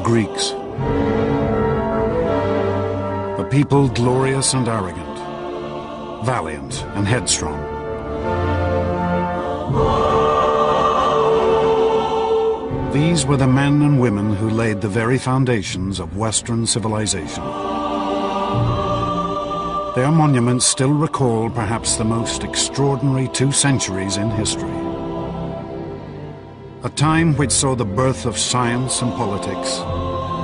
Greeks. A people glorious and arrogant, valiant and headstrong. These were the men and women who laid the very foundations of Western civilization. Their monuments still recall perhaps the most extraordinary 2 centuries in history. A time which saw the birth of science and politics,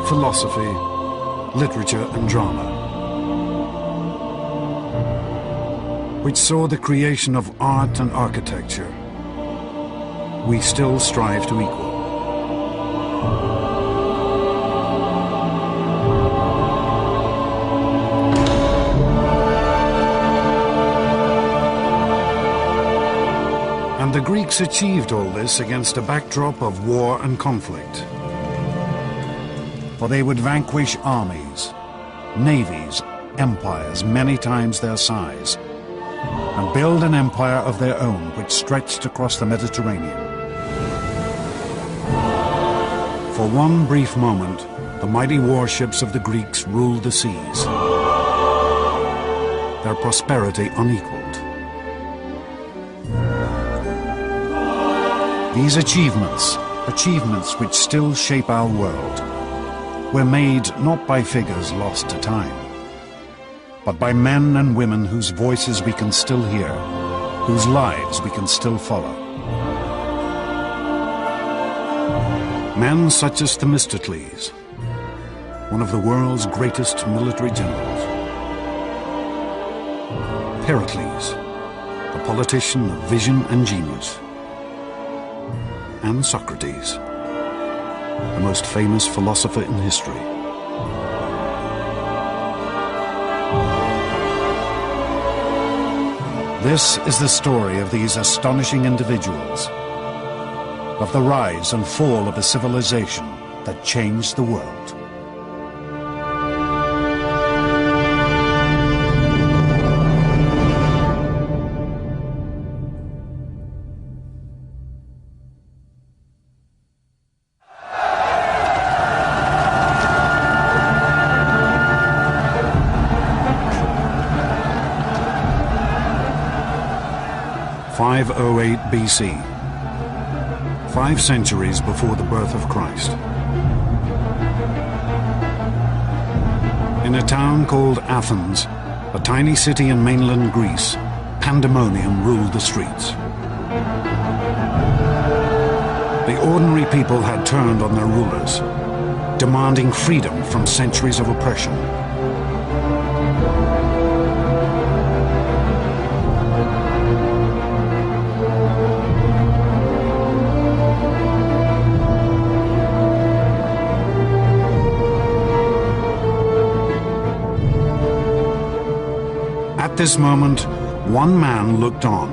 philosophy, literature and drama. Which saw the creation of art and architecture we still strive to equal. And the Greeks achieved all this against a backdrop of war and conflict. For they would vanquish armies, navies, empires many times their size, and build an empire of their own which stretched across the Mediterranean. For one brief moment, the mighty warships of the Greeks ruled the seas, their prosperity unequaled. These achievements which still shape our world, were made not by figures lost to time, but by men and women whose voices we can still hear, whose lives we can still follow. Men such as Themistocles, one of the world's greatest military generals. Pericles, a politician of vision and genius. And Socrates, the most famous philosopher in history. This is the story of these astonishing individuals, of the rise and fall of a civilization that changed the world. BC, 5 centuries before the birth of Christ. In a town called Athens, a tiny city in mainland Greece, pandemonium ruled the streets. The ordinary people had turned on their rulers, demanding freedom from centuries of oppression. At this moment, one man looked on.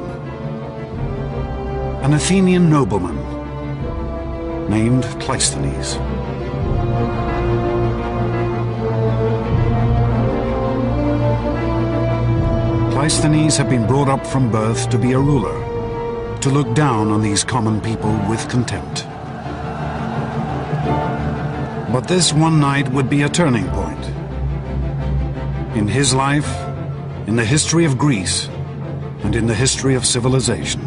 An Athenian nobleman named Cleisthenes. Cleisthenes had been brought up from birth to be a ruler, to look down on these common people with contempt. But this one night would be a turning point in his life, in the history of Greece, and in the history of civilization.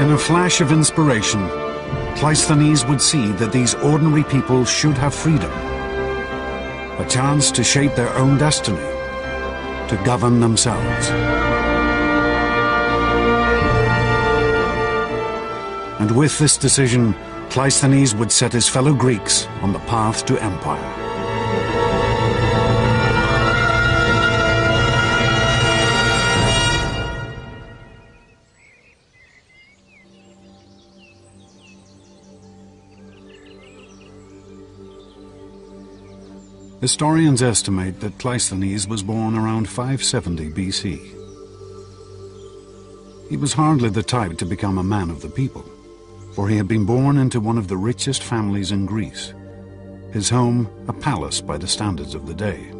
In a flash of inspiration, Cleisthenes would see that these ordinary people should have freedom, a chance to shape their own destiny, to govern themselves. And with this decision, Cleisthenes would set his fellow Greeks on the path to empire. Historians estimate that Cleisthenes was born around 570 BC. He was hardly the type to become a man of the people, for he had been born into one of the richest families in Greece, his home a palace by the standards of the day.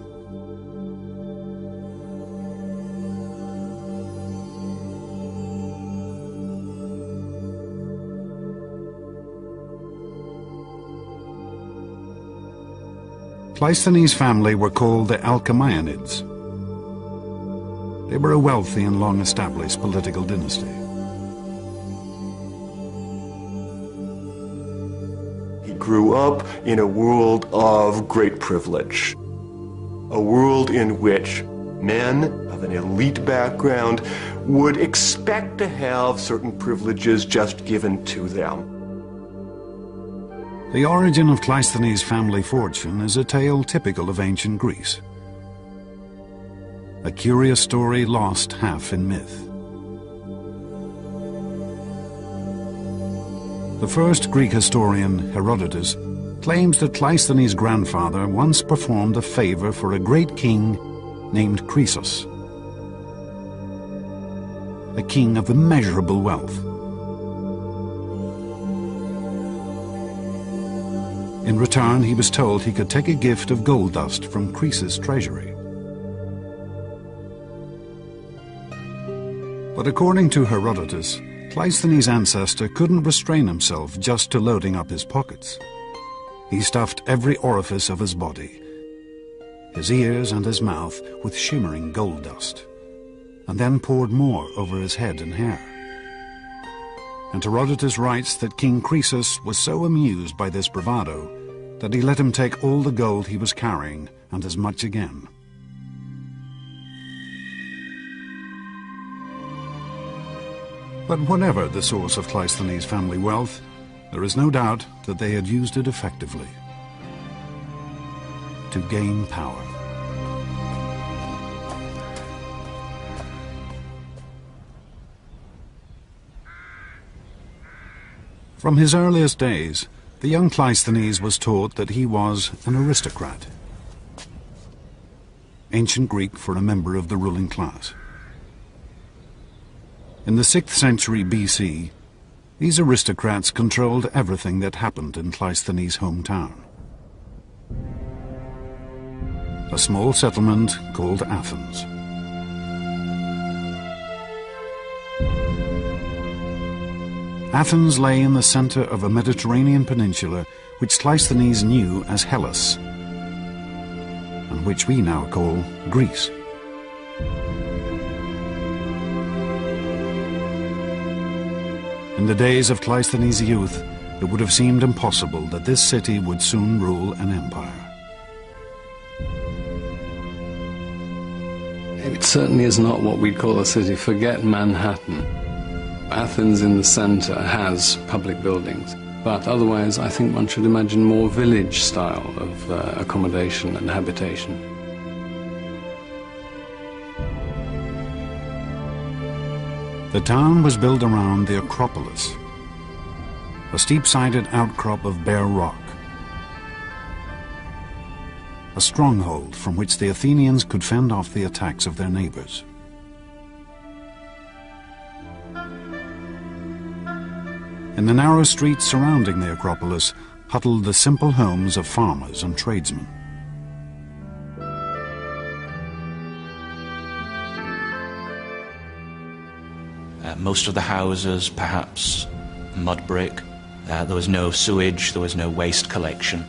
Cleisthenes' family were called the Alcmaeonids. They were a wealthy and long-established political dynasty. He grew up in a world of great privilege, a world in which men of an elite background would expect to have certain privileges just given to them. The origin of Cleisthenes' family fortune is a tale typical of ancient Greece. A curious story lost half in myth. The first Greek historian, Herodotus, claims that Cleisthenes' grandfather once performed a favor for a great king named Croesus, a king of immeasurable wealth. In return, he was told he could take a gift of gold dust from Croesus' treasury. But according to Herodotus, Cleisthenes' ancestor couldn't restrain himself just to loading up his pockets. He stuffed every orifice of his body, his ears and his mouth, with shimmering gold dust, and then poured more over his head and hair. And Herodotus writes that King Croesus was so amused by this bravado that he let him take all the gold he was carrying and as much again. But whatever the source of Cleisthenes' family wealth, there is no doubt that they had used it effectively to gain power. From his earliest days, the young Cleisthenes was taught that he was an aristocrat, ancient Greek for a member of the ruling class. In the 6th century BC, these aristocrats controlled everything that happened in Cleisthenes' hometown, a small settlement called Athens. Athens lay in the center of a Mediterranean peninsula which Cleisthenes knew as Hellas, and which we now call Greece. In the days of Cleisthenes' youth, it would have seemed impossible that this city would soon rule an empire. It certainly is not what we'd call a city. Forget Manhattan. Athens in the center has public buildings, but otherwise I think one should imagine more village style of accommodation and habitation. The town was built around the Acropolis, a steep-sided outcrop of bare rock, a stronghold from which the Athenians could fend off the attacks of their neighbors. In the narrow streets surrounding the Acropolis huddled the simple homes of farmers and tradesmen. Most of the houses, perhaps mud brick. There was no sewage, there was no waste collection.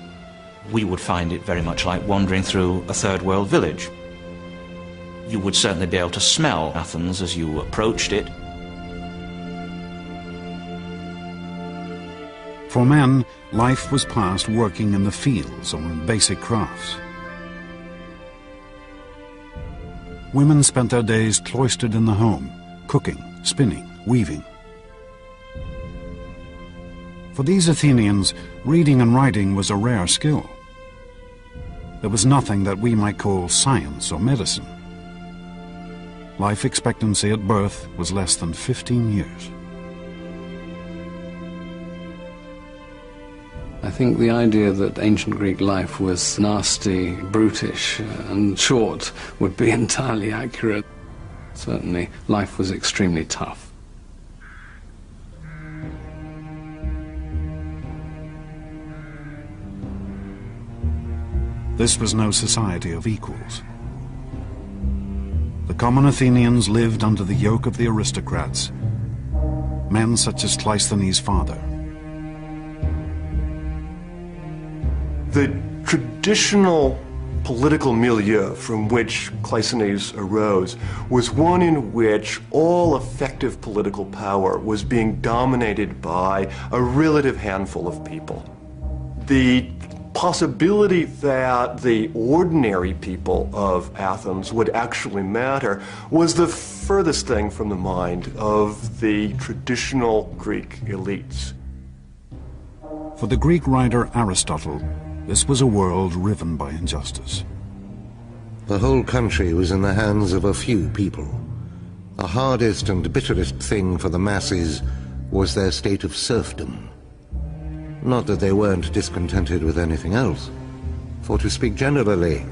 We would find it very much like wandering through a third world village. You would certainly be able to smell Athens as you approached it. For men, life was passed working in the fields or in basic crafts. Women spent their days cloistered in the home, cooking, spinning, weaving. For these Athenians, reading and writing was a rare skill. There was nothing that we might call science or medicine. Life expectancy at birth was less than 15 years. I think the idea that ancient Greek life was nasty, brutish, and short would be entirely accurate. Certainly, life was extremely tough. This was no society of equals. The common Athenians lived under the yoke of the aristocrats, men such as Cleisthenes' father. The tradition traditional political milieu from which Cleisthenes arose was one in which all effective political power was being dominated by a relative handful of people. The possibility that the ordinary people of Athens would actually matter was the furthest thing from the mind of the traditional Greek elites. For the Greek writer Aristotle, this was a world riven by injustice. The whole country was in the hands of a few people. The hardest and bitterest thing for the masses was their state of serfdom. Not that they weren't discontented with anything else, for to speak generally,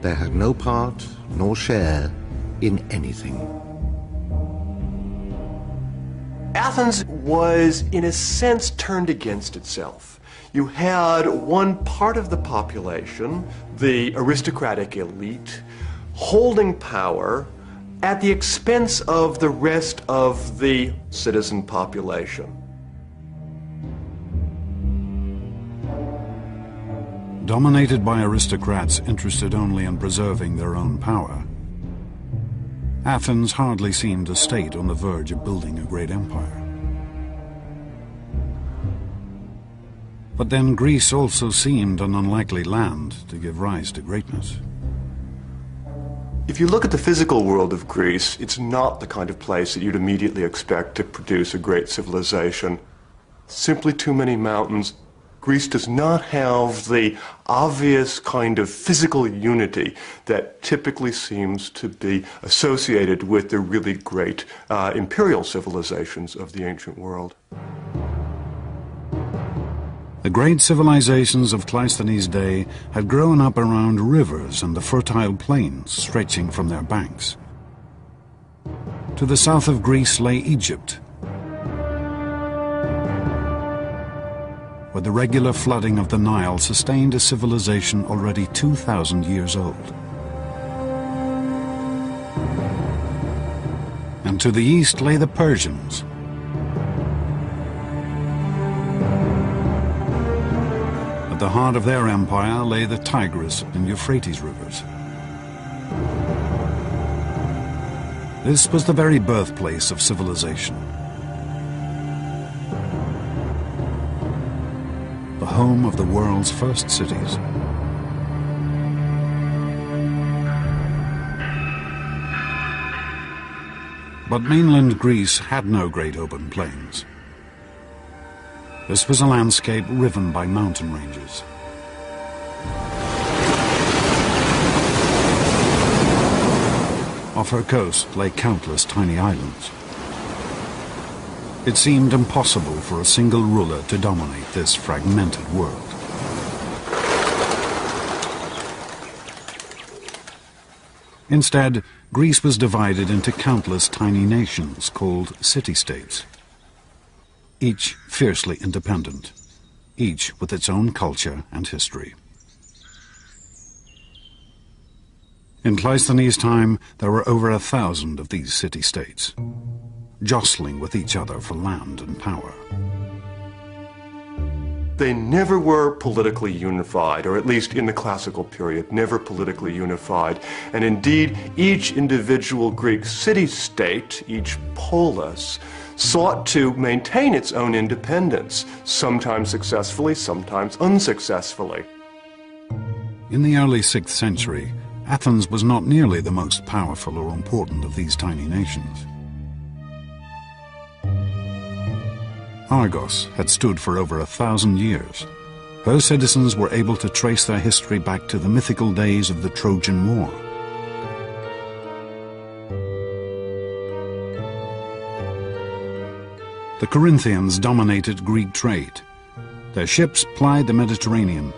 they had no part nor share in anything. Athens was, in a sense, turned against itself. You had one part of the population, the aristocratic elite, holding power at the expense of the rest of the citizen population. Dominated by aristocrats interested only in preserving their own power, Athens hardly seemed a state on the verge of building a great empire. But then Greece also seemed an unlikely land to give rise to greatness. If you look at the physical world of Greece, it's not the kind of place that you'd immediately expect to produce a great civilization. Simply too many mountains. Greece does not have the obvious kind of physical unity that typically seems to be associated with the really great imperial civilizations of the ancient world. The great civilizations of Cleisthenes' day had grown up around rivers and the fertile plains stretching from their banks. To the south of Greece lay Egypt, where the regular flooding of the Nile sustained a civilization already 2,000 years old. And to the east lay the Persians. At the heart of their empire lay the Tigris and Euphrates rivers. This was the very birthplace of civilization. The home of the world's first cities. But mainland Greece had no great open plains. This was a landscape riven by mountain ranges. Off her coast lay countless tiny islands. It seemed impossible for a single ruler to dominate this fragmented world. Instead, Greece was divided into countless tiny nations called city-states, each fiercely independent, each with its own culture and history. In Cleisthenes' time, there were over 1,000 of these city-states, jostling with each other for land and power. They never were politically unified, or at least in the classical period, never politically unified. And indeed, each individual Greek city-state, each polis, sought to maintain its own independence, sometimes successfully, sometimes unsuccessfully. In the early 6th century, Athens was not nearly the most powerful or important of these tiny nations. Argos had stood for over 1,000 years. Her citizens were able to trace their history back to the mythical days of the Trojan War. The Corinthians dominated Greek trade. Their ships plied the Mediterranean,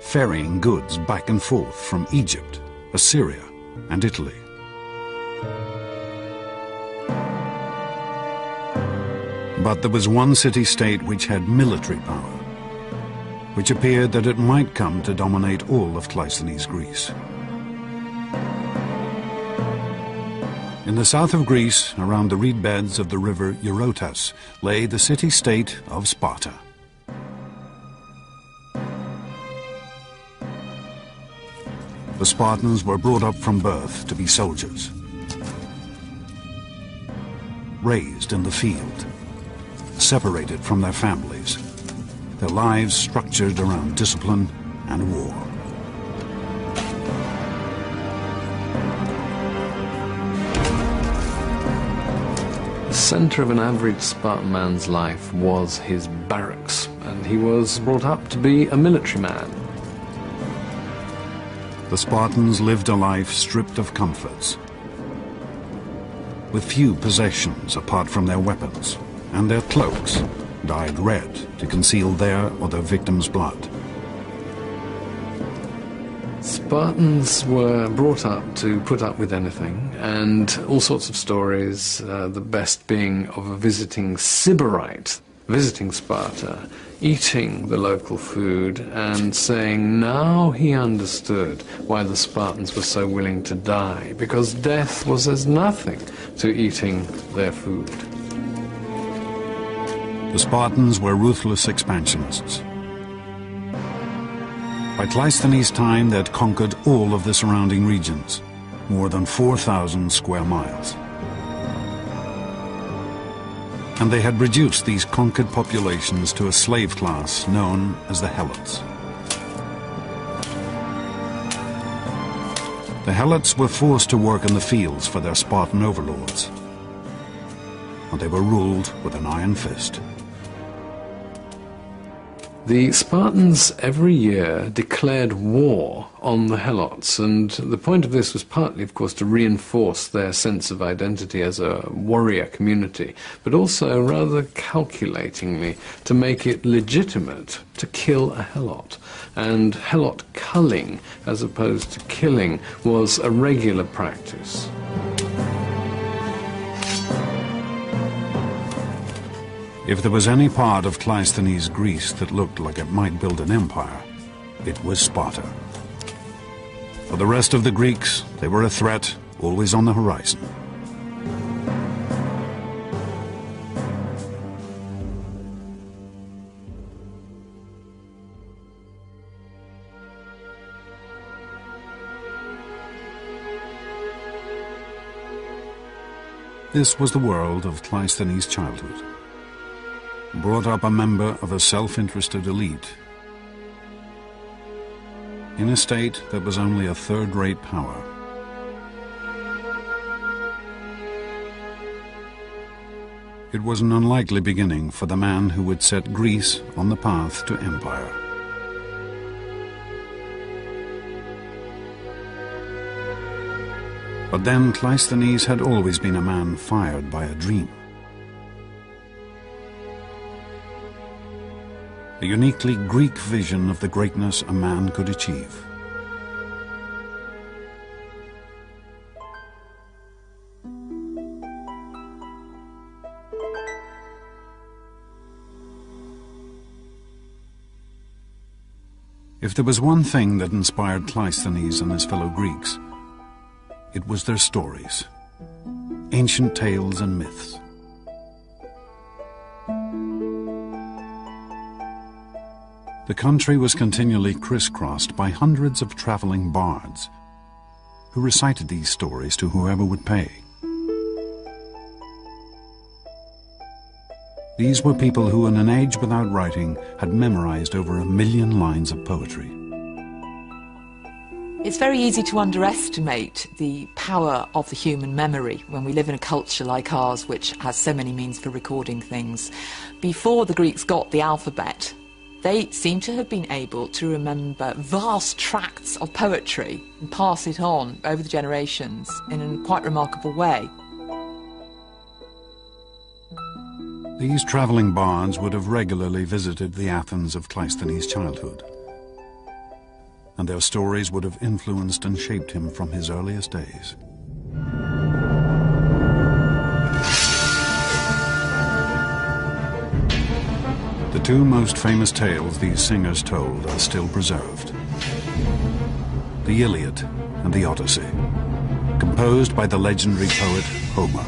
ferrying goods back and forth from Egypt, Assyria, and Italy. But there was one city-state which had military power, which appeared that it might come to dominate all of Cleisthenes' Greece. In the south of Greece, around the reed beds of the river Eurotas, lay the city-state of Sparta. The Spartans were brought up from birth to be soldiers, raised in the field, separated from their families, their lives structured around discipline and war. The center of an average Spartan man's life was his barracks, and he was brought up to be a military man. The Spartans lived a life stripped of comforts, with few possessions apart from their weapons, and their cloaks dyed red to conceal their or their victims' blood. Spartans were brought up to put up with anything, and all sorts of stories, the best being of a visiting Sybarite, visiting Sparta, eating the local food and saying now he understood why the Spartans were so willing to die, because death was as nothing to eating their food. The Spartans were ruthless expansionists. By Cleisthenes' time, they had conquered all of the surrounding regions, more than 4,000 square miles. And they had reduced these conquered populations to a slave class known as the helots. The helots were forced to work in the fields for their Spartan overlords, and they were ruled with an iron fist. The Spartans every year declared war on the Helots, and the point of this was partly, of course, to reinforce their sense of identity as a warrior community, but also, rather calculatingly, to make it legitimate to kill a Helot. And Helot culling, as opposed to killing, was a regular practice. If there was any part of Cleisthenes' Greece that looked like it might build an empire, it was Sparta. For the rest of the Greeks, they were a threat, always on the horizon. This was the world of Cleisthenes' childhood. Brought up a member of a self-interested elite in a state that was only a third-rate power. It was an unlikely beginning for the man who would set Greece on the path to empire. But then Cleisthenes had always been a man fired by a dream. A uniquely Greek vision of the greatness a man could achieve. If there was one thing that inspired Cleisthenes and his fellow Greeks, it was their stories, ancient tales and myths. The country was continually crisscrossed by hundreds of traveling bards who recited these stories to whoever would pay. These were people who, in an age without writing, had memorized over 1 million lines of poetry. It's very easy to underestimate the power of the human memory when we live in a culture like ours, which has so many means for recording things. Before the Greeks got the alphabet, they seem to have been able to remember vast tracts of poetry and pass it on over the generations in a quite remarkable way. These traveling bards would have regularly visited the Athens of Cleisthenes' childhood, and their stories would have influenced and shaped him from his earliest days. The two most famous tales these singers told are still preserved: the Iliad and the Odyssey, composed by the legendary poet Homer.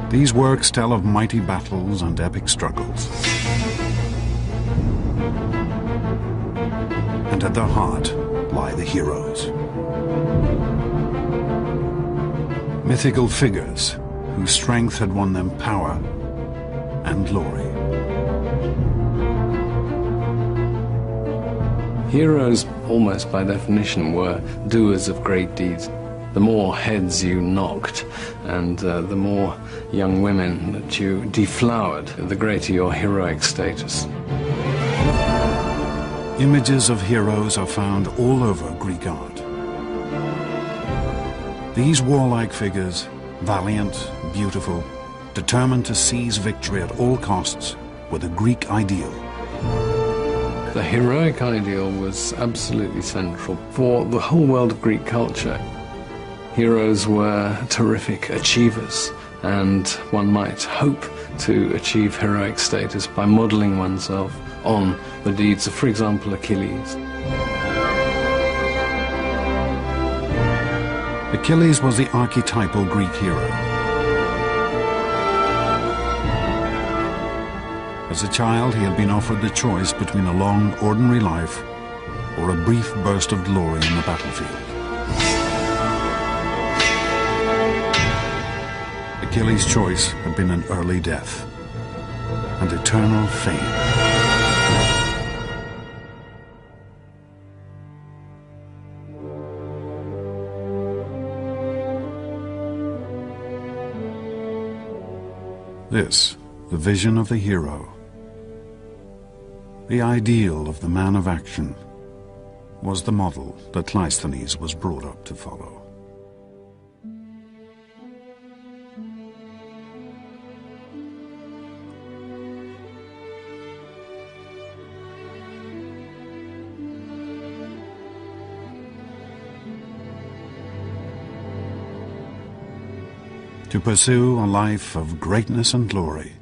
These works tell of mighty battles and epic struggles, and and at their heart lie the heroes. Mythical figures whose strength had won them power and glory. Heroes, almost by definition, were doers of great deeds. The more heads you knocked and the more young women that you deflowered, the greater your heroic status. Images of heroes are found all over Greek art. These warlike figures, valiant, beautiful, determined to seize victory at all costs, were the Greek ideal. The heroic ideal was absolutely central for the whole world of Greek culture. Heroes were terrific achievers, and one might hope to achieve heroic status by modeling oneself on the deeds of, for example, Achilles. Achilles was the archetypal Greek hero. As a child, he had been offered the choice between a long, ordinary life or a brief burst of glory in the battlefield. Achilles' choice had been an early death and eternal fame. This, the vision of the hero, the ideal of the man of action, was the model that Cleisthenes was brought up to follow. To pursue a life of greatness and glory,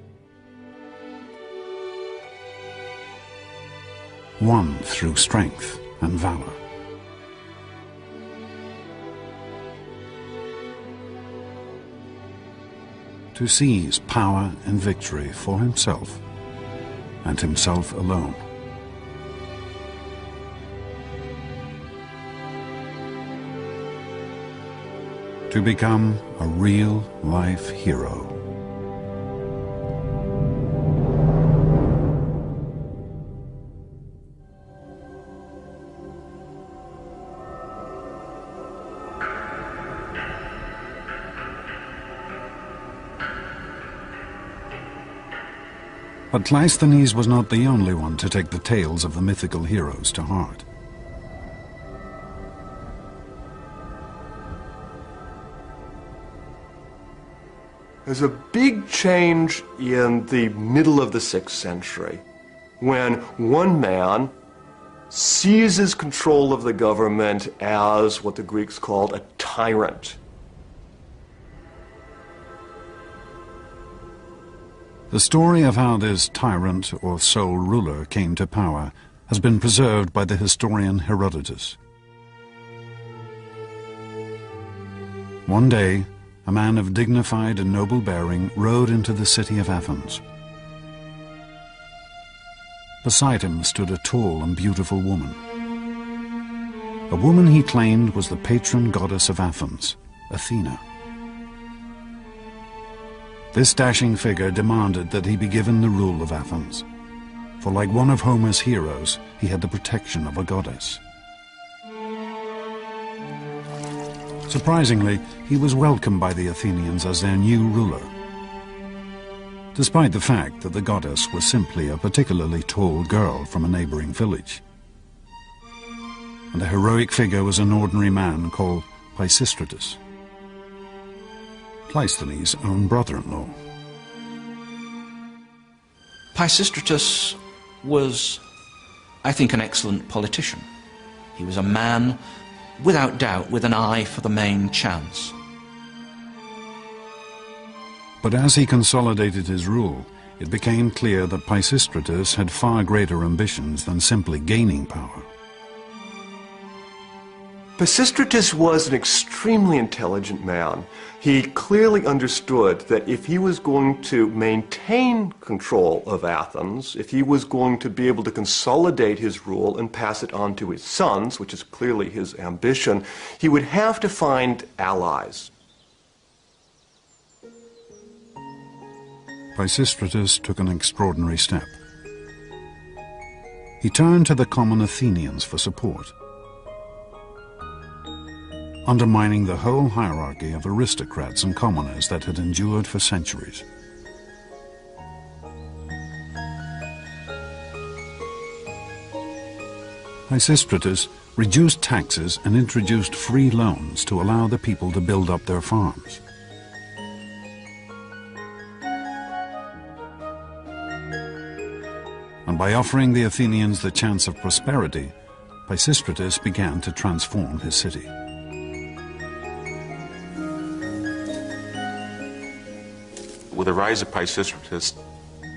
won through strength and valor. To seize power and victory for himself and himself alone. To become a real-life hero. But Cleisthenes was not the only one to take the tales of the mythical heroes to heart. There's a big change in the middle of the 6th century when one man seizes control of the government as what the Greeks called a tyrant. The story of how this tyrant or sole ruler came to power has been preserved by the historian Herodotus. One day, a man of dignified and noble bearing rode into the city of Athens. Beside him stood a tall and beautiful woman. A woman he claimed was the patron goddess of Athens, Athena. This dashing figure demanded that he be given the rule of Athens, for like one of Homer's heroes, he had the protection of a goddess. Surprisingly, he was welcomed by the Athenians as their new ruler, despite the fact that the goddess was simply a particularly tall girl from a neighboring village. And the heroic figure was an ordinary man called Pisistratus, Cleisthenes' own brother-in-law. Pisistratus was, I think, an excellent politician. He was a man, without doubt, with an eye for the main chance. But as he consolidated his rule, it became clear that Pisistratus had far greater ambitions than simply gaining power. Pisistratus was an extremely intelligent man. He clearly understood that if he was going to maintain control of Athens, if he was going to be able to consolidate his rule and pass it on to his sons, which is clearly his ambition, he would have to find allies. Pisistratus took an extraordinary step. He turned to the common Athenians for support, undermining the whole hierarchy of aristocrats and commoners that had endured for centuries. Pisistratus reduced taxes and introduced free loans to allow the people to build up their farms. And by offering the Athenians the chance of prosperity, Pisistratus began to transform his city. With the rise of Pisistratus,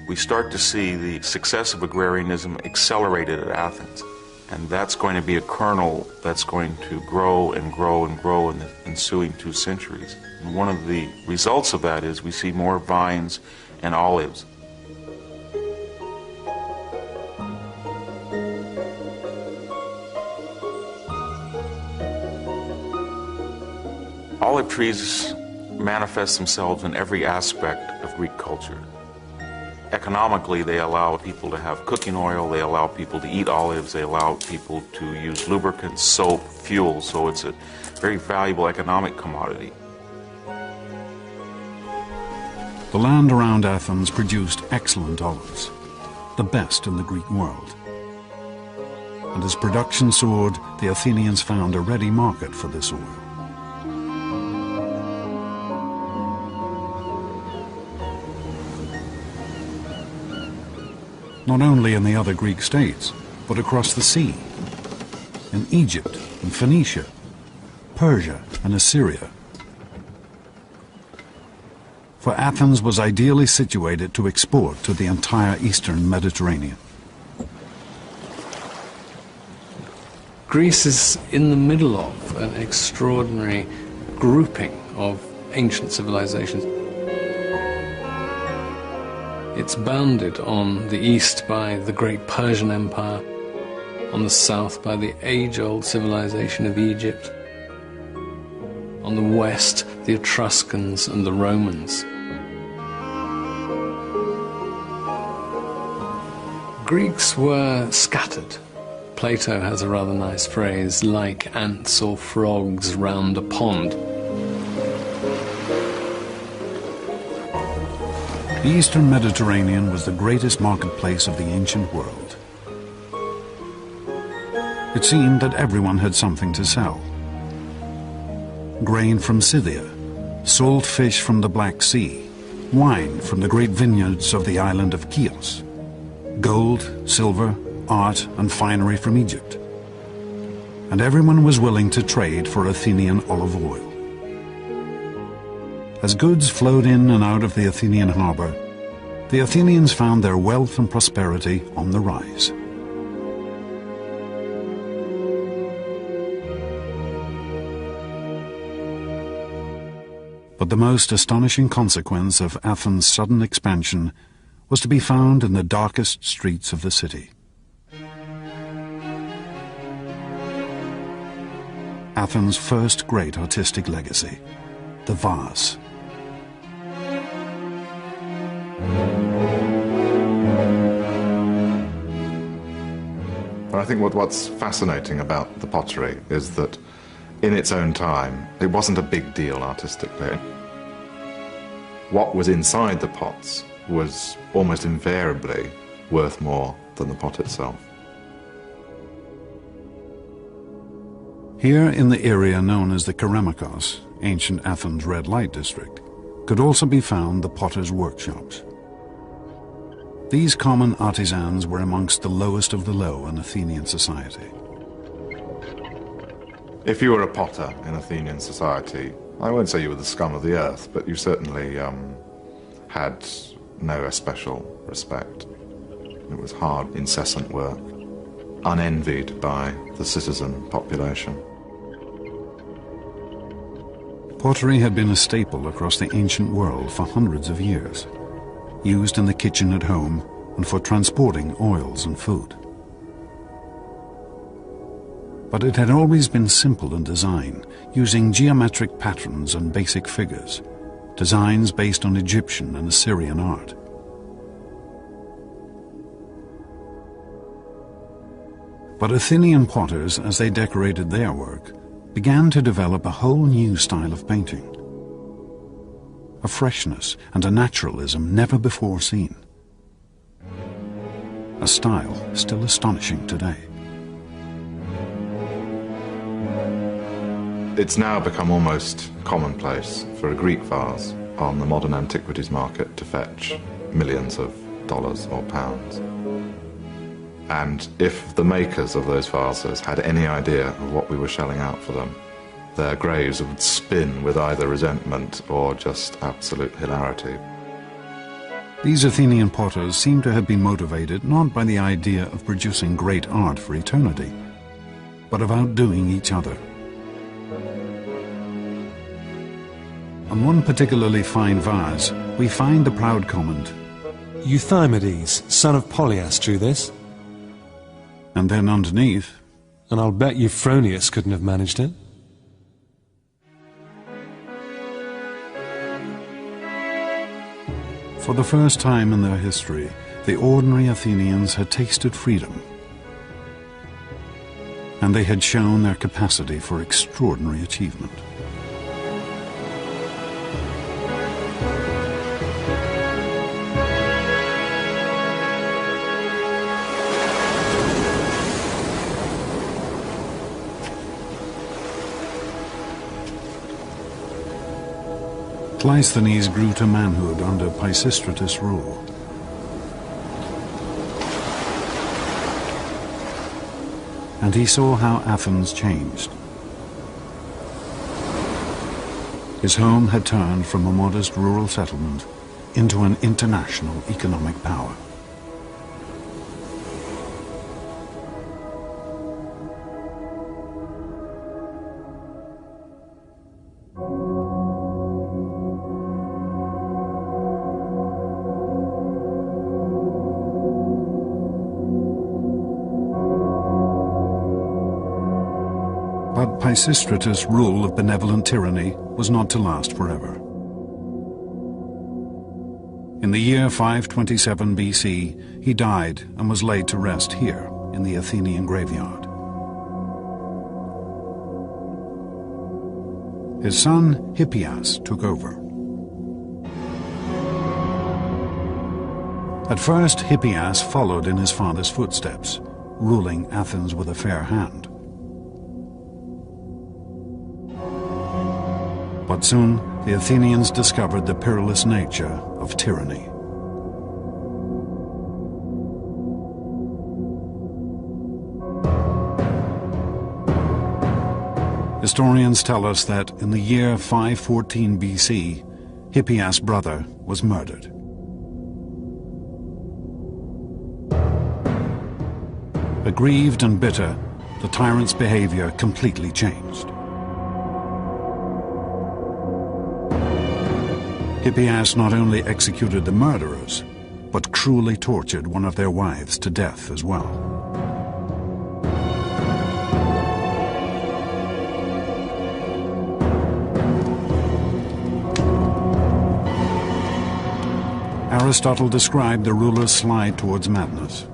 we start to see the success of agrarianism accelerated at Athens. And that's going to be a kernel that's going to grow and grow and grow in the ensuing 2 centuries. And one of the results of that is we see more vines and olives. Olive trees manifest themselves in every aspect of Greek culture. Economically, they allow people to have cooking oil, they allow people to eat olives, they allow people to use lubricants, soap, fuel, so it's a very valuable economic commodity. The land around Athens produced excellent olives, the best in the Greek world. And as production soared, the Athenians found a ready market for this oil. Not only in the other Greek states, but across the sea, in Egypt and Phoenicia, Persia and Assyria. For Athens was ideally situated to export to the entire eastern Mediterranean. Greece is in the middle of an extraordinary grouping of ancient civilizations. It's bounded on the east by the great Persian Empire, on the south by the age-old civilization of Egypt, on the west the Etruscans and the Romans. Greeks were scattered. Plato has a rather nice phrase, like ants or frogs round a pond. The eastern Mediterranean was the greatest marketplace of the ancient world. It seemed that everyone had something to sell. Grain from Scythia, salt fish from the Black Sea, wine from the great vineyards of the island of Chios, gold, silver, art and finery from Egypt. And everyone was willing to trade for Athenian olive oil. As goods flowed in and out of the Athenian harbor, the Athenians found their wealth and prosperity on the rise. But the most astonishing consequence of Athens' sudden expansion was to be found in the darkest streets of the city. Athens' first great artistic legacy, the vase. I think what's fascinating about the pottery is that in its own time, it wasn't a big deal artistically. What was inside the pots was almost invariably worth more than the pot itself. Here in the area known as the Keramikos, ancient Athens' red light district, could also be found the potters' workshops. These common artisans were amongst the lowest of the low in Athenian society. If you were a potter in Athenian society, I won't say you were the scum of the earth, but you certainly had no especial respect. It was hard, incessant work, unenvied by the citizen population. Pottery had been a staple across the ancient world for hundreds of years, used in the kitchen at home and for transporting oils and food. But it had always been simple in design, using geometric patterns and basic figures, designs based on Egyptian and Assyrian art. But Athenian potters, as they decorated their work, began to develop a whole new style of painting. A freshness and a naturalism never before seen. A style still astonishing today. It's now become almost commonplace for a Greek vase on the modern antiquities market to fetch millions of dollars or pounds. And if the makers of those vases had any idea of what we were shelling out for them, their graves would spin with either resentment or just absolute hilarity. These Athenian potters seem to have been motivated not by the idea of producing great art for eternity, but of outdoing each other. On one particularly fine vase, we find the proud comment, "Euthymides, son of Polias, drew this." and then underneath, "And I'll bet Euphronius couldn't have managed it." For the first time in their history, the ordinary Athenians had tasted freedom, and they had shown their capacity for extraordinary achievement. Cleisthenes grew to manhood under Pisistratus' rule. And he saw how Athens changed. His home had turned from a modest rural settlement into an international economic power. But Pisistratus' rule of benevolent tyranny was not to last forever. In the year 527 BC, he died and was laid to rest here in the Athenian graveyard. His son Hippias took over. At first, Hippias followed in his father's footsteps, ruling Athens with a fair hand. But soon, the Athenians discovered the perilous nature of tyranny. Historians tell us that in the year 514 BC, Hippias' brother was murdered. Aggrieved and bitter, the tyrant's behavior completely changed. Hippias not only executed the murderers, but cruelly tortured one of their wives to death as well. Aristotle described the ruler's slide towards madness.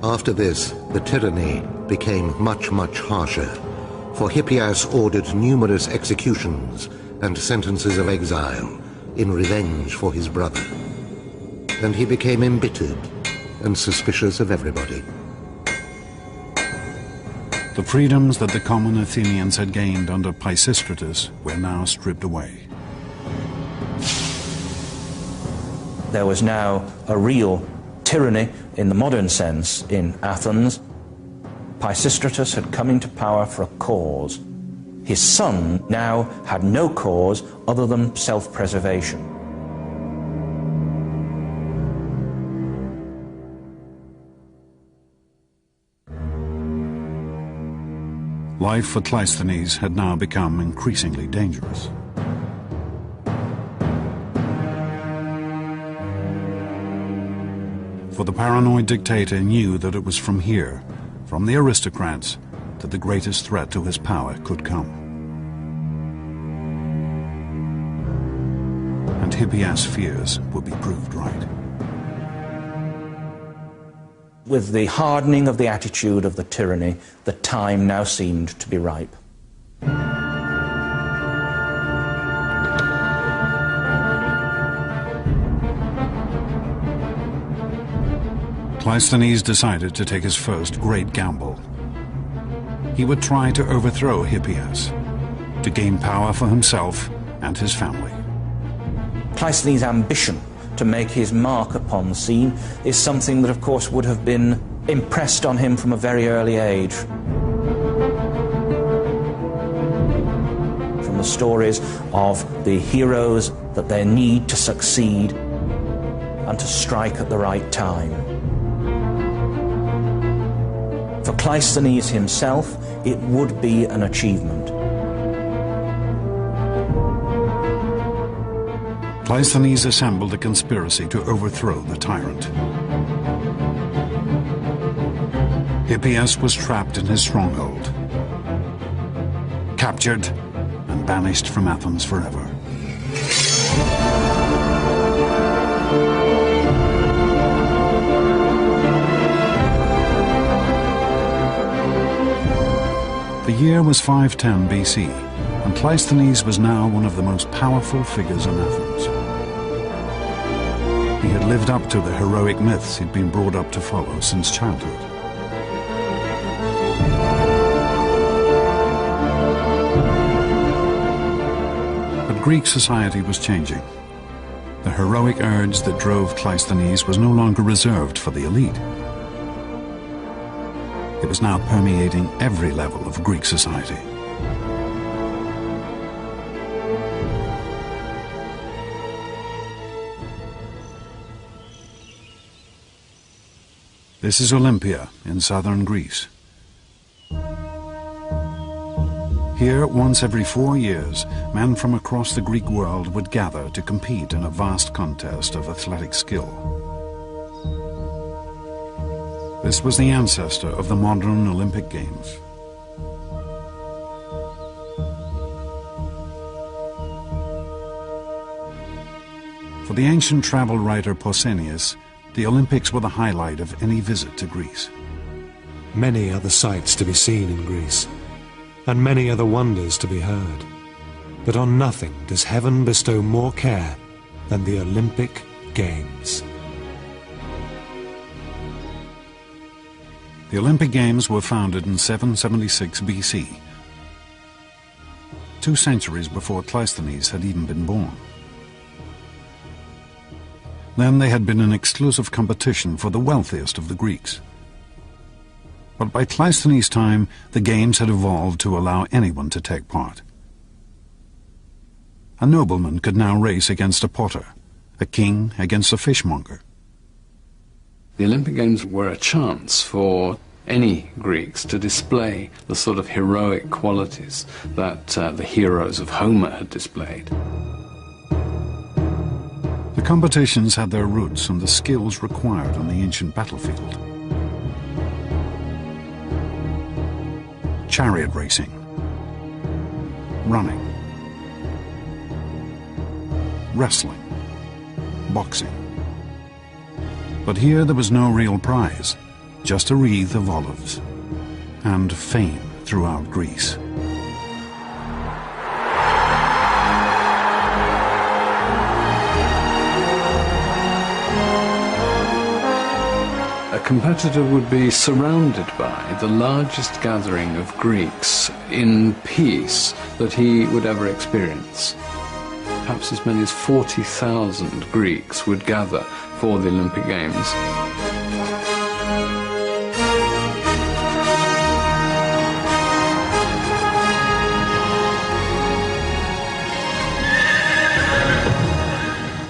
After this, the tyranny became much harsher, for Hippias ordered numerous executions and sentences of exile in revenge for his brother. And he became embittered and suspicious of everybody. The freedoms that the common Athenians had gained under Pisistratus were now stripped away. There was now a real tyranny in the modern sense in Athens. Pisistratus had come into power for a cause. His son now had no cause other than self-preservation. Life for Cleisthenes had now become increasingly dangerous. For the paranoid dictator knew that it was from here, from the aristocrats, that the greatest threat to his power could come. And Hippias' fears would be proved right. With the hardening of the attitude of the tyranny, the time now seemed to be ripe. Cleisthenes decided to take his first great gamble. He would try to overthrow Hippias, to gain power for himself and his family. Cleisthenes' ambition to make his mark upon the scene is something that, of course, would have been impressed on him from a very early age. From the stories of the heroes, that they need to succeed and to strike at the right time. For Cleisthenes himself, it would be an achievement. Cleisthenes assembled a conspiracy to overthrow the tyrant. Hippias was trapped in his stronghold, captured and banished from Athens forever. The year was 510 BC, and Cleisthenes was now one of the most powerful figures in Athens. He had lived up to the heroic myths he'd been brought up to follow since childhood. But Greek society was changing. The heroic urge that drove Cleisthenes was no longer reserved for the elite. It was now permeating every level of Greek society. This is Olympia in southern Greece. Here, once every 4 years, men from across the Greek world would gather to compete in a vast contest of athletic skill. This was the ancestor of the modern Olympic Games. For the ancient travel writer Pausanias, the Olympics were the highlight of any visit to Greece. Many are the sights to be seen in Greece, and many are the wonders to be heard. But on nothing does heaven bestow more care than the Olympic Games. The Olympic Games were founded in 776 BC, 2 centuries before Cleisthenes had even been born. Then they had been an exclusive competition for the wealthiest of the Greeks. But by Cleisthenes' time, the Games had evolved to allow anyone to take part. A nobleman could now race against a potter, a king against a fishmonger. The Olympic Games were a chance for any Greeks to display the sort of heroic qualities that the heroes of Homer had displayed. The competitions had their roots in the skills required on the ancient battlefield. Chariot racing, running, wrestling, boxing. But here there was no real prize, just a wreath of olives and fame throughout Greece. A competitor would be surrounded by the largest gathering of Greeks in peace that he would ever experience. Perhaps as many as 40,000 Greeks would gather for the Olympic Games.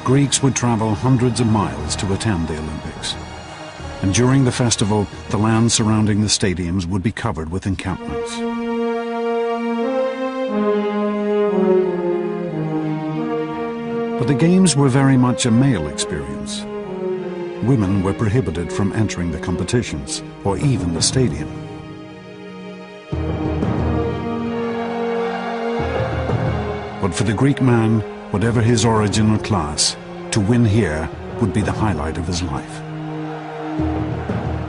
Greeks would travel hundreds of miles to attend the Olympics. And during the festival, the land surrounding the stadiums would be covered with encampments. the games were very much a male experience. Women were prohibited from entering the competitions, or even the stadium. But for the Greek man, whatever his origin or class, to win here would be the highlight of his life.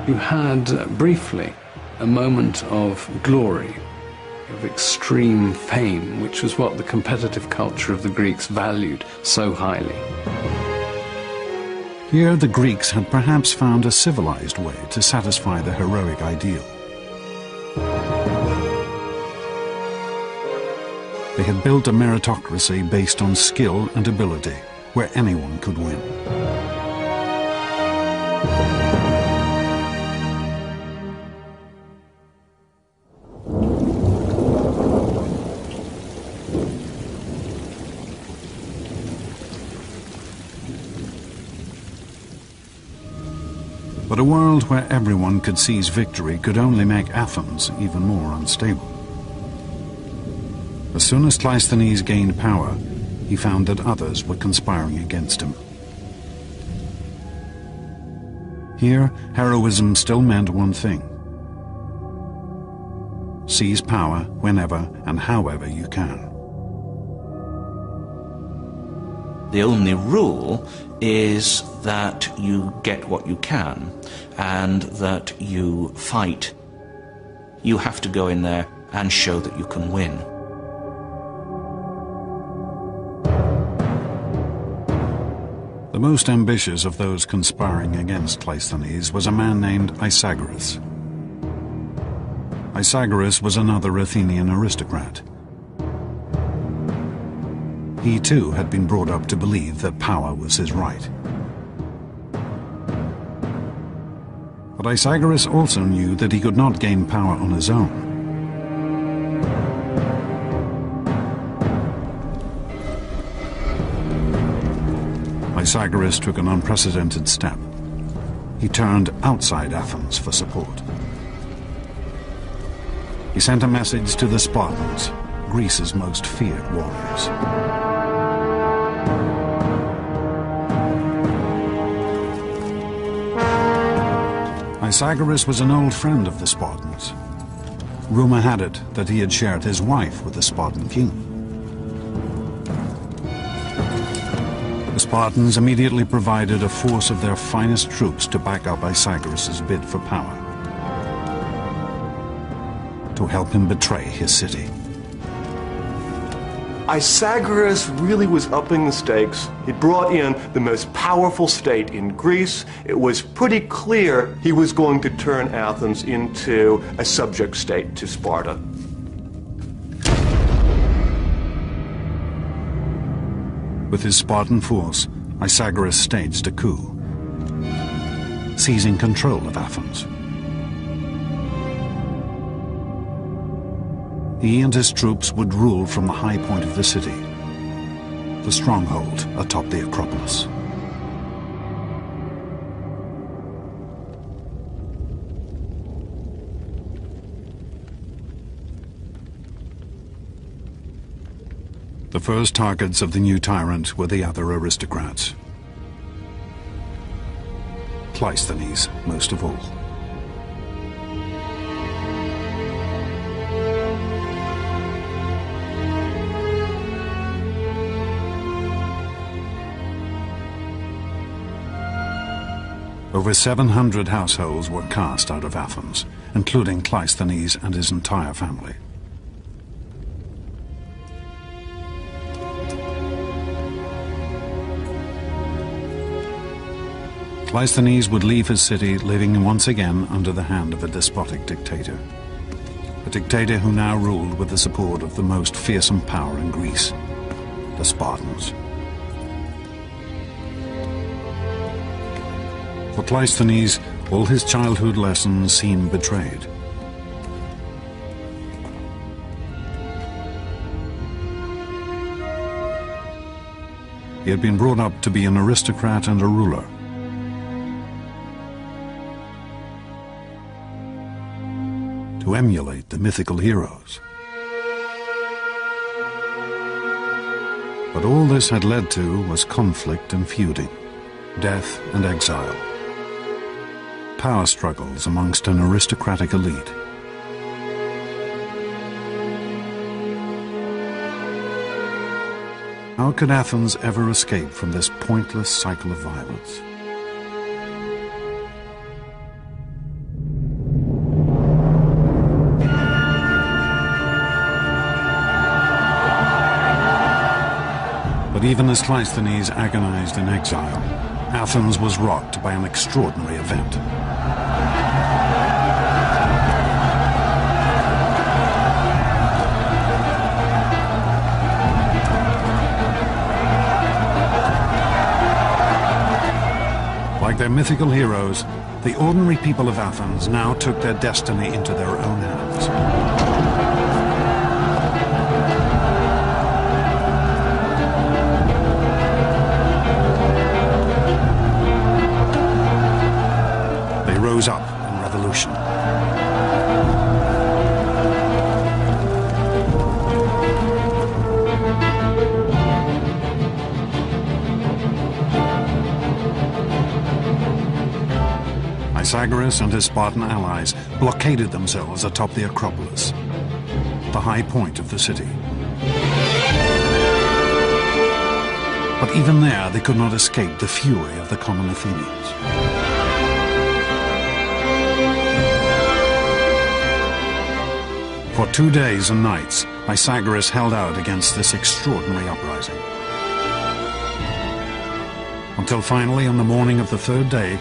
You had, briefly, a moment of glory, of extreme fame, which was what the competitive culture of the Greeks valued so highly. Here the Greeks had perhaps found a civilized way to satisfy the heroic ideal. They had built a meritocracy based on skill and ability, where anyone could win. But a world where everyone could seize victory could only make Athens even more unstable. As soon as Cleisthenes gained power, he found that others were conspiring against him. Here, heroism still meant one thing: seize power whenever and however you can. The only rule is that you get what you can, and that you fight. You have to go in there and show that you can win. The most ambitious of those conspiring against Cleisthenes was a man named Isagoras. Isagoras was another Athenian aristocrat. He too had been brought up to believe that power was his right. But Isagoras also knew that he could not gain power on his own. Isagoras took an unprecedented step. He turned outside Athens for support. He sent a message to the Spartans, Greece's most feared warriors. Isagoras was an old friend of the Spartans. Rumor had it that he had shared his wife with the Spartan king. The Spartans immediately provided a force of their finest troops to back up Isagoras' bid for power, to help him betray his city. Isagoras really was upping the stakes. He brought in the most powerful state in Greece. It was pretty clear he was going to turn Athens into a subject state to Sparta. With his Spartan force, Isagoras staged a coup, seizing control of Athens. He and his troops would rule from the high point of the city, the stronghold atop the Acropolis. The first targets of the new tyrant were the other aristocrats. Cleisthenes most of all. Over 700 households were cast out of Athens, including Cleisthenes and his entire family. Cleisthenes would leave his city living once again under the hand of a despotic dictator. A dictator who now ruled with the support of the most fearsome power in Greece, the Spartans. For Cleisthenes, all his childhood lessons seemed betrayed. He had been brought up to be an aristocrat and a ruler. To emulate the mythical heroes. But all this had led to was conflict and feuding, death and exile, power struggles amongst an aristocratic elite. How could Athens ever escape from this pointless cycle of violence? But even as Cleisthenes agonized in exile, Athens was rocked by an extraordinary event. Like their mythical heroes, the ordinary people of Athens now took their destiny into their own hands. They rose up in revolution. Pythagoras and his Spartan allies blockaded themselves atop the Acropolis, the high point of the city. But even there, they could not escape the fury of the common Athenians. For 2 days and nights, Pythagoras held out against this extraordinary uprising. Until finally, on the morning of the third day,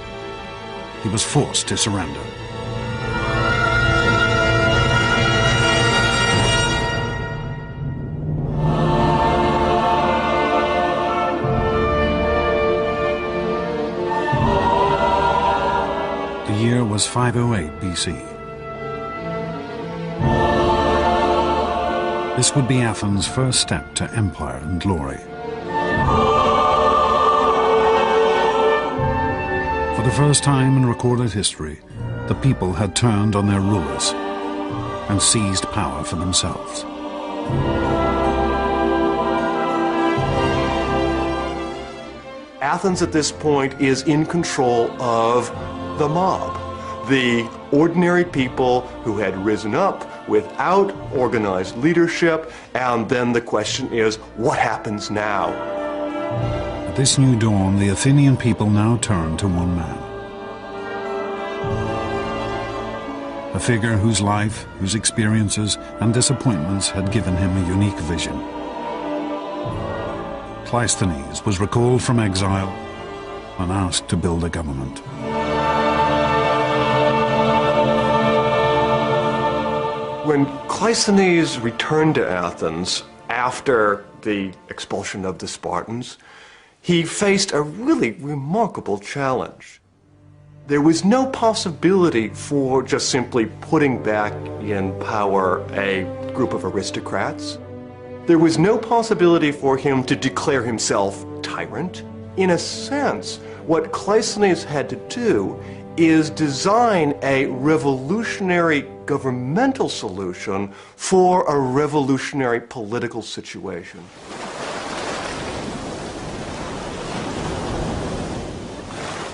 he was forced to surrender. The year was 508 BC. This would be Athens' first step to empire and glory. For the first time in recorded history, the people had turned on their rulers and seized power for themselves. Athens at this point is in control of the mob, the ordinary people who had risen up without organized leadership, and then the question is, what happens now? At this new dawn, the Athenian people now turned to one man. A figure whose life, whose experiences and disappointments had given him a unique vision. Cleisthenes was recalled from exile and asked to build a government. When Cleisthenes returned to Athens after the expulsion of the Spartans, he faced a really remarkable challenge. There was no possibility for just simply putting back in power a group of aristocrats. There was no possibility for him to declare himself tyrant. In a sense, what Cleisthenes had to do is design a revolutionary governmental solution for a revolutionary political situation.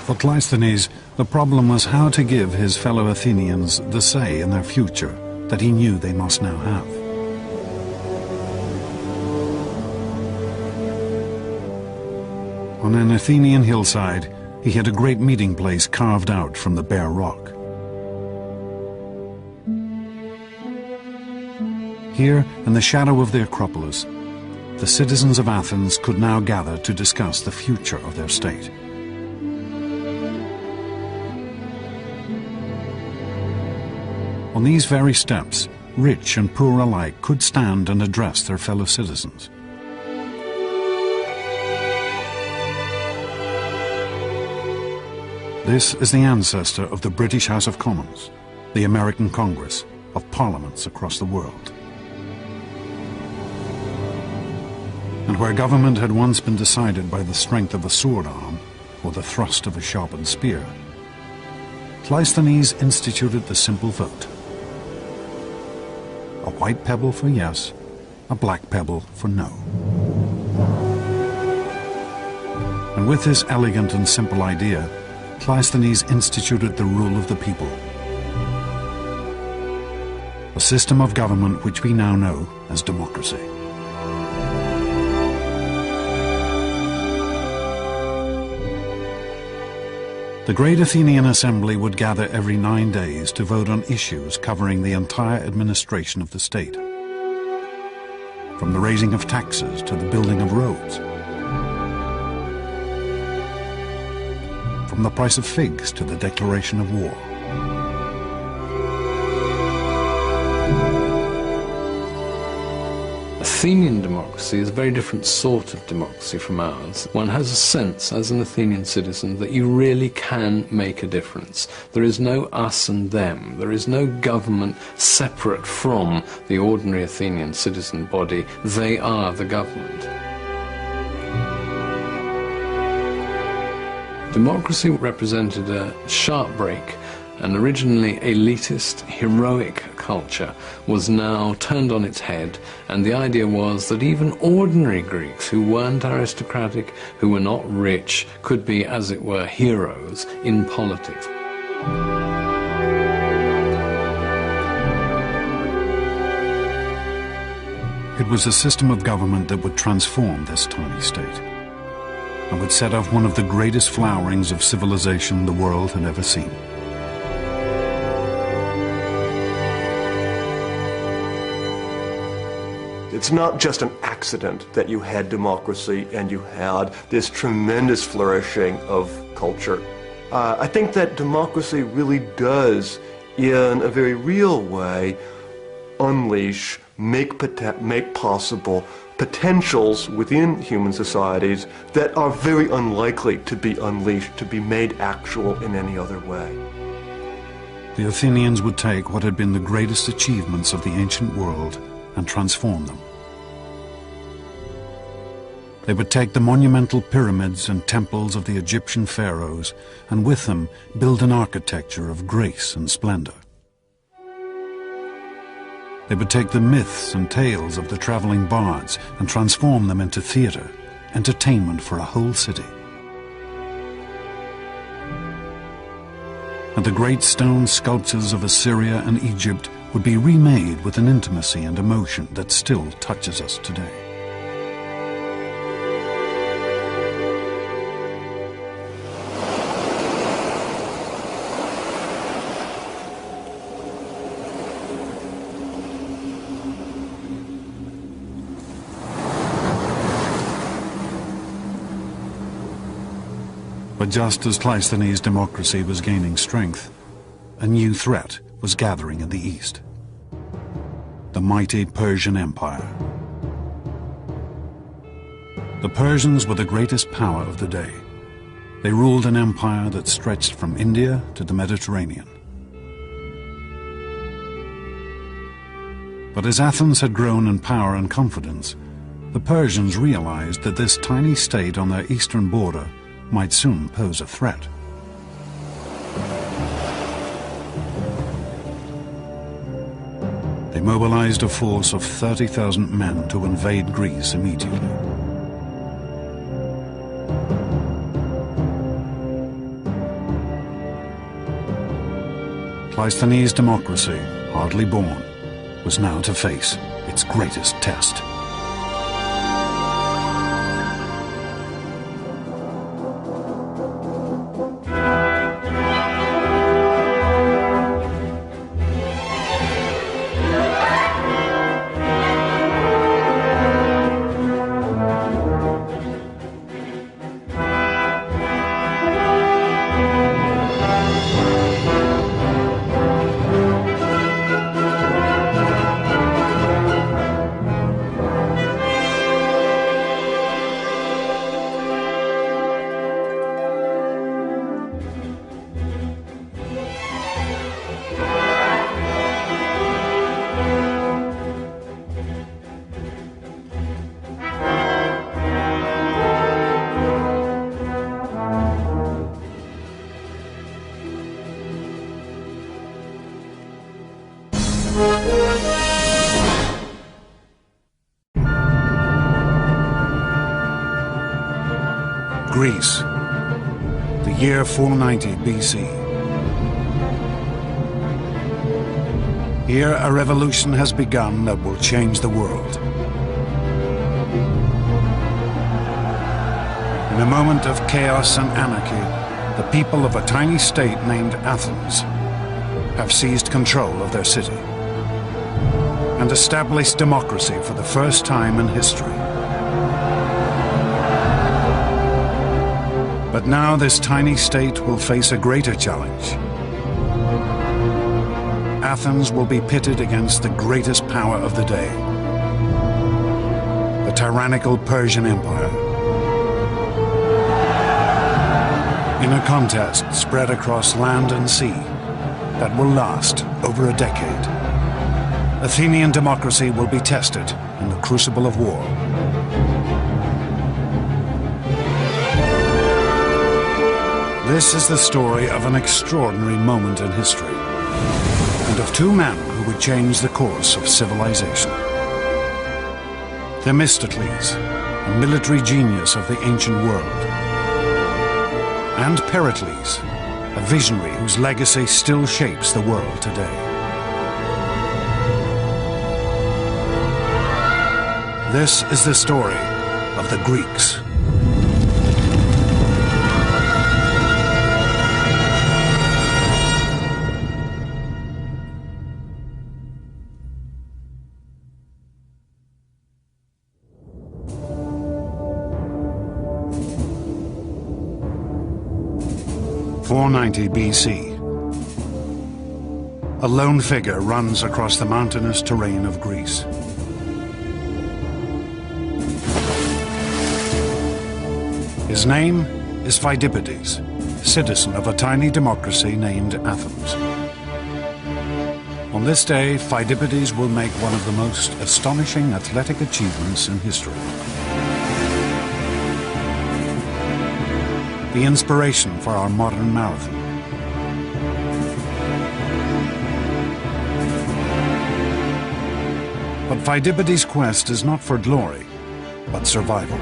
For Cleisthenes, the problem was how to give his fellow Athenians the say in their future that he knew they must now have. On an Athenian hillside, he had a great meeting place carved out from the bare rock. Here, in the shadow of the Acropolis, the citizens of Athens could now gather to discuss the future of their state. On these very steps, rich and poor alike could stand and address their fellow citizens. This is the ancestor of the British House of Commons, the American Congress, of parliaments across the world. And where government had once been decided by the strength of a sword arm or the thrust of a sharpened spear, Cleisthenes instituted the simple vote. A white pebble for yes, a black pebble for no. And with this elegant and simple idea, Cleisthenes instituted the rule of the people. A system of government which we now know as democracy. The Great Athenian Assembly would gather every 9 days to vote on issues covering the entire administration of the state, from the raising of taxes to the building of roads, from the price of figs to the declaration of war. Athenian democracy is a very different sort of democracy from ours. One has a sense, as an Athenian citizen, that you really can make a difference. There is no us and them. There is no government separate from the ordinary Athenian citizen body. They are the government. Democracy represented a sharp break. An originally elitist, heroic culture was now turned on its head, and the idea was that even ordinary Greeks who weren't aristocratic, who were not rich, could be, as it were, heroes in politics. It was a system of government that would transform this tiny state, and would set off one of the greatest flowerings of civilization the world had ever seen. It's not just an accident that you had democracy and you had this tremendous flourishing of culture. I think that democracy really does, in a very real way, unleash, make possible potentials within human societies that are very unlikely to be unleashed, to be made actual in any other way. The Athenians would take what had been the greatest achievements of the ancient world and transform them. They would take the monumental pyramids and temples of the Egyptian pharaohs and with them build an architecture of grace and splendor. They would take the myths and tales of the traveling bards and transform them into theater, entertainment for a whole city. And the great stone sculptures of Assyria and Egypt would be remade with an intimacy and emotion that still touches us today. But just as Cleisthenes' democracy was gaining strength, a new threat was gathering in the east. The mighty Persian Empire. The Persians were the greatest power of the day. They ruled an empire that stretched from India to the Mediterranean. But as Athens had grown in power and confidence, the Persians realized that this tiny state on their eastern border might soon pose a threat. They mobilized a force of 30,000 men to invade Greece immediately. Cleisthenes' democracy, hardly born, was now to face its greatest test. Greece, the year 490 BC. Here a revolution has begun that will change the world. In a moment of chaos and anarchy, the people of a tiny state named Athens have seized control of their city and established democracy for the first time in history. But now this tiny state will face a greater challenge. Athens will be pitted against the greatest power of the day, the tyrannical Persian Empire. In a contest spread across land and sea that will last over a decade, Athenian democracy will be tested in the crucible of war. This is the story of an extraordinary moment in history, and of two men who would change the course of civilization. Themistocles, a military genius of the ancient world, and Pericles, a visionary whose legacy still shapes the world today. This is the story of the Greeks. (490 BC). A lone figure runs across the mountainous terrain of Greece. His name is Phidippides, citizen of a tiny democracy named Athens. On this day, Phidippides will make one of the most astonishing athletic achievements in history. The inspiration for our modern marathon. But Phidippides' quest is not for glory, but survival.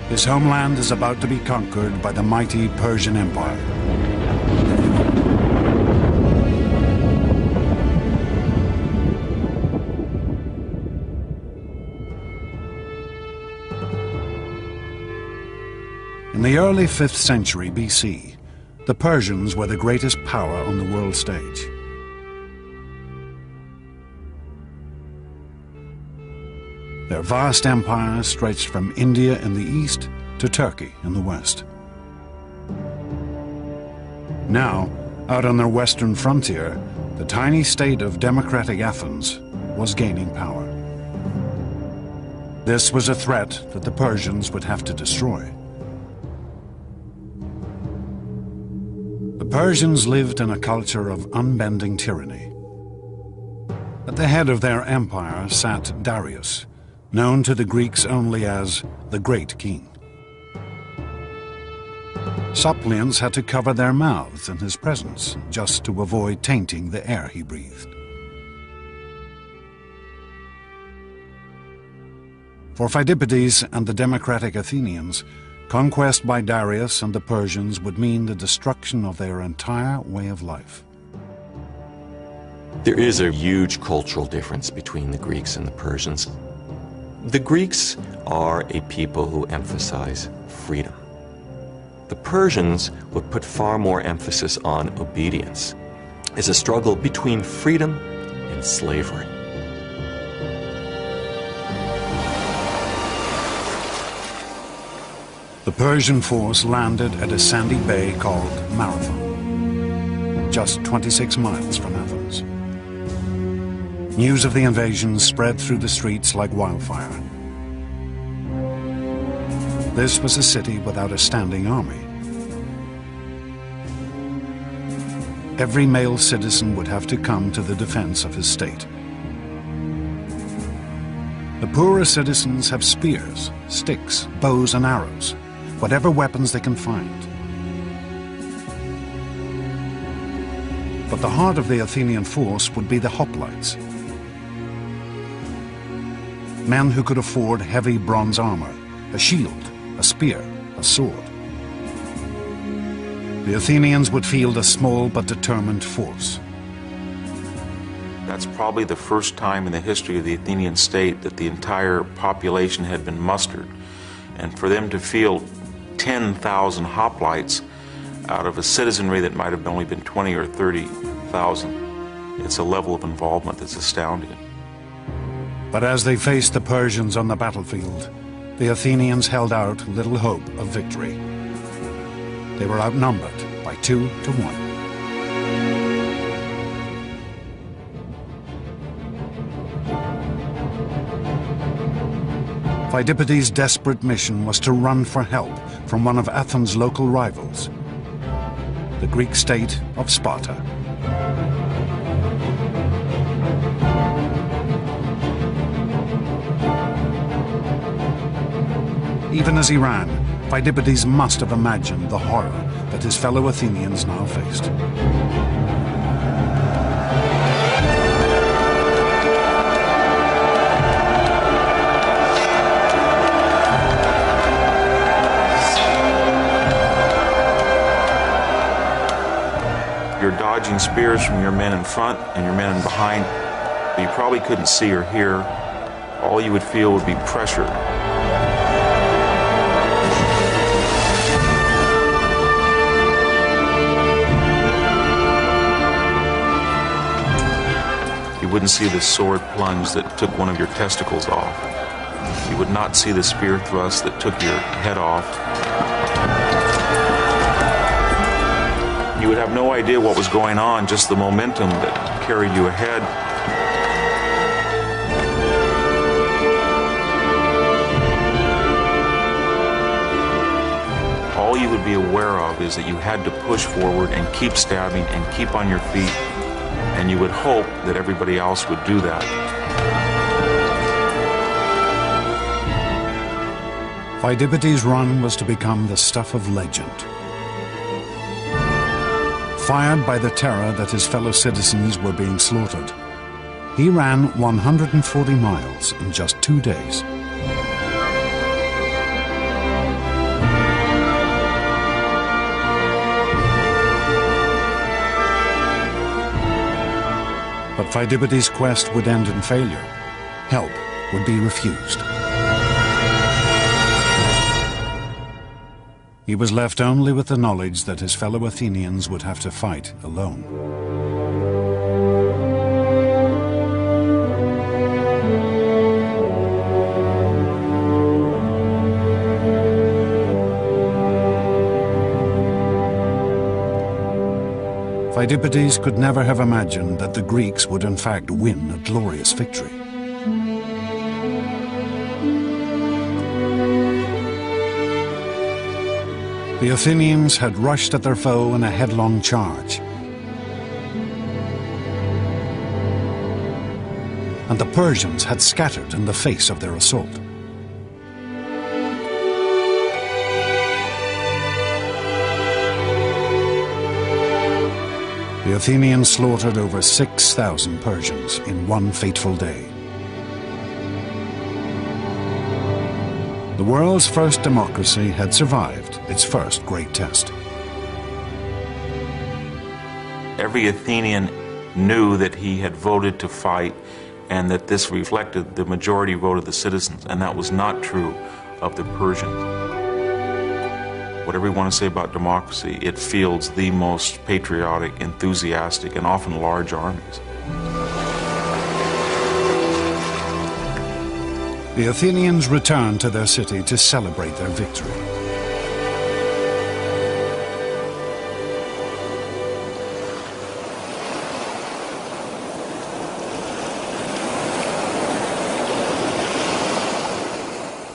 His homeland is about to be conquered by the mighty Persian Empire. In the early 5th century BC, the Persians were the greatest power on the world stage. Their vast empire stretched from India in the east to Turkey in the west. Now, out on their western frontier, the tiny state of democratic Athens was gaining power. This was a threat that the Persians would have to destroy. The Persians lived in a culture of unbending tyranny. At the head of their empire sat Darius, known to the Greeks only as the Great King. Suppliants had to cover their mouths in his presence just to avoid tainting the air he breathed. For Phidippides and the democratic Athenians, conquest by Darius and the Persians would mean the destruction of their entire way of life. There is a huge cultural difference between the Greeks and the Persians. The Greeks are a people who emphasize freedom. The Persians would put far more emphasis on obedience. It's a struggle between freedom and slavery. The Persian force landed at a sandy bay called Marathon, just 26 miles from Athens. News of the invasion spread through the streets like wildfire. This was a city without a standing army. Every male citizen would have to come to the defense of his state. The poorer citizens have spears, sticks, bows and arrows, whatever weapons they can find. But the heart of the Athenian force would be the hoplites, men who could afford heavy bronze armor, a shield, a spear, a sword. The Athenians would field a small but determined force. That's probably the first time in the history of the Athenian state that the entire population had been mustered. And for them to field 10,000 hoplites out of a citizenry that might have only been 20 or 30,000, it's a level of involvement that's astounding. But as they faced the Persians on the battlefield, the Athenians held out little hope of victory. They were outnumbered by 2 to 1. Pheidippides' desperate mission was to run for help from one of Athens' local rivals, the Greek state of Sparta. Even as he ran, Pheidippides must have imagined the horror that his fellow Athenians now faced. You're dodging spears from your men in front and your men in behind. You probably couldn't see or hear. All you would feel would be pressure. You wouldn't see the sword plunge that took one of your testicles off. You would not see the spear thrust that took your head off. You would have no idea what was going on, just the momentum that carried you ahead. All you would be aware of is that you had to push forward and keep stabbing and keep on your feet, and you would hope that everybody else would do that. Pheidippides' run was to become the stuff of legend. Fired by the terror that his fellow citizens were being slaughtered, he ran 140 miles in just 2 days. But Pheidippides' quest would end in failure. Help would be refused. He was left only with the knowledge that his fellow Athenians would have to fight alone. Pheidippides could never have imagined that the Greeks would in fact win a glorious victory. The Athenians had rushed at their foe in a headlong charge. And the Persians had scattered in the face of their assault. The Athenians slaughtered over 6,000 Persians in one fateful day. The world's first democracy had survived its first great test. Every Athenian knew that he had voted to fight and that this reflected the majority vote of the citizens, and that was not true of the Persians. Whatever you want to say about democracy, it fields the most patriotic, enthusiastic, and often large armies. The Athenians returned to their city to celebrate their victory.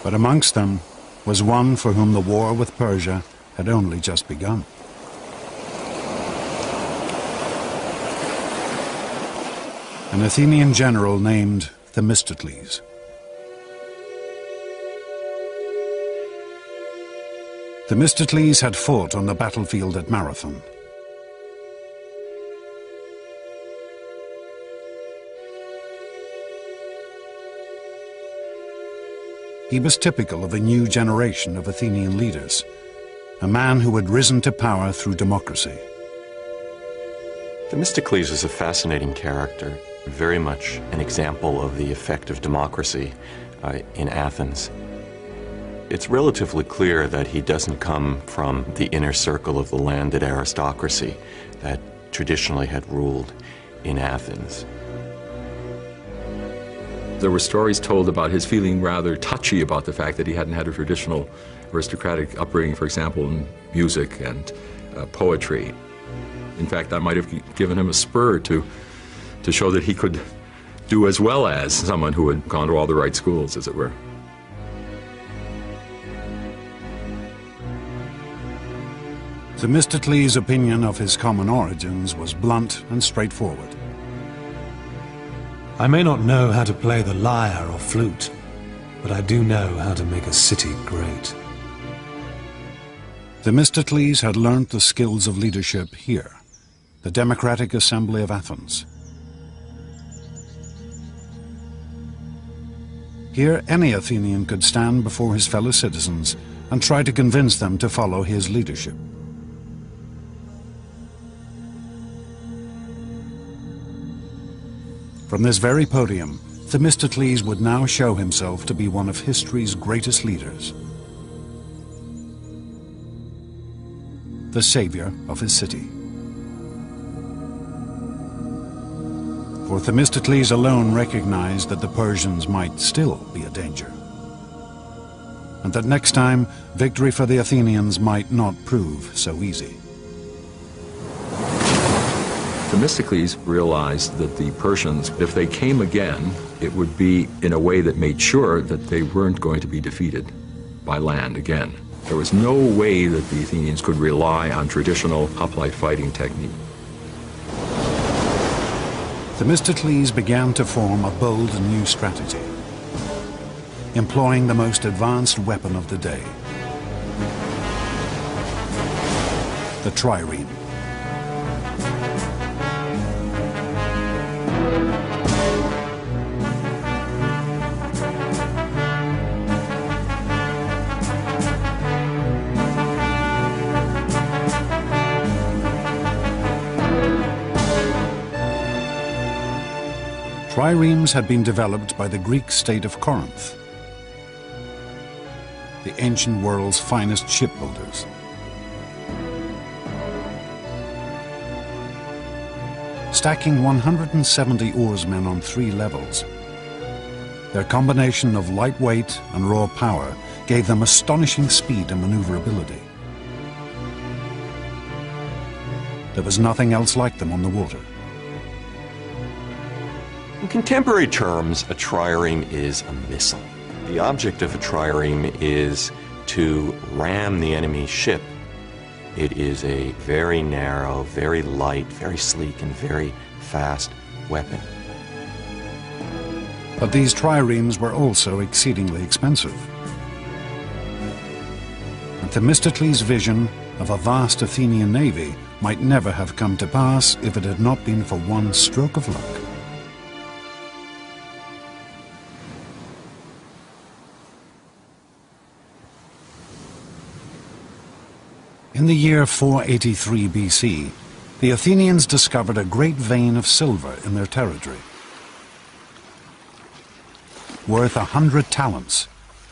But amongst them was one for whom the war with Persia had only just begun. An Athenian general named Themistocles. Themistocles had fought on the battlefield at Marathon. He was typical of a new generation of Athenian leaders, a man who had risen to power through democracy. Themistocles is a fascinating character, very much an example of the effect of democracy in Athens. It's relatively clear that he doesn't come from the inner circle of the landed aristocracy that traditionally had ruled in Athens. There were stories told about his feeling rather touchy about the fact that he hadn't had a traditional aristocratic upbringing, for example, in music and poetry. In fact, that might have given him a spur to show that he could do as well as someone who had gone to all the right schools, as it were. Themistocles' opinion of his common origins was blunt and straightforward. I may not know how to play the lyre or flute, but I do know how to make a city great. Themistocles had learnt the skills of leadership here, the Democratic Assembly of Athens. Here, any Athenian could stand before his fellow citizens and try to convince them to follow his leadership. From this very podium, Themistocles would now show himself to be one of history's greatest leaders, the savior of his city. For Themistocles alone recognized that the Persians might still be a danger, and that next time victory for the Athenians might not prove so easy. Themistocles realized that the Persians, if they came again, it would be in a way that made sure that they weren't going to be defeated by land again. There was no way that the Athenians could rely on traditional hoplite fighting technique. Themistocles began to form a bold and new strategy, employing the most advanced weapon of the day, the trireme. Triremes had been developed by the Greek state of Corinth, the ancient world's finest shipbuilders. Stacking 170 oarsmen on 3 levels, their combination of lightweight and raw power gave them astonishing speed and maneuverability. There was nothing else like them on the water. In contemporary terms, a trireme is a missile. The object of a trireme is to ram the enemy ship. It is a very narrow, very light, very sleek, and very fast weapon. But these triremes were also exceedingly expensive. And Themistocles' vision of a vast Athenian navy might never have come to pass if it had not been for one stroke of luck. In the year 483 BC, the Athenians discovered a great vein of silver in their territory, worth 100 talents,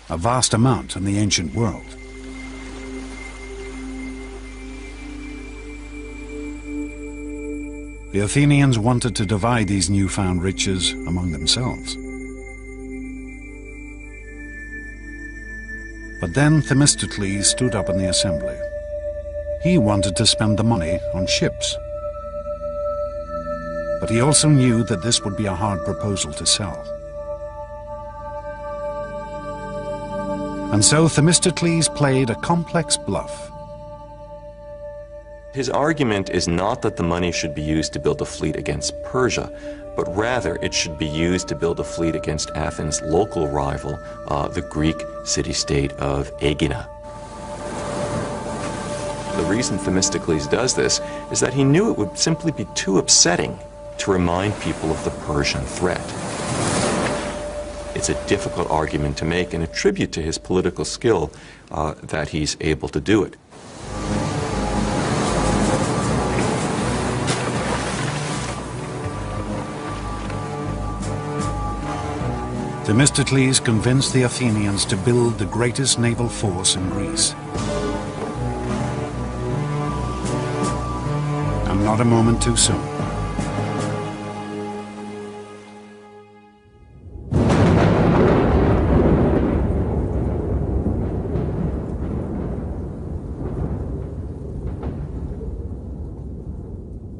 a vast amount in the ancient world. The Athenians wanted to divide these newfound riches among themselves. But then Themistocles stood up in the assembly. He wanted to spend the money on ships. But he also knew that this would be a hard proposal to sell. And so Themistocles played a complex bluff. His argument is not that the money should be used to build a fleet against Persia, but rather it should be used to build a fleet against Athens' local rival, the Greek city-state of Aegina. The reason Themistocles does this is that he knew it would simply be too upsetting to remind people of the Persian threat. It's a difficult argument to make and a tribute to his political skill that he's able to do it. Themistocles convinced the Athenians to build the greatest naval force in Greece. And not a moment too soon.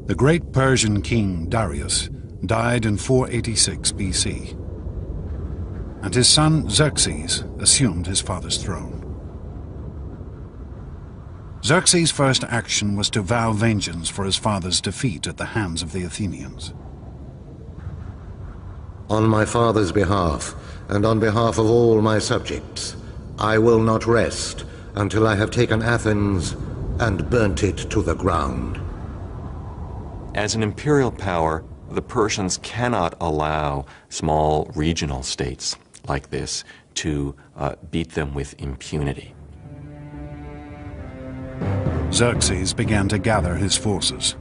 The great Persian king Darius died in 486 BC, and his son Xerxes assumed his father's throne. Xerxes' first action was to vow vengeance for his father's defeat at the hands of the Athenians. On my father's behalf, and on behalf of all my subjects, I will not rest until I have taken Athens and burnt it to the ground. As an imperial power, the Persians cannot allow small regional states like this to beat them with impunity. Xerxes began to gather his forces.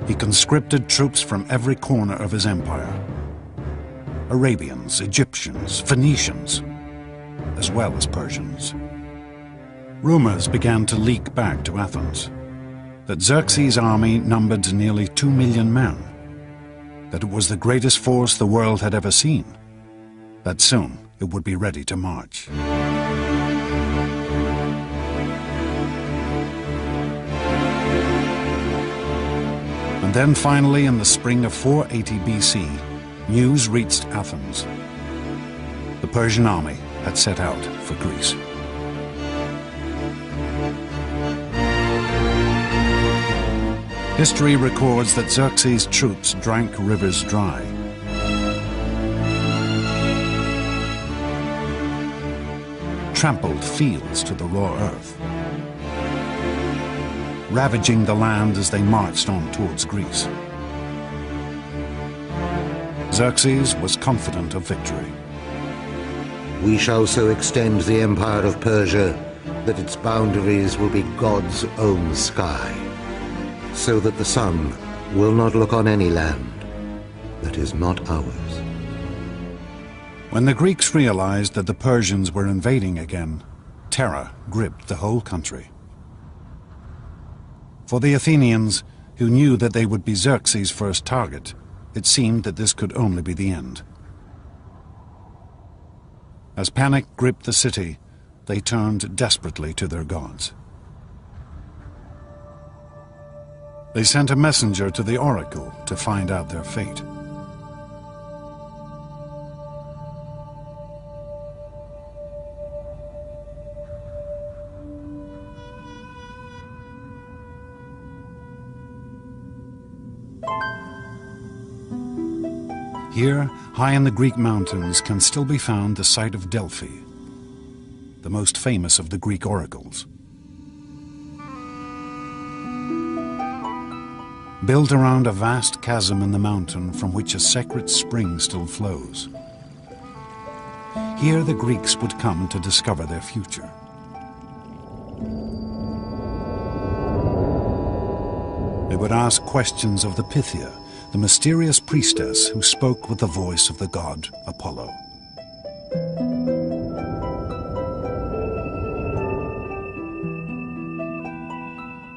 He conscripted troops from every corner of his empire. Arabians, Egyptians, Phoenicians, as well as Persians. Rumors began to leak back to Athens that Xerxes' army numbered nearly 2 million men, that it was the greatest force the world had ever seen, that soon it would be ready to march. And then finally, in the spring of 480 BC, news reached Athens. The Persian army had set out for Greece. History records that Xerxes' troops drank rivers dry. Trampled fields to the raw earth, ravaging the land as they marched on towards Greece. Xerxes was confident of victory. We shall so extend the empire of Persia that its boundaries will be God's own sky, so that the sun will not look on any land that is not ours. When the Greeks realized that the Persians were invading again, terror gripped the whole country. For the Athenians, who knew that they would be Xerxes' first target, it seemed that this could only be the end. As panic gripped the city, they turned desperately to their gods. They sent a messenger to the oracle to find out their fate. Here, high in the Greek mountains, can still be found the site of Delphi, the most famous of the Greek oracles. Built around a vast chasm in the mountain from which a sacred spring still flows. Here the Greeks would come to discover their future. They would ask questions of the Pythia, the mysterious priestess who spoke with the voice of the god Apollo.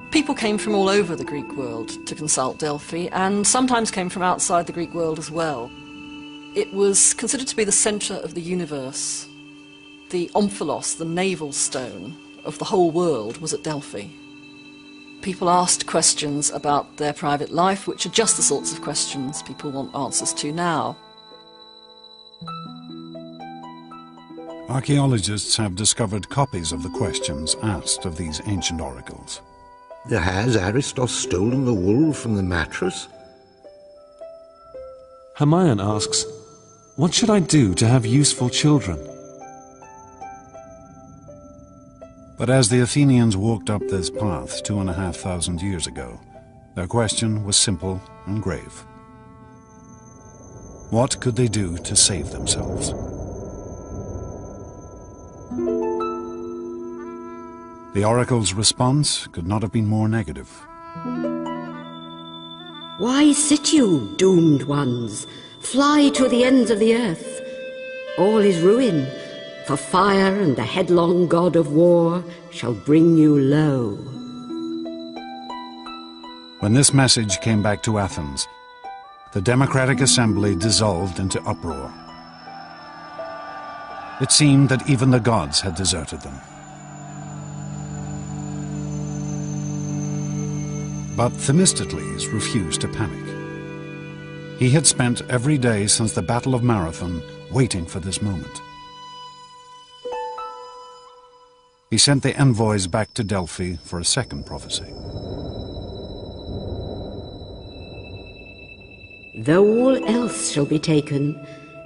People came from all over the Greek world to consult Delphi, and sometimes came from outside the Greek world as well. It was considered to be the centre of the universe. The omphalos, the navel stone of the whole world, was at Delphi. People asked questions about their private life, which are just the sorts of questions people want answers to now. Archaeologists have discovered copies of the questions asked of these ancient oracles. Has Aristos stolen the wool from the mattress? Hermione asks, what should I do to have useful children? But as the Athenians walked up this path 2,500 years ago, their question was simple and grave. What could they do to save themselves? The oracle's response could not have been more negative. Why sit you, doomed ones? Fly to the ends of the earth. All is ruin, for fire and the headlong god of war shall bring you low. When this message came back to Athens, the Democratic Assembly dissolved into uproar. It seemed that even the gods had deserted them. But Themistocles refused to panic. He had spent every day since the Battle of Marathon waiting for this moment. He sent the envoys back to Delphi for a second prophecy. Though all else shall be taken,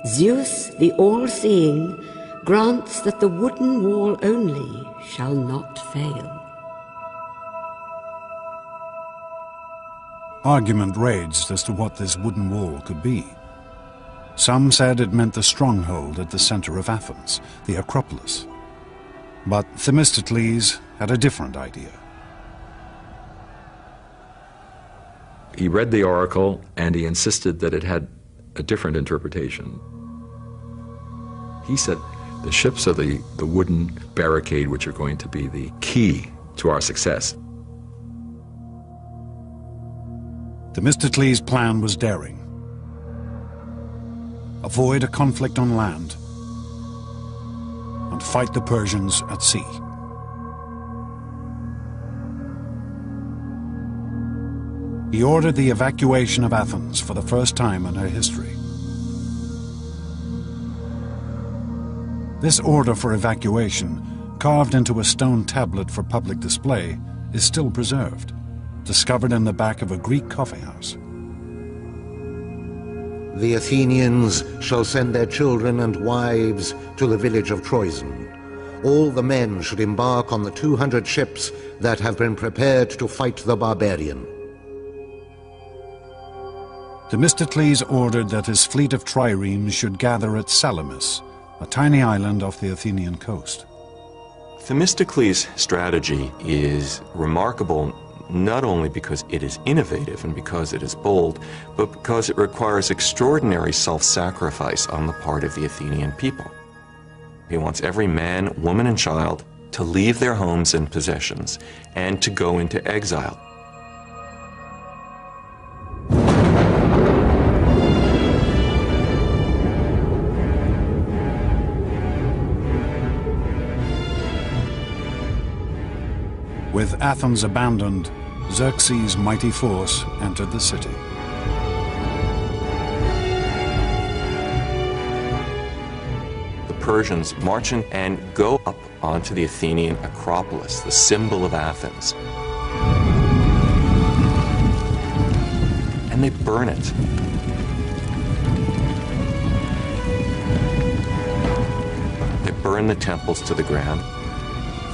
Zeus, the all-seeing, grants that the wooden wall only shall not fail. Argument raged as to what this wooden wall could be. Some said it meant the stronghold at the center of Athens, the Acropolis. But Themistocles had a different idea. He read the oracle and he insisted that it had a different interpretation. He said the ships are the wooden barricade which are going to be the key to our success. Themistocles' plan was daring. Avoid a conflict on land and fight the Persians at sea. He ordered the evacuation of Athens for the first time in her history. This order for evacuation, carved into a stone tablet for public display, is still preserved, discovered in the back of a Greek coffeehouse. The Athenians shall send their children and wives to the village of Troezen. All the men should embark on the 200 ships that have been prepared to fight the barbarian. Themistocles ordered that his fleet of triremes should gather at Salamis, a tiny island off the Athenian coast. Themistocles' strategy is remarkable not only because it is innovative and because it is bold, but because it requires extraordinary self-sacrifice on the part of the Athenian people. He wants every man, woman, and child to leave their homes and possessions and to go into exile. With Athens abandoned, Xerxes' mighty force entered the city. The Persians march in and go up onto the Athenian Acropolis, the symbol of Athens. And they burn it. They burn the temples to the ground.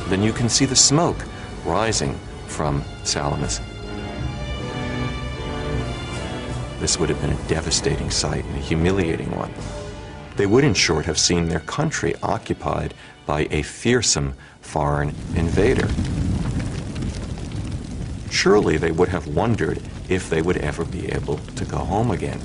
Then you can see the smoke rising from Salamis. This would have been a devastating sight and a humiliating one. They would, in short, have seen their country occupied by a fearsome foreign invader. Surely they would have wondered if they would ever be able to go home again.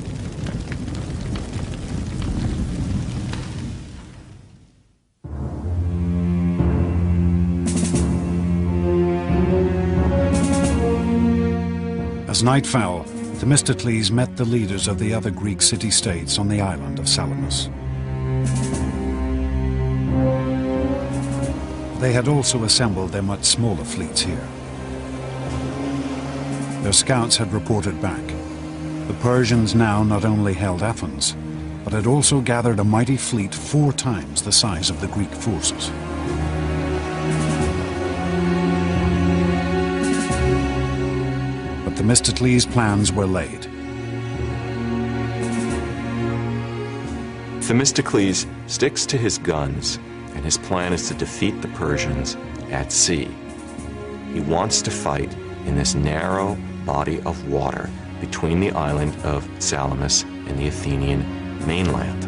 As night fell, Themistocles met the leaders of the other Greek city-states on the island of Salamis. They had also assembled their much smaller fleets here. Their scouts had reported back. The Persians now not only held Athens, but had also gathered a mighty fleet 4 times the size of the Greek forces. But Themistocles' plans were laid. Themistocles sticks to his guns, and his plan is to defeat the Persians at sea. He wants to fight in this narrow body of water between the island of Salamis and the Athenian mainland.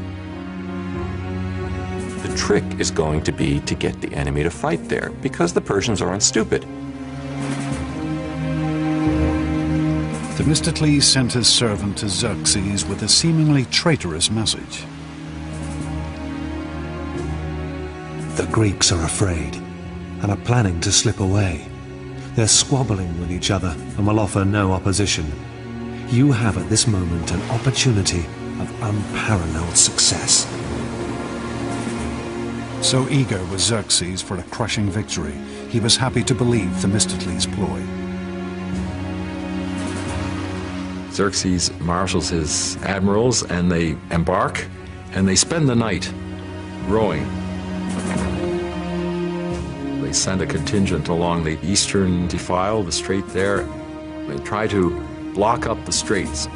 The trick is going to be to get the enemy to fight there, because the Persians aren't stupid. Themistocles sent his servant to Xerxes with a seemingly traitorous message. The Greeks are afraid and are planning to slip away. They're squabbling with each other and will offer no opposition. You have at this moment an opportunity of unparalleled success. So eager was Xerxes for a crushing victory, he was happy to believe Themistocles' ploy. Xerxes marshals his admirals, and they embark, and they spend the night rowing. They send a contingent along the eastern defile, the strait there. They try to block up the straits.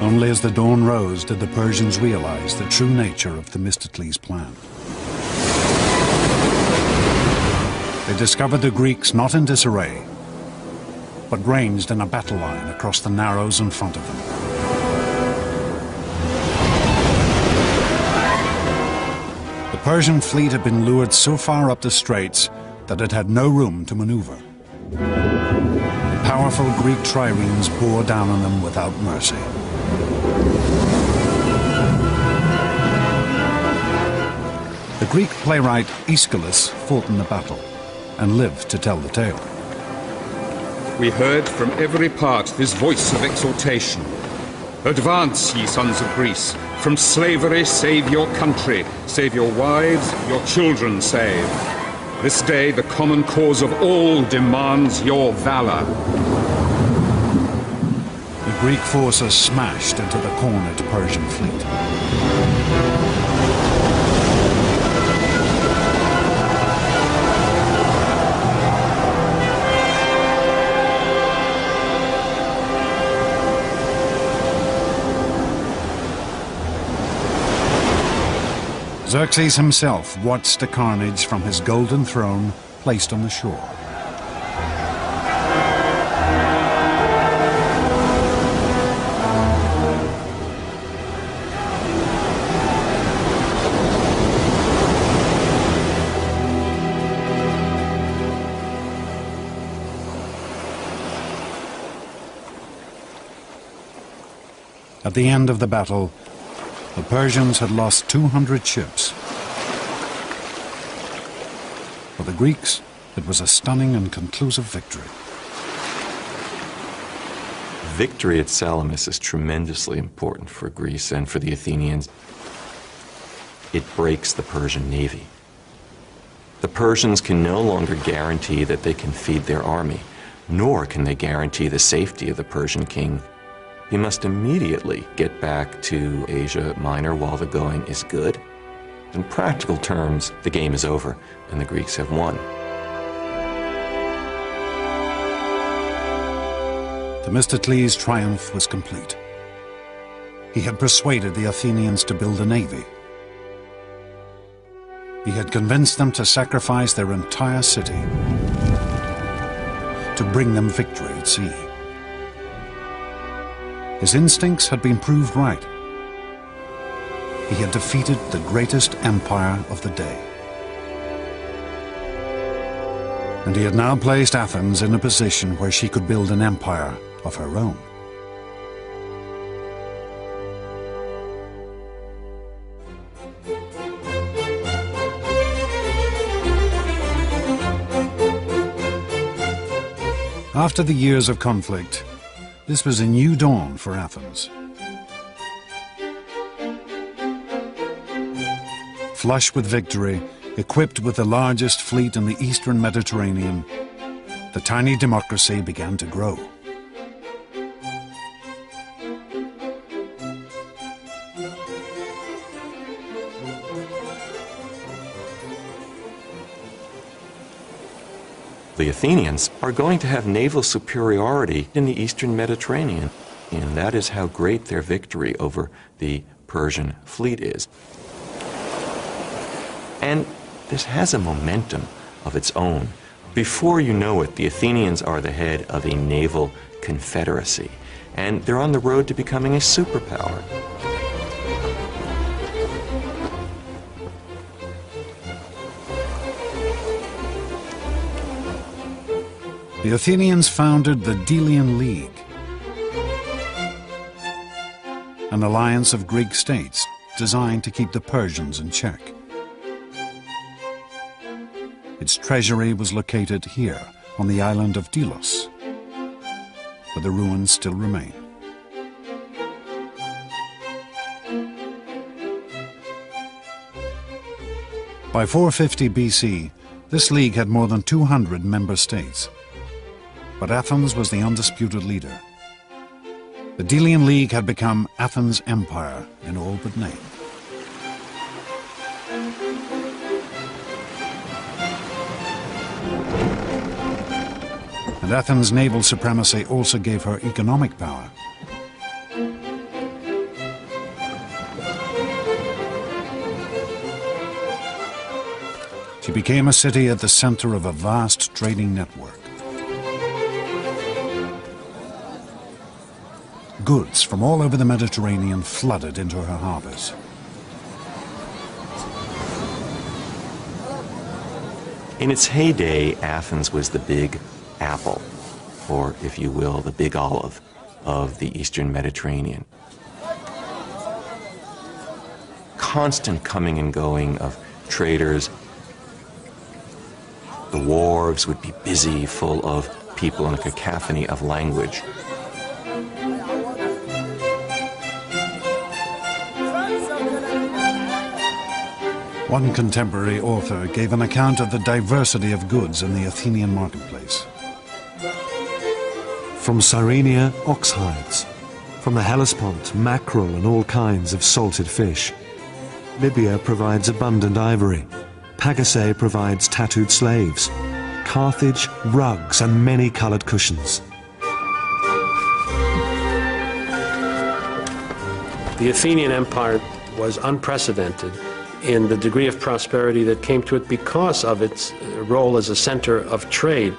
Only as the dawn rose did the Persians realize the true nature of Themistocles' plan. They discovered the Greeks not in disarray, but ranged in a battle line across the narrows in front of them. The Persian fleet had been lured so far up the straits that it had no room to maneuver. The powerful Greek triremes bore down on them without mercy. The Greek playwright Aeschylus fought in the battle and lived to tell the tale. We heard from every part this voice of exhortation. Advance, ye sons of Greece, from slavery save your country, save your wives, your children save. This day the common cause of all demands your valor. The Greek forces smashed into the cornered Persian fleet. Xerxes himself watched the carnage from his golden throne placed on the shore. At the end of the battle, the Persians had lost 200 ships. For the Greeks, it was a stunning and conclusive victory. Victory at Salamis is tremendously important for Greece and for the Athenians. It breaks the Persian navy. The Persians can no longer guarantee that they can feed their army, nor can they guarantee the safety of the Persian king. He must immediately get back to Asia Minor while the going is good. In practical terms, the game is over, and the Greeks have won. Themistocles' triumph was complete. He had persuaded the Athenians to build a navy. He had convinced them to sacrifice their entire city to bring them victory at sea. His instincts had been proved right. He had defeated the greatest empire of the day. And he had now placed Athens in a position where she could build an empire of her own. After the years of conflict, this was a new dawn for Athens. Flush with victory, equipped with the largest fleet in the eastern Mediterranean, the tiny democracy began to grow. The Athenians are going to have naval superiority in the eastern Mediterranean, and that is how great their victory over the Persian fleet is. And this has a momentum of its own. Before you know it, the Athenians are the head of a naval confederacy, and they're on the road to becoming a superpower. The Athenians founded the Delian League, an alliance of Greek states designed to keep the Persians in check. Its treasury was located here on the island of Delos, where the ruins still remain. By 450 BC, this league had more than 200 member states, but Athens was the undisputed leader. The Delian League had become Athens' empire in all but name. And Athens' naval supremacy also gave her economic power. She became a city at the center of a vast trading network. Goods from all over the Mediterranean flooded into her harbors. In its heyday, Athens was the big apple, or if you will, the big olive of the Eastern Mediterranean. Constant coming and going of traders. The wharves would be busy, full of people in a cacophony of language. One contemporary author gave an account of the diversity of goods in the Athenian marketplace. From Cyrenia, ox hides. From the Hellespont, mackerel and all kinds of salted fish. Libya provides abundant ivory. Pagasae provides tattooed slaves. Carthage, rugs and many coloured cushions. The Athenian Empire was unprecedented in the degree of prosperity that came to it because of its role as a center of trade.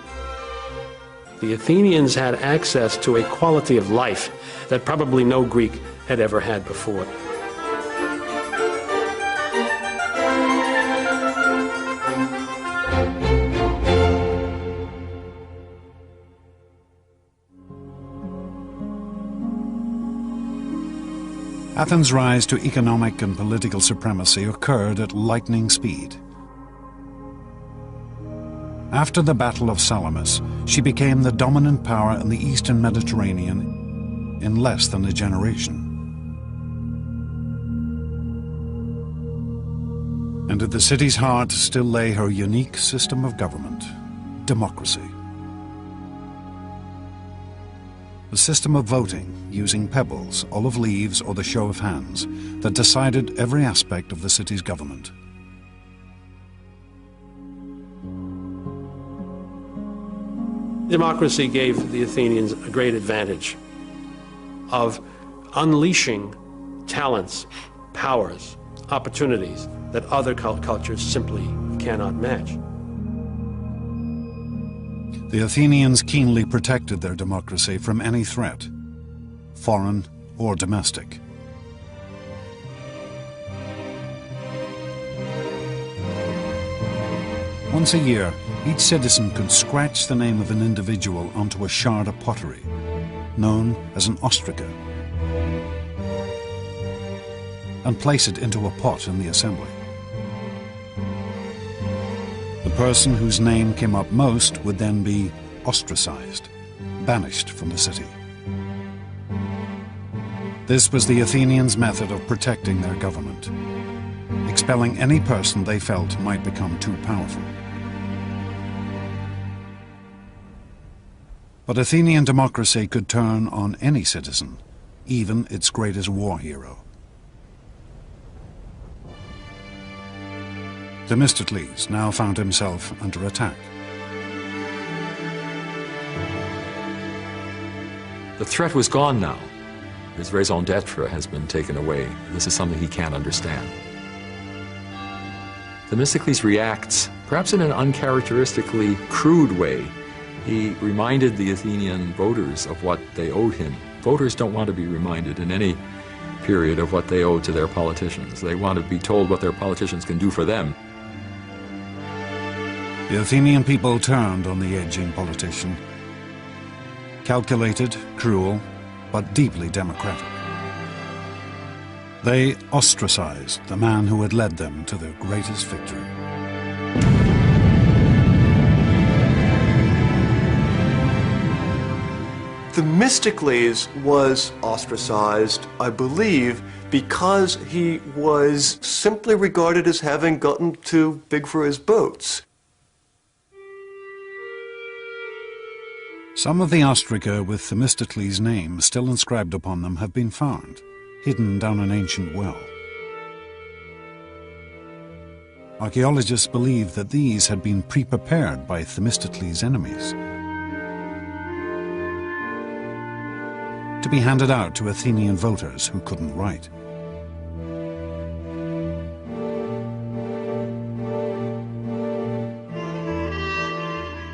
The Athenians had access to a quality of life that probably no Greek had ever had before. Athens' rise to economic and political supremacy occurred at lightning speed. After the Battle of Salamis, she became the dominant power in the Eastern Mediterranean in less than a generation. And at the city's heart still lay her unique system of government, democracy. A system of voting using pebbles, olive leaves, or the show of hands that decided every aspect of the city's government. Democracy gave the Athenians a great advantage of unleashing talents, powers, opportunities that other cultures simply cannot match. The Athenians keenly protected their democracy from any threat, foreign or domestic. Once a year, each citizen could scratch the name of an individual onto a shard of pottery, known as an ostraca, and place it into a pot in the assembly. The person whose name came up most would then be ostracized, banished from the city. This was the Athenians' method of protecting their government, expelling any person they felt might become too powerful. But Athenian democracy could turn on any citizen, even its greatest war hero. Themistocles now found himself under attack. The threat was gone now. His raison d'etre has been taken away. This is something he can't understand. Themistocles reacts perhaps in an uncharacteristically crude way, he reminded the Athenian voters of what they owed him. Voters don't want to be reminded in any period of what they owe to their politicians. They want to be told what their politicians can do for them. The Athenian people turned on the aging politician. Calculated, cruel, but deeply democratic. They ostracized the man who had led them to their greatest victory. Themistocles was ostracized, I believe, because he was simply regarded as having gotten too big for his boots. Some of the ostraca with Themistocles' name still inscribed upon them have been found, hidden down an ancient well. Archaeologists believe that these had been pre-prepared by Themistocles' enemies, to be handed out to Athenian voters who couldn't write.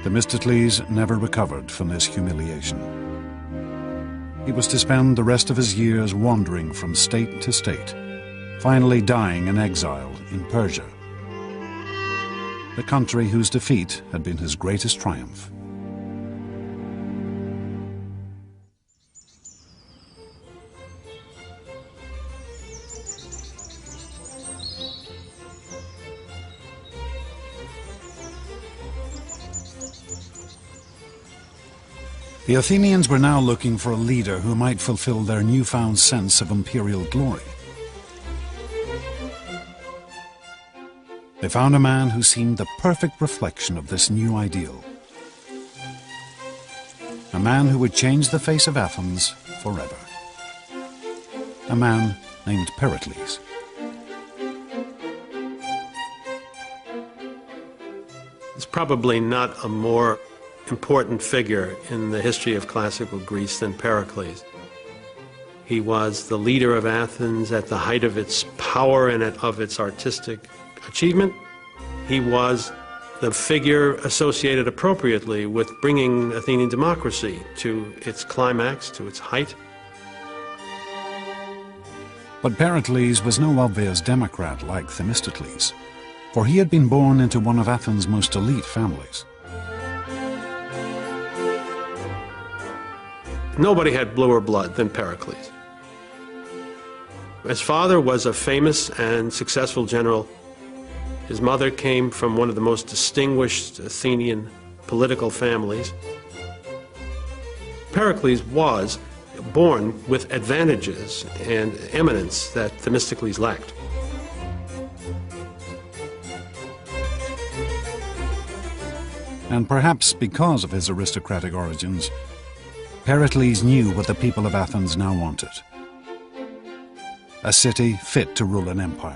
Themistocles never recovered from this humiliation. He was to spend the rest of his years wandering from state to state, finally dying in exile in Persia, the country whose defeat had been his greatest triumph. The Athenians were now looking for a leader who might fulfill their newfound sense of imperial glory. They found a man who seemed the perfect reflection of this new ideal. A man who would change the face of Athens forever. A man named Pericles. It's probably not a more important figure in the history of classical Greece than Pericles. He was the leader of Athens at the height of its power and of its artistic achievement. He was the figure associated appropriately with bringing Athenian democracy to its climax, to its height. But Pericles was no obvious democrat like Themistocles, for he had been born into one of Athens' most elite families. Nobody had bluer blood than Pericles. His father was a famous and successful general. His mother came from one of the most distinguished Athenian political families. Pericles was born with advantages and eminence that Themistocles lacked. And perhaps because of his aristocratic origins, Pericles knew what the people of Athens now wanted. A city fit to rule an empire.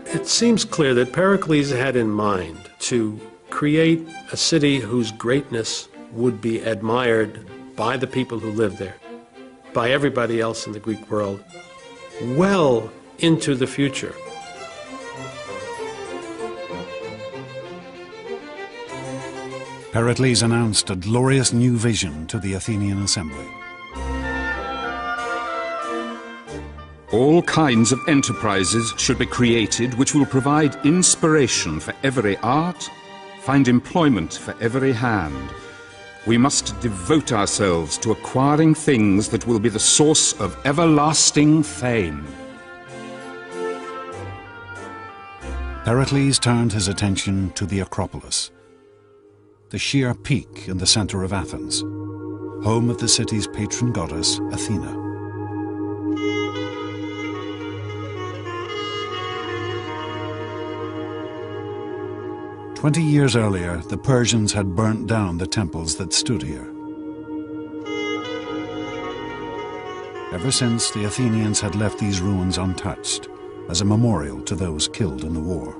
It seems clear that Pericles had in mind to create a city whose greatness would be admired by the people who lived there, by everybody else in the Greek world, well into the future. Pericles announced a glorious new vision to the Athenian assembly. All kinds of enterprises should be created which will provide inspiration for every art, find employment for every hand. We must devote ourselves to acquiring things that will be the source of everlasting fame. Pericles turned his attention to the Acropolis, the sheer peak in the center of Athens, home of the city's patron goddess, Athena. "20 years earlier, the Persians had burnt down the temples that stood here. Ever since, the Athenians had left these ruins untouched, as a memorial to those killed in the war.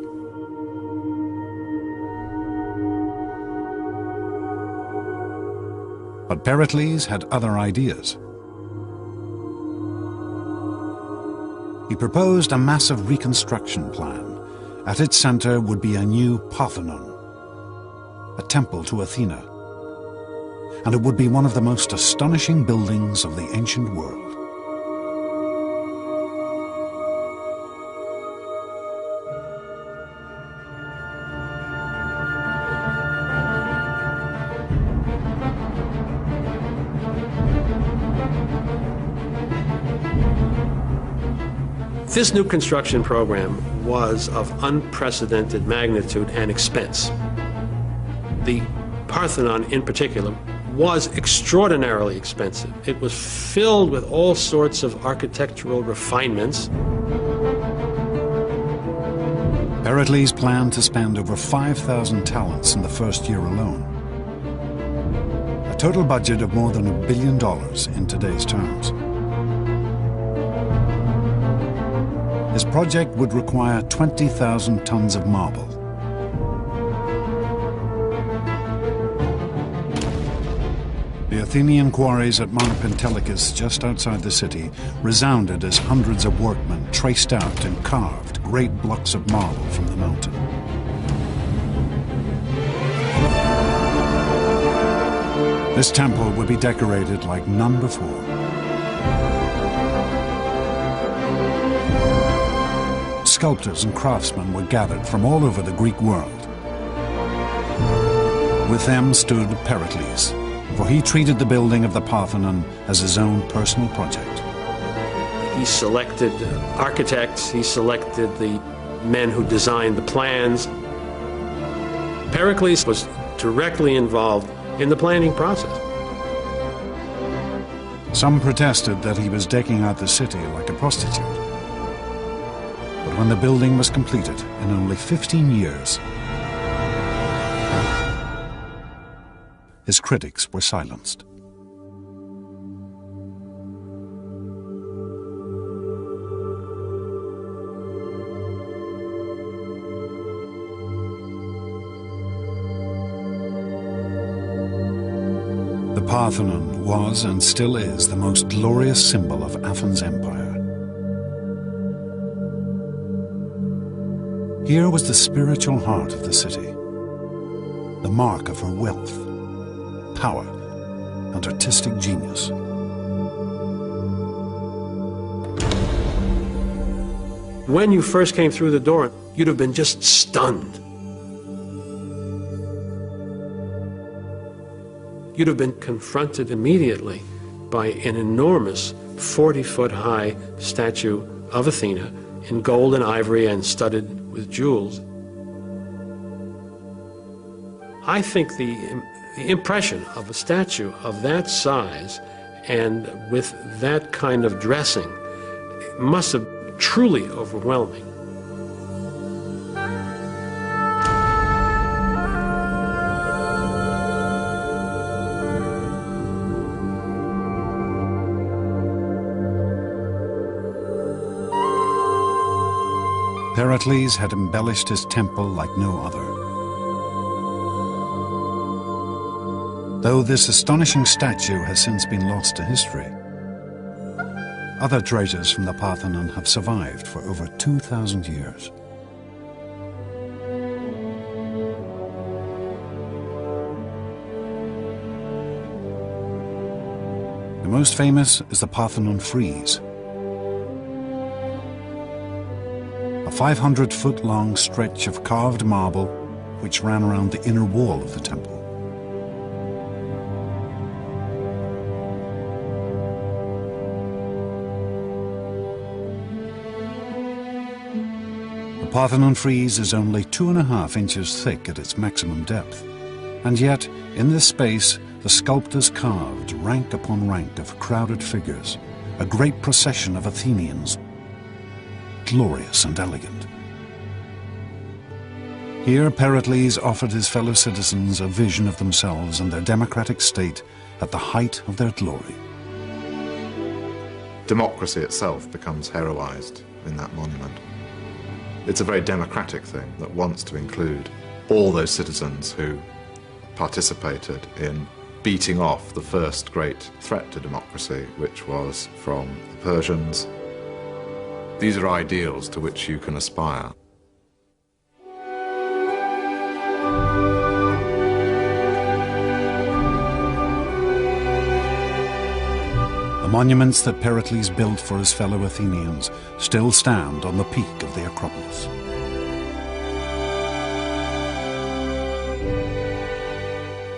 But Pericles had other ideas. He proposed a massive reconstruction plan. At its center would be a new Parthenon, a temple to Athena, and it would be one of the most astonishing buildings of the ancient world. This new construction program was of unprecedented magnitude and expense. The Parthenon in particular was extraordinarily expensive. It was filled with all sorts of architectural refinements. Pericles planned to spend over 5,000 talents in the first year alone. A total budget of more than $1 billion in today's terms. His project would require 20,000 tons of marble. The Athenian quarries at Mount Pentelicus, just outside the city, resounded as hundreds of workmen traced out and carved great blocks of marble from the mountain. This temple would be decorated like none before. Sculptors and craftsmen were gathered from all over the Greek world. With them stood Pericles, for he treated the building of the Parthenon as his own personal project. He selected architects, he selected the men who designed the plans. Pericles was directly involved in the planning process. Some protested that he was decking out the city like a prostitute. But when the building was completed in only 15 years, his critics were silenced. The Parthenon was and still is the most glorious symbol of Athens' empire. Here was the spiritual heart of the city, the mark of her wealth, power, and artistic genius. When you first came through the door, you'd have been just stunned. You'd have been confronted immediately by an enormous 40-foot-high statue of Athena in gold and ivory and studded with jewels. I think the impression of a statue of that size and with that kind of dressing must have been truly overwhelming. Pericles had embellished his temple like no other. Though this astonishing statue has since been lost to history, other treasures from the Parthenon have survived for over 2,000 years. The most famous is the Parthenon frieze, a 500-foot-long stretch of carved marble which ran around the inner wall of the temple. The Parthenon frieze is only 2.5 inches thick at its maximum depth, and yet in this space the sculptors carved rank upon rank of crowded figures, a great procession of Athenians, glorious and elegant. Here Pericles offered his fellow citizens a vision of themselves and their democratic state at the height of their glory. Democracy itself becomes heroized in that monument. It's a very democratic thing that wants to include all those citizens who participated in beating off the first great threat to democracy, which was from the Persians. These are ideals to which you can aspire. The monuments that Pericles built for his fellow Athenians still stand on the peak of the Acropolis.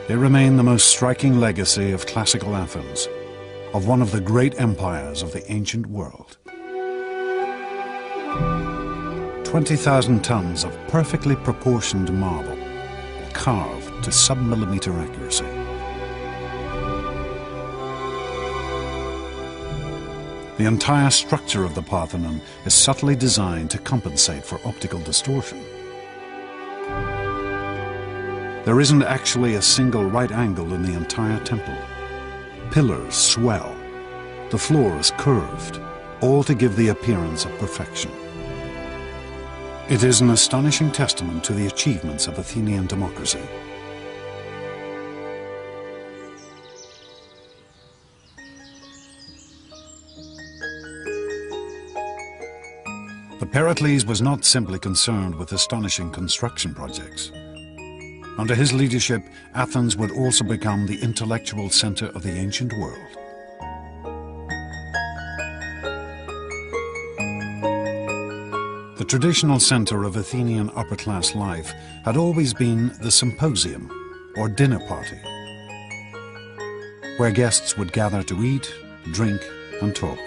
They remain the most striking legacy of classical Athens, of one of the great empires of the ancient world. 20,000 tons of perfectly proportioned marble, carved to sub-millimeter accuracy. The entire structure of the Parthenon is subtly designed to compensate for optical distortion. There isn't actually a single right angle in the entire temple. Pillars swell. The floor is curved, all to give the appearance of perfection. It is an astonishing testament to the achievements of Athenian democracy. But Pericles was not simply concerned with astonishing construction projects. Under his leadership, Athens would also become the intellectual center of the ancient world. The traditional center of Athenian upper-class life had always been the symposium, or dinner party, where guests would gather to eat, drink, and talk.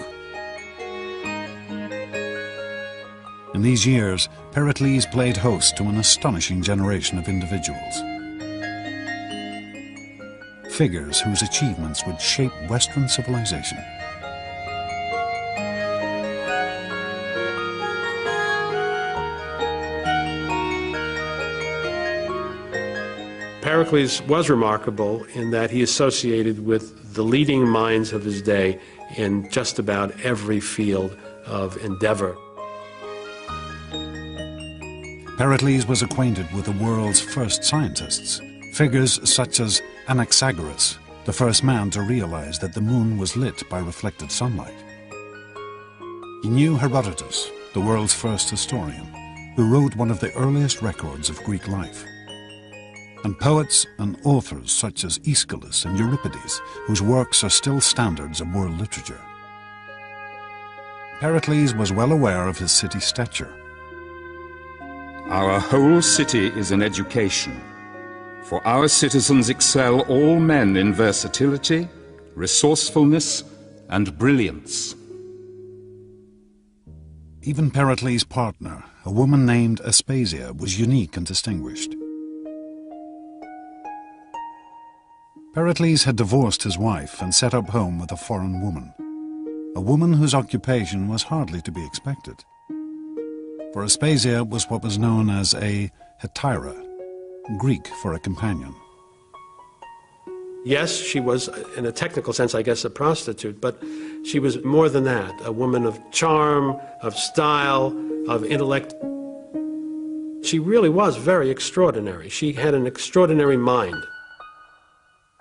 In these years, Pericles played host to an astonishing generation of individuals. Figures whose achievements would shape Western civilization. Pericles was remarkable in that he associated with the leading minds of his day in just about every field of endeavor. Pericles was acquainted with the world's first scientists, figures such as Anaxagoras, the first man to realize that the moon was lit by reflected sunlight. He knew Herodotus, the world's first historian, who wrote one of the earliest records of Greek life, and poets and authors such as Aeschylus and Euripides, whose works are still standards of world literature. Pericles was well aware of his city's stature. Our whole city is an education, for our citizens excel all men in versatility, resourcefulness, and brilliance. Even Pericles' partner, a woman named Aspasia, was unique and distinguished. Pericles had divorced his wife and set up home with a foreign woman, a woman whose occupation was hardly to be expected. For Aspasia was what was known as a hetaira, Greek for a companion. Yes, she was, in a technical sense, I guess, a prostitute, but she was more than that, a woman of charm, of style, of intellect. She really was very extraordinary. She had an extraordinary mind.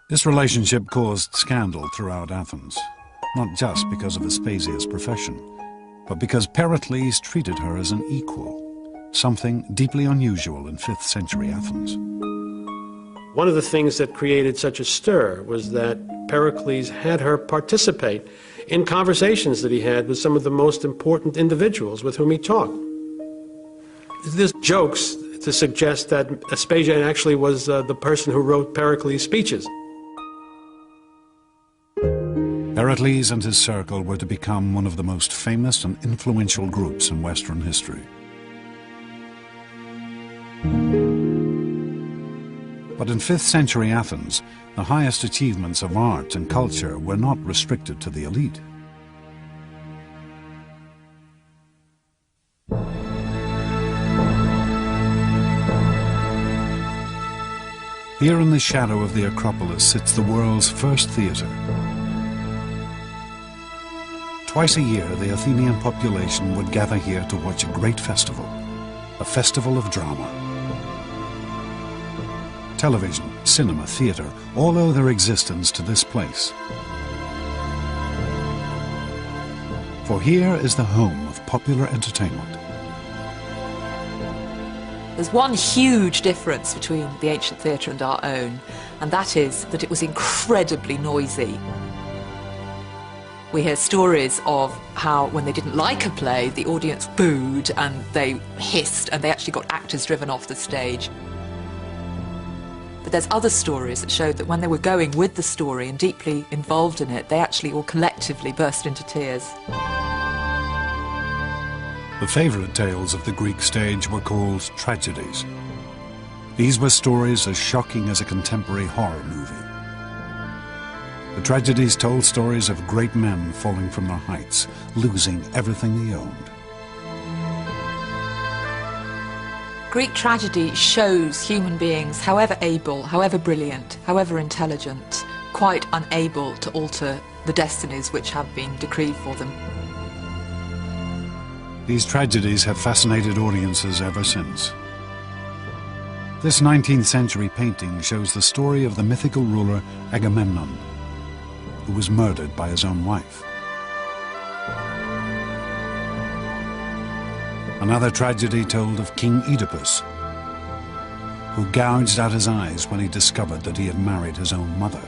This relationship caused scandal throughout Athens, not just because of Aspasia's profession, but because Pericles treated her as an equal, something deeply unusual in 5th century Athens. One of the things that created such a stir was that Pericles had her participate in conversations that he had with some of the most important individuals with whom he talked. There's jokes to suggest that Aspasia actually was the person who wrote Pericles' speeches. Pericles and his circle were to become one of the most famous and influential groups in Western history. But in 5th century Athens, the highest achievements of art and culture were not restricted to the elite. Here in the shadow of the Acropolis sits the world's first theatre. Twice a year, the Athenian population would gather here to watch a great festival, a festival of drama. Television, cinema, theatre, all owe their existence to this place. For here is the home of popular entertainment. There's one huge difference between the ancient theatre and our own, and that is that it was incredibly noisy. We hear stories of how when they didn't like a play, the audience booed and they hissed and they actually got actors driven off the stage. But there's other stories that showed that when they were going with the story and deeply involved in it, they actually all collectively burst into tears. The favourite tales of the Greek stage were called tragedies. These were stories as shocking as a contemporary horror movie. The tragedies told stories of great men falling from their heights, losing everything they owned. Greek tragedy shows human beings, however able, however brilliant, however intelligent, quite unable to alter the destinies which have been decreed for them. These tragedies have fascinated audiences ever since. This 19th century painting shows the story of the mythical ruler Agamemnon, who was murdered by his own wife. Another tragedy told of King Oedipus, who gouged out his eyes when he discovered that he had married his own mother.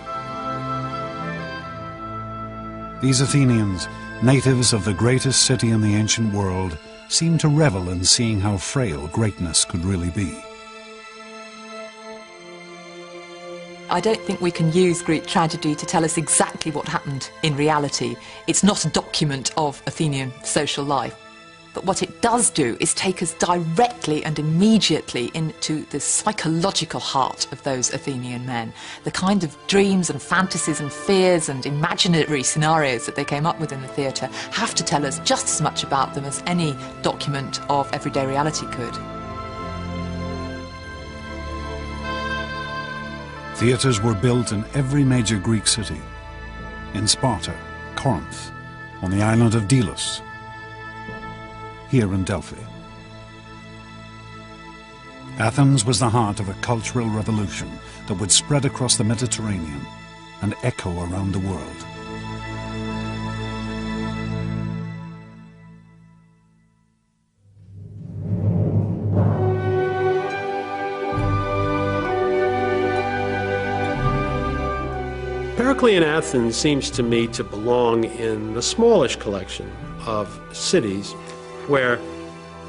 These Athenians, natives of the greatest city in the ancient world, seemed to revel in seeing how frail greatness could really be. I don't think we can use Greek tragedy to tell us exactly what happened in reality. It's not a document of Athenian social life. But what it does do is take us directly and immediately into the psychological heart of those Athenian men. The kind of dreams and fantasies and fears and imaginary scenarios that they came up with in the theatre have to tell us just as much about them as any document of everyday reality could. Theatres were built in every major Greek city, in Sparta, Corinth, on the island of Delos, here in Delphi. Athens was the heart of a cultural revolution that would spread across the Mediterranean and echo around the world. Heraclean Athens seems to me to belong in the smallish collection of cities where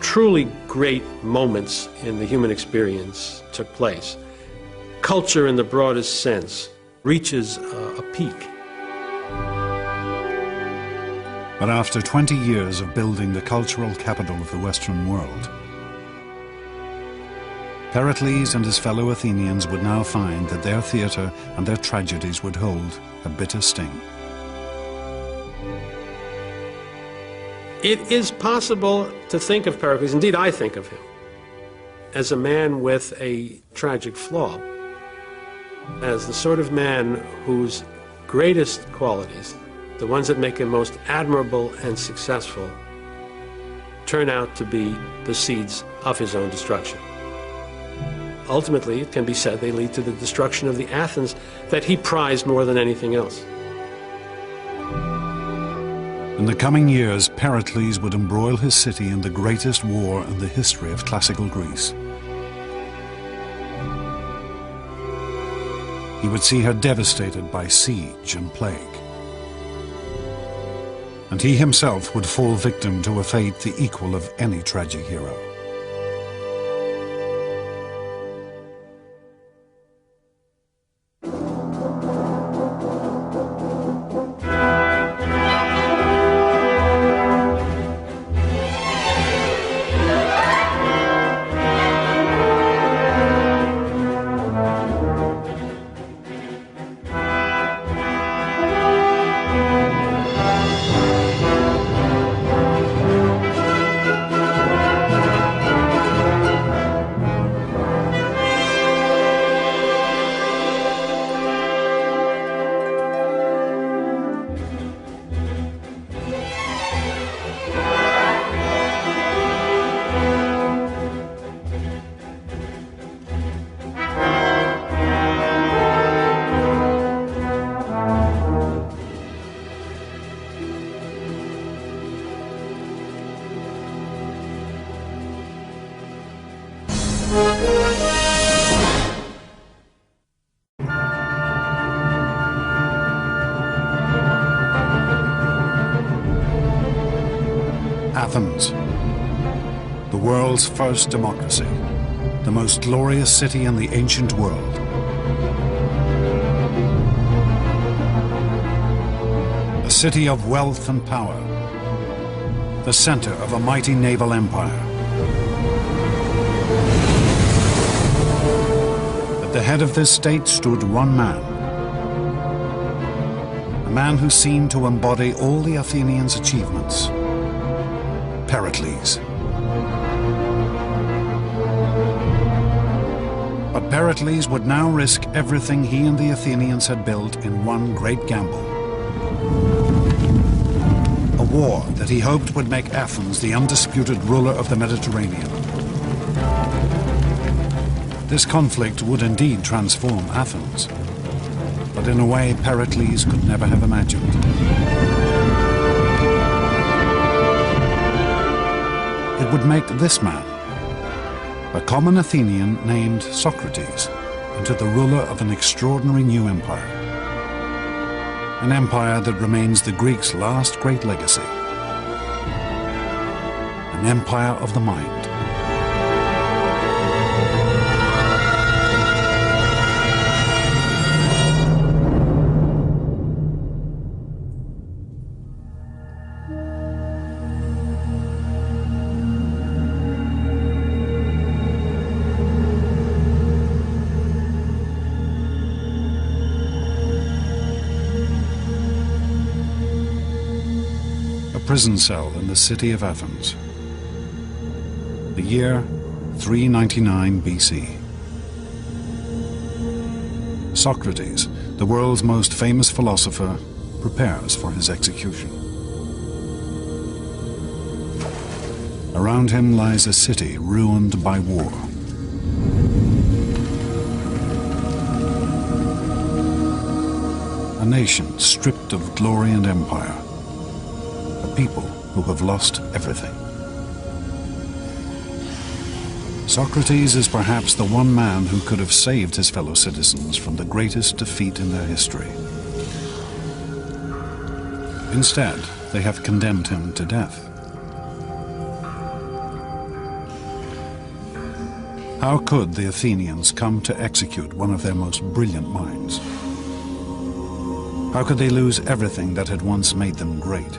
truly great moments in the human experience took place. Culture in the broadest sense reaches a peak. But after 20 years of building the cultural capital of the Western world, Pericles and his fellow Athenians would now find that their theatre and their tragedies would hold a bitter sting. It is possible to think of Pericles, indeed I think of him, as a man with a tragic flaw, as the sort of man whose greatest qualities, the ones that make him most admirable and successful, turn out to be the seeds of his own destruction. Ultimately, it can be said they lead to the destruction of the Athens that he prized more than anything else. In the coming years, Pericles would embroil his city in the greatest war in the history of classical Greece. He would see her devastated by siege and plague. And he himself would fall victim to a fate the equal of any tragic hero. Athens, the world's first democracy, the most glorious city in the ancient world. A city of wealth and power, the center of a mighty naval empire. At the head of this state stood one man, a man who seemed to embody all the Athenians' achievements, Pericles. But Pericles would now risk everything he and the Athenians had built in one great gamble. A war that he hoped would make Athens the undisputed ruler of the Mediterranean. This conflict would indeed transform Athens, but in a way Pericles could never have imagined. It would make this man, a common Athenian named Socrates, into the ruler of an extraordinary new empire. An empire that remains the Greeks' last great legacy. An empire of the mind. Prison cell in the city of Athens. The year 399 BC. Socrates, the world's most famous philosopher, prepares for his execution. Around him lies a city ruined by war. A nation stripped of glory and empire. People who have lost everything. Socrates is perhaps the one man who could have saved his fellow citizens from the greatest defeat in their history. Instead, they have condemned him to death. How could the Athenians come to execute one of their most brilliant minds? How could they lose everything that had once made them great?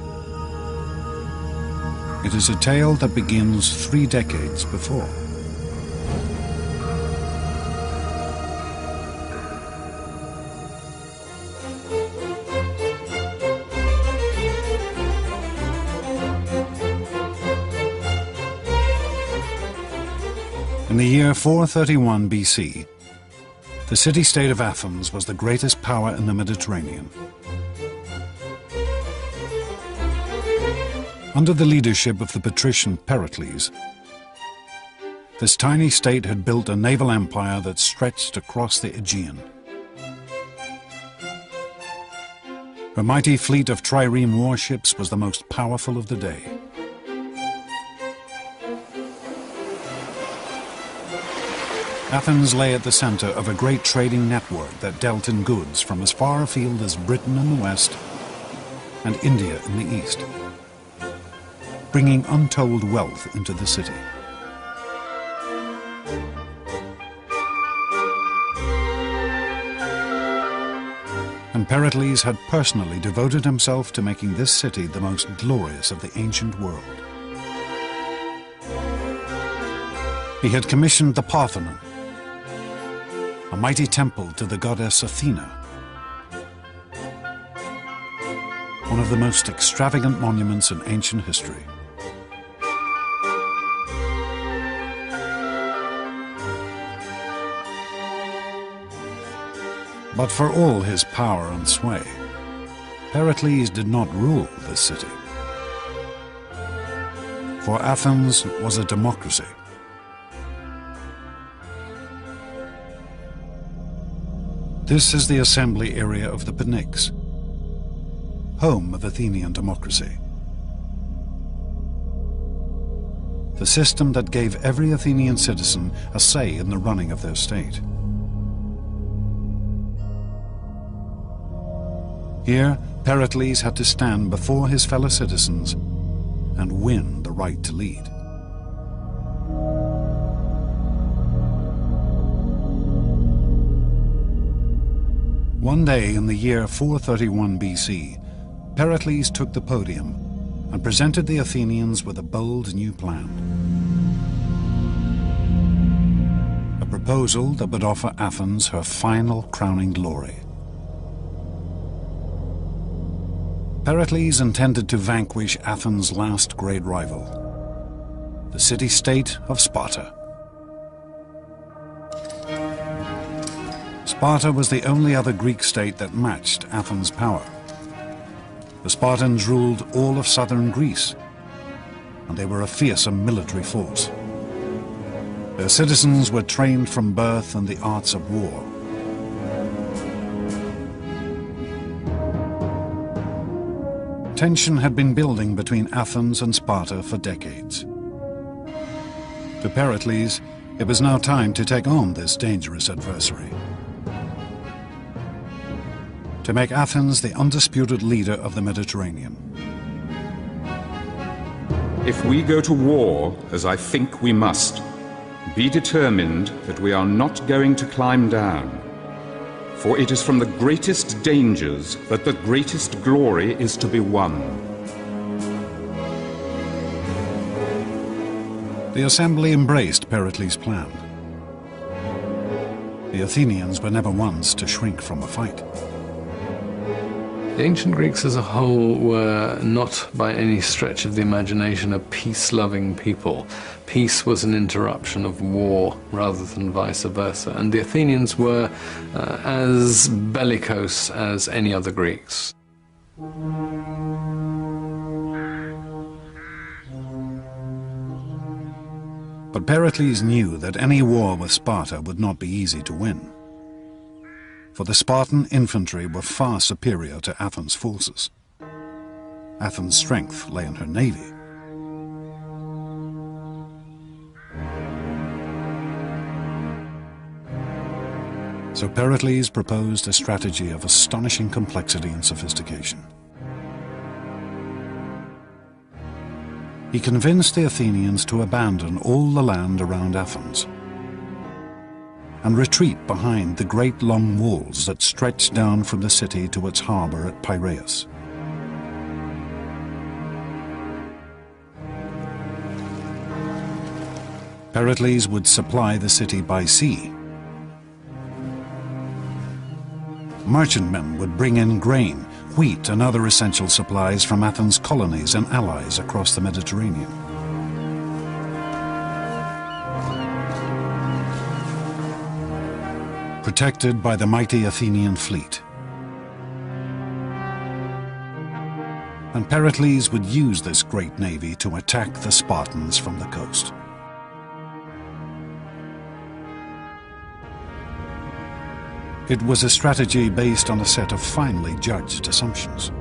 It is a tale that begins 3 decades before. In the year 431 BC, the city-state of Athens was the greatest power in the Mediterranean. Under the leadership of the patrician Pericles, this tiny state had built a naval empire that stretched across the Aegean. Her mighty fleet of trireme warships was the most powerful of the day. Athens lay at the center of a great trading network that dealt in goods from as far afield as Britain in the west and India in the east, bringing untold wealth into the city. And Pericles had personally devoted himself to making this city the most glorious of the ancient world. He had commissioned the Parthenon, a mighty temple to the goddess Athena, one of the most extravagant monuments in ancient history. But for all his power and sway, Pericles did not rule this city. For Athens was a democracy. This is the assembly area of the Pnyx, home of Athenian democracy. The system that gave every Athenian citizen a say in the running of their state. Here, Pericles had to stand before his fellow citizens and win the right to lead. One day in the year 431 BC, Pericles took the podium and presented the Athenians with a bold new plan. A proposal that would offer Athens her final crowning glory. Pericles intended to vanquish Athens' last great rival, the city-state of Sparta. Sparta was the only other Greek state that matched Athens' power. The Spartans ruled all of southern Greece, and they were a fearsome military force. Their citizens were trained from birth in the arts of war. Tension had been building between Athens and Sparta for decades. To Pericles, it was now time to take on this dangerous adversary. To make Athens the undisputed leader of the Mediterranean. If we go to war, as I think we must, be determined that we are not going to climb down. For it is from the greatest dangers that the greatest glory is to be won. The assembly embraced Pericles' plan. The Athenians were never ones to shrink from a fight. The ancient Greeks as a whole were not by any stretch of the imagination a peace-loving people. Peace was an interruption of war rather than vice versa, and the Athenians were as bellicose as any other Greeks. But Pericles knew that any war with Sparta would not be easy to win. For the Spartan infantry were far superior to Athens' forces. Athens' strength lay in her navy. So Pericles proposed a strategy of astonishing complexity and sophistication. He convinced the Athenians to abandon all the land around Athens and retreat behind the great long walls that stretched down from the city to its harbor at Piraeus. Pericles would supply the city by sea. Merchantmen would bring in grain, wheat, and other essential supplies from Athens' colonies and allies across the Mediterranean. Protected by the mighty Athenian fleet. And Pericles would use this great navy to attack the Spartans from the coast. It was a strategy based on a set of finely judged assumptions.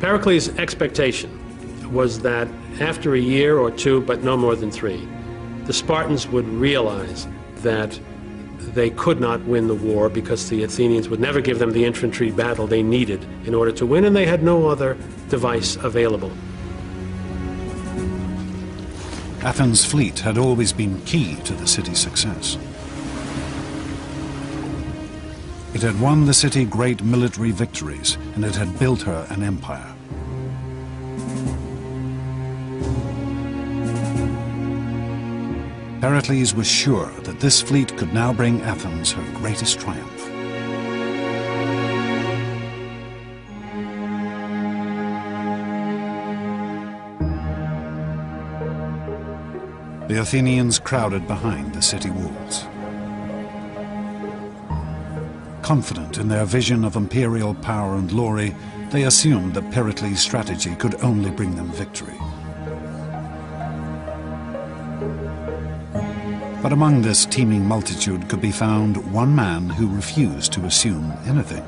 Pericles' expectation was that after a year or two, but no more than 3, the Spartans would realize that they could not win the war because the Athenians would never give them the infantry battle they needed in order to win, and they had no other device available. Athens' fleet had always been key to the city's success. It had won the city great military victories, and it had built her an empire. Pericles was sure that this fleet could now bring Athens her greatest triumph. The Athenians crowded behind the city walls. Confident in their vision of imperial power and glory, they assumed that Pericles' strategy could only bring them victory. But among this teeming multitude could be found one man who refused to assume anything.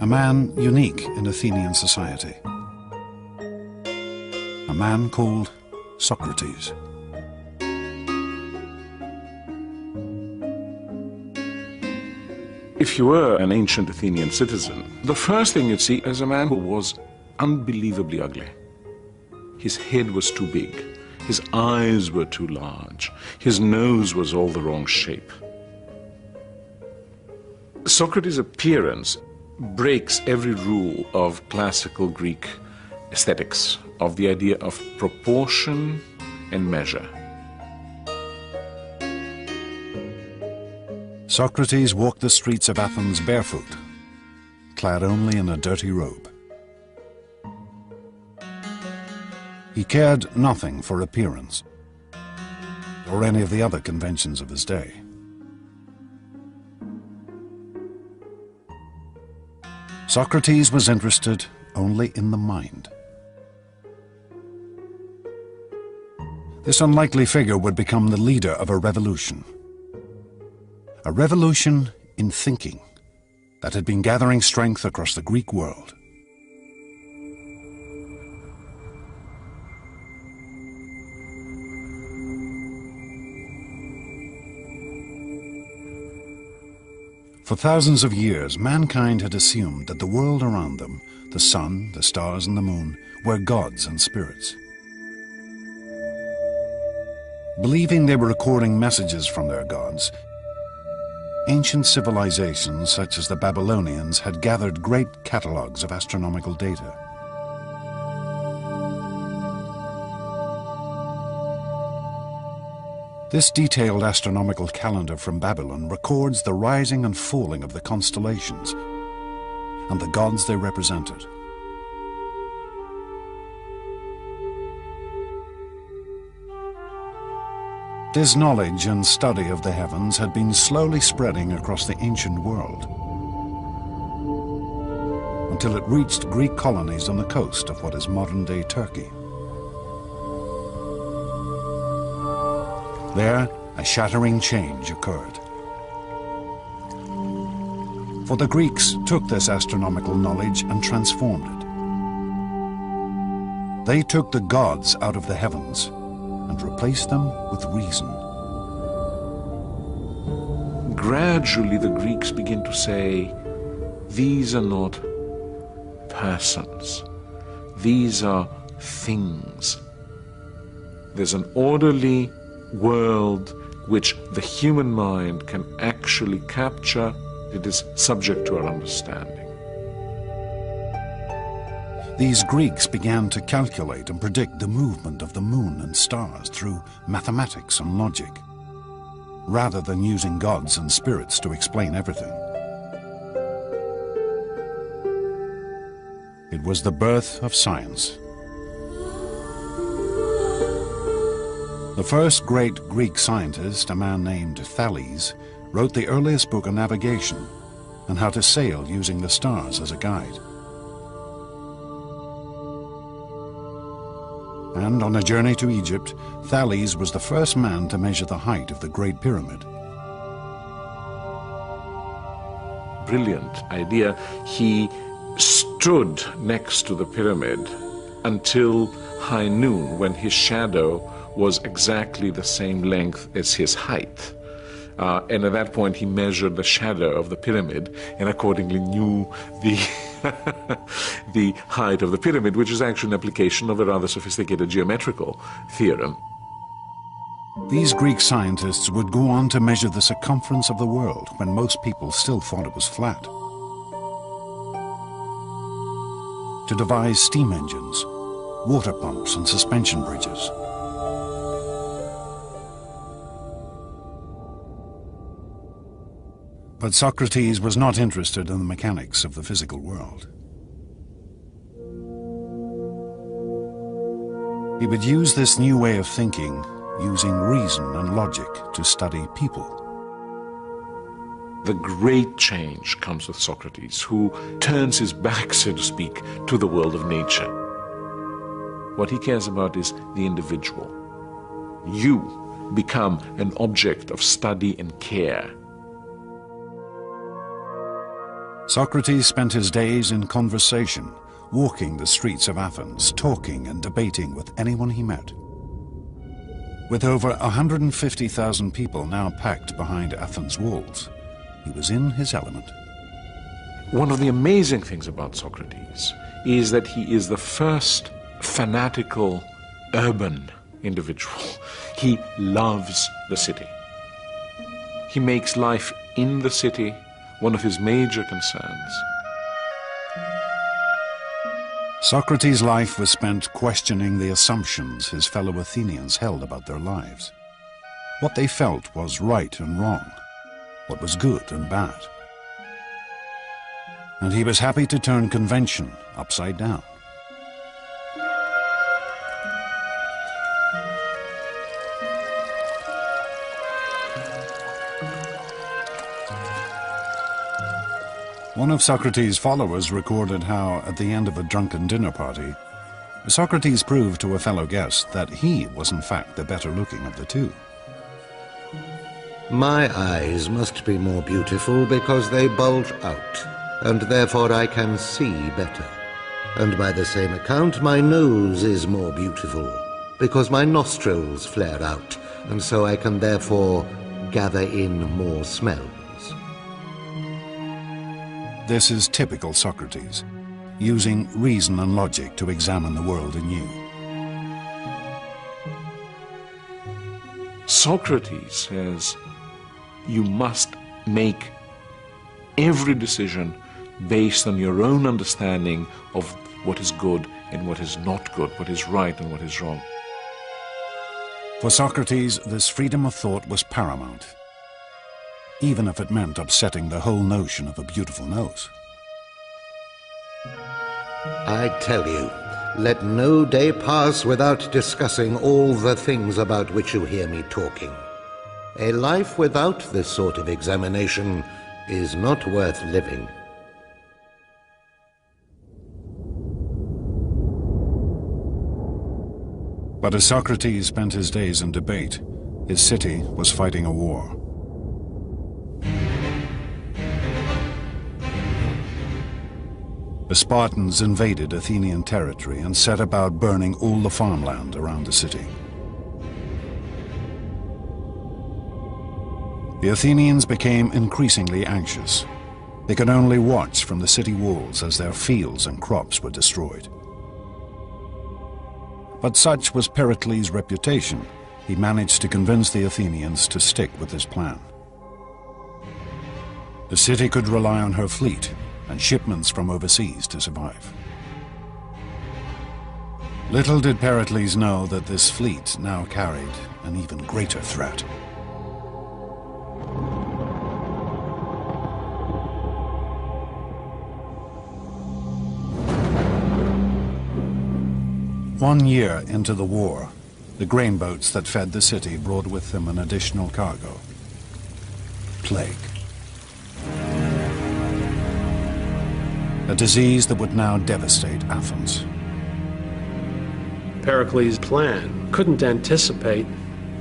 A man unique in Athenian society. A man called Socrates. If you were an ancient Athenian citizen, the first thing you'd see is a man who was unbelievably ugly. His head was too big, his eyes were too large, his nose was all the wrong shape. Socrates' appearance breaks every rule of classical Greek aesthetics, of the idea of proportion and measure. Socrates walked the streets of Athens barefoot, clad only in a dirty robe. He cared nothing for appearance or any of the other conventions of his day. Socrates was interested only in the mind. This unlikely figure would become the leader of a revolution. A revolution in thinking that had been gathering strength across the Greek world. For thousands of years, mankind had assumed that the world around them, the sun, the stars, and the moon, were gods and spirits. Believing they were recording messages from their gods, ancient civilizations such as the Babylonians had gathered great catalogues of astronomical data. This detailed astronomical calendar from Babylon records the rising and falling of the constellations and the gods they represented. This knowledge and study of the heavens had been slowly spreading across the ancient world until it reached Greek colonies on the coast of what is modern-day Turkey. There, a shattering change occurred. For the Greeks took this astronomical knowledge and transformed it. They took the gods out of the heavens and replaced them with reason. Gradually, the Greeks begin to say, these are not persons, these are things. There's an orderly world which the human mind can actually capture. It is subject to our understanding. These Greeks began to calculate and predict the movement of the moon and stars through mathematics and logic, rather than using gods and spirits to explain everything. It was the birth of science. The first great Greek scientist, a man named Thales, wrote the earliest book on navigation and how to sail using the stars as a guide. And on a journey to Egypt, Thales was the first man to measure the height of the Great Pyramid. Brilliant idea. He stood next to the pyramid until high noon, when his shadow was exactly the same length as his height. And at that point he measured the shadow of the pyramid and accordingly knew the the height of the pyramid, which is actually an application of a rather sophisticated geometrical theorem. These Greek scientists would go on to measure the circumference of the world when most people still thought it was flat. To devise steam engines, water pumps, and suspension bridges. But Socrates was not interested in the mechanics of the physical world. He would use this new way of thinking, using reason and logic, to study people. The great change comes with Socrates, who turns his back, so to speak, to the world of nature. What he cares about is the individual. You become an object of study and care. Socrates spent his days in conversation, walking the streets of Athens, talking and debating with anyone he met. With over 150,000 people now packed behind Athens' walls, he was in his element. One of the amazing things about Socrates is that he is the first fanatical urban individual. He loves the city. He makes life in the city one of his major concerns. Socrates' life was spent questioning the assumptions his fellow Athenians held about their lives. What they felt was right and wrong, what was good and bad. And he was happy to turn convention upside down. One of Socrates' followers recorded how, at the end of a drunken dinner party, Socrates proved to a fellow guest that he was in fact the better looking of the two. My eyes must be more beautiful because they bulge out, and therefore I can see better. And by the same account, my nose is more beautiful because my nostrils flare out, and so I can therefore gather in more smells. This is typical Socrates, using reason and logic to examine the world anew. Socrates says you must make every decision based on your own understanding of what is good and what is not good, what is right and what is wrong. For Socrates, this freedom of thought was paramount, even if it meant upsetting the whole notion of a beautiful nose. I tell you, let no day pass without discussing all the things about which you hear me talking. A life without this sort of examination is not worth living. But as Socrates spent his days in debate, his city was fighting a war. The Spartans invaded Athenian territory and set about burning all the farmland around the city. The Athenians became increasingly anxious. They could only watch from the city walls as their fields and crops were destroyed. But such was Pericles' reputation, he managed to convince the Athenians to stick with his plan. The city could rely on her fleet and shipments from overseas to survive. Little did Pericles know that this fleet now carried an even greater threat. One year into the war, the grain boats that fed the city brought with them an additional cargo: plague. A disease that would now devastate Athens. Pericles' plan couldn't anticipate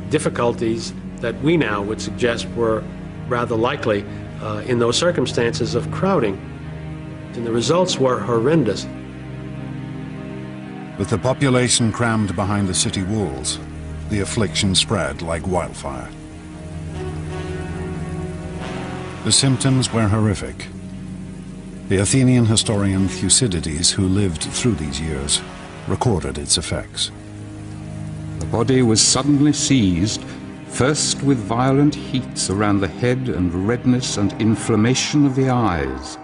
difficulties that we now would suggest were rather likely in those circumstances of crowding. And the results were horrendous. With the population crammed behind the city walls, the affliction spread like wildfire. The symptoms were horrific. The Athenian historian Thucydides, who lived through these years, recorded its effects. The body was suddenly seized, first with violent heats around the head and redness and inflammation of the eyes,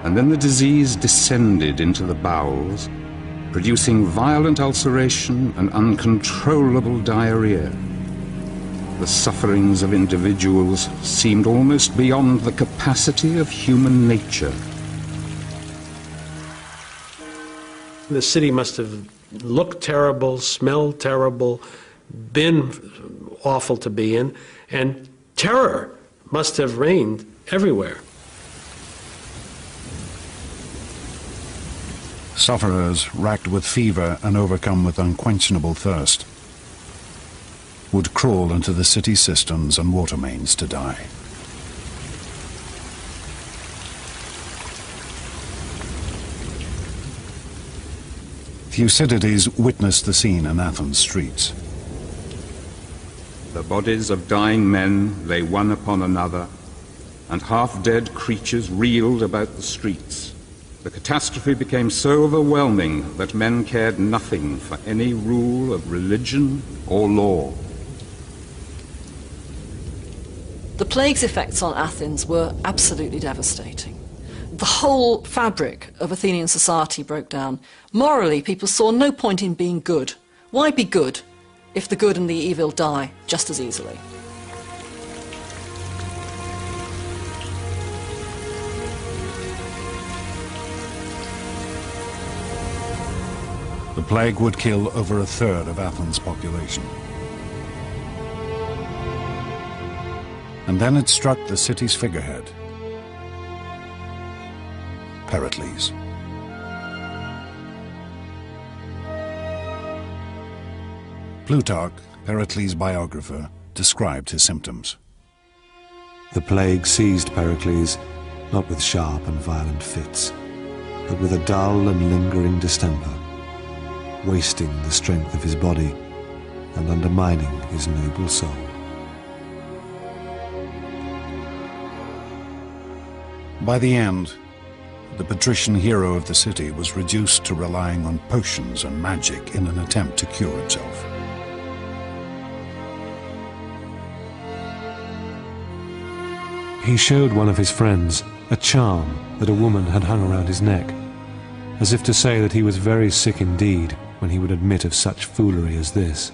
and then the disease descended into the bowels, producing violent ulceration and uncontrollable diarrhea. The sufferings of individuals seemed almost beyond the capacity of human nature. The city must have looked terrible, smelled terrible, been awful to be in, and terror must have reigned everywhere. Sufferers, racked with fever and overcome with unquenchable thirst, would crawl into the city cisterns and water mains to die. Thucydides witnessed the scene in Athens' streets. The bodies of dying men lay one upon another, and half-dead creatures reeled about the streets. The catastrophe became so overwhelming that men cared nothing for any rule of religion or law. The plague's effects on Athens were absolutely devastating. The whole fabric of Athenian society broke down. Morally, people saw no point in being good. Why be good if the good and the evil die just as easily? The plague would kill over a third of Athens' population. And then it struck the city's figurehead, Pericles. Plutarch, Pericles' biographer, described his symptoms. The plague seized Pericles, not with sharp and violent fits, but with a dull and lingering distemper, wasting the strength of his body and undermining his noble soul. By the end, the patrician hero of the city was reduced to relying on potions and magic in an attempt to cure himself. He showed one of his friends a charm that a woman had hung around his neck, as if to say that he was very sick indeed when he would admit of such foolery as this.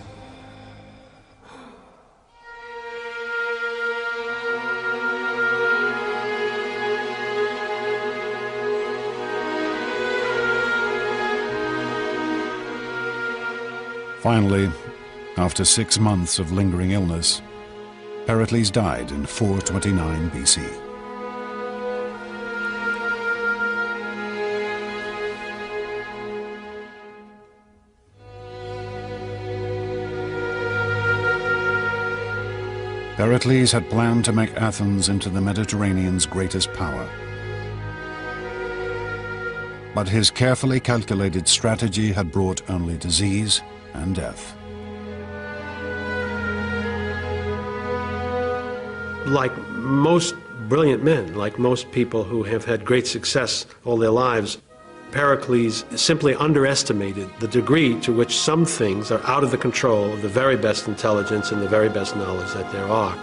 Finally, after 6 months of lingering illness, Pericles died in 429 BC. Pericles had planned to make Athens into the Mediterranean's greatest power. But his carefully calculated strategy had brought only disease and death. Like most brilliant men, like most people who have had great success all their lives, Pericles simply underestimated the degree to which some things are out of the control of the very best intelligence and the very best knowledge that there are.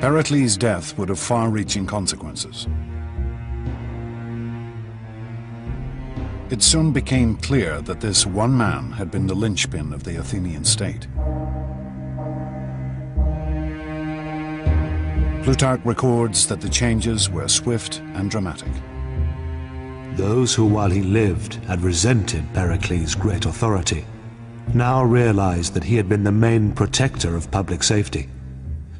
Pericles' death would have far-reaching consequences. It soon became clear that this one man had been the linchpin of the Athenian state. Plutarch records that the changes were swift and dramatic. Those who, while he lived, had resented Pericles' great authority, now realized that he had been the main protector of public safety.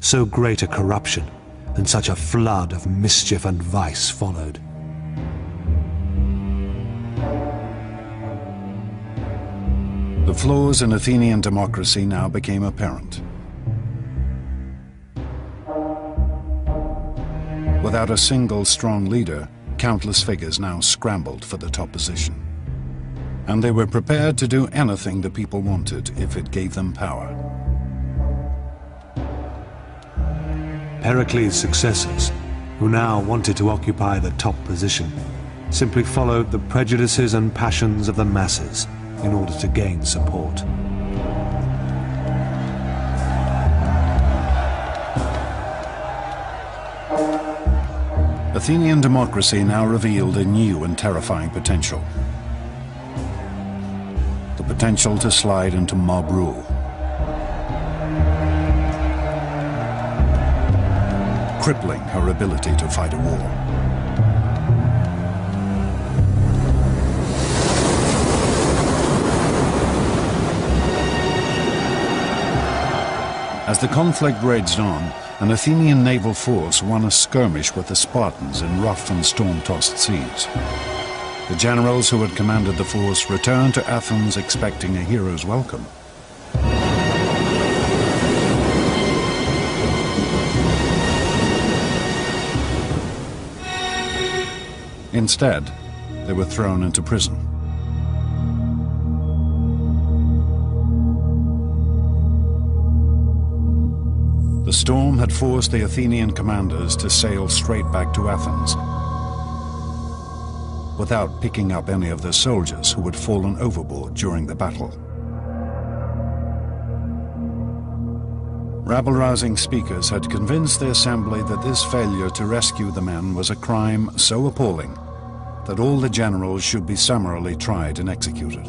So great a corruption and such a flood of mischief and vice followed. The flaws in Athenian democracy now became apparent. Without a single strong leader, countless figures now scrambled for the top position. And they were prepared to do anything the people wanted if it gave them power. Pericles' successors, who now wanted to occupy the top position, simply followed the prejudices and passions of the masses in order to gain support. Athenian democracy now revealed a new and terrifying potential. The potential to slide into mob rule. Crippling her ability to fight a war. As the conflict raged on, an Athenian naval force won a skirmish with the Spartans in rough and storm-tossed seas. The generals who had commanded the force returned to Athens expecting a hero's welcome. Instead, they were thrown into prison. The storm had forced the Athenian commanders to sail straight back to Athens, without picking up any of their soldiers who had fallen overboard during the battle. Rabble-rousing speakers had convinced the assembly that this failure to rescue the men was a crime so appalling that all the generals should be summarily tried and executed.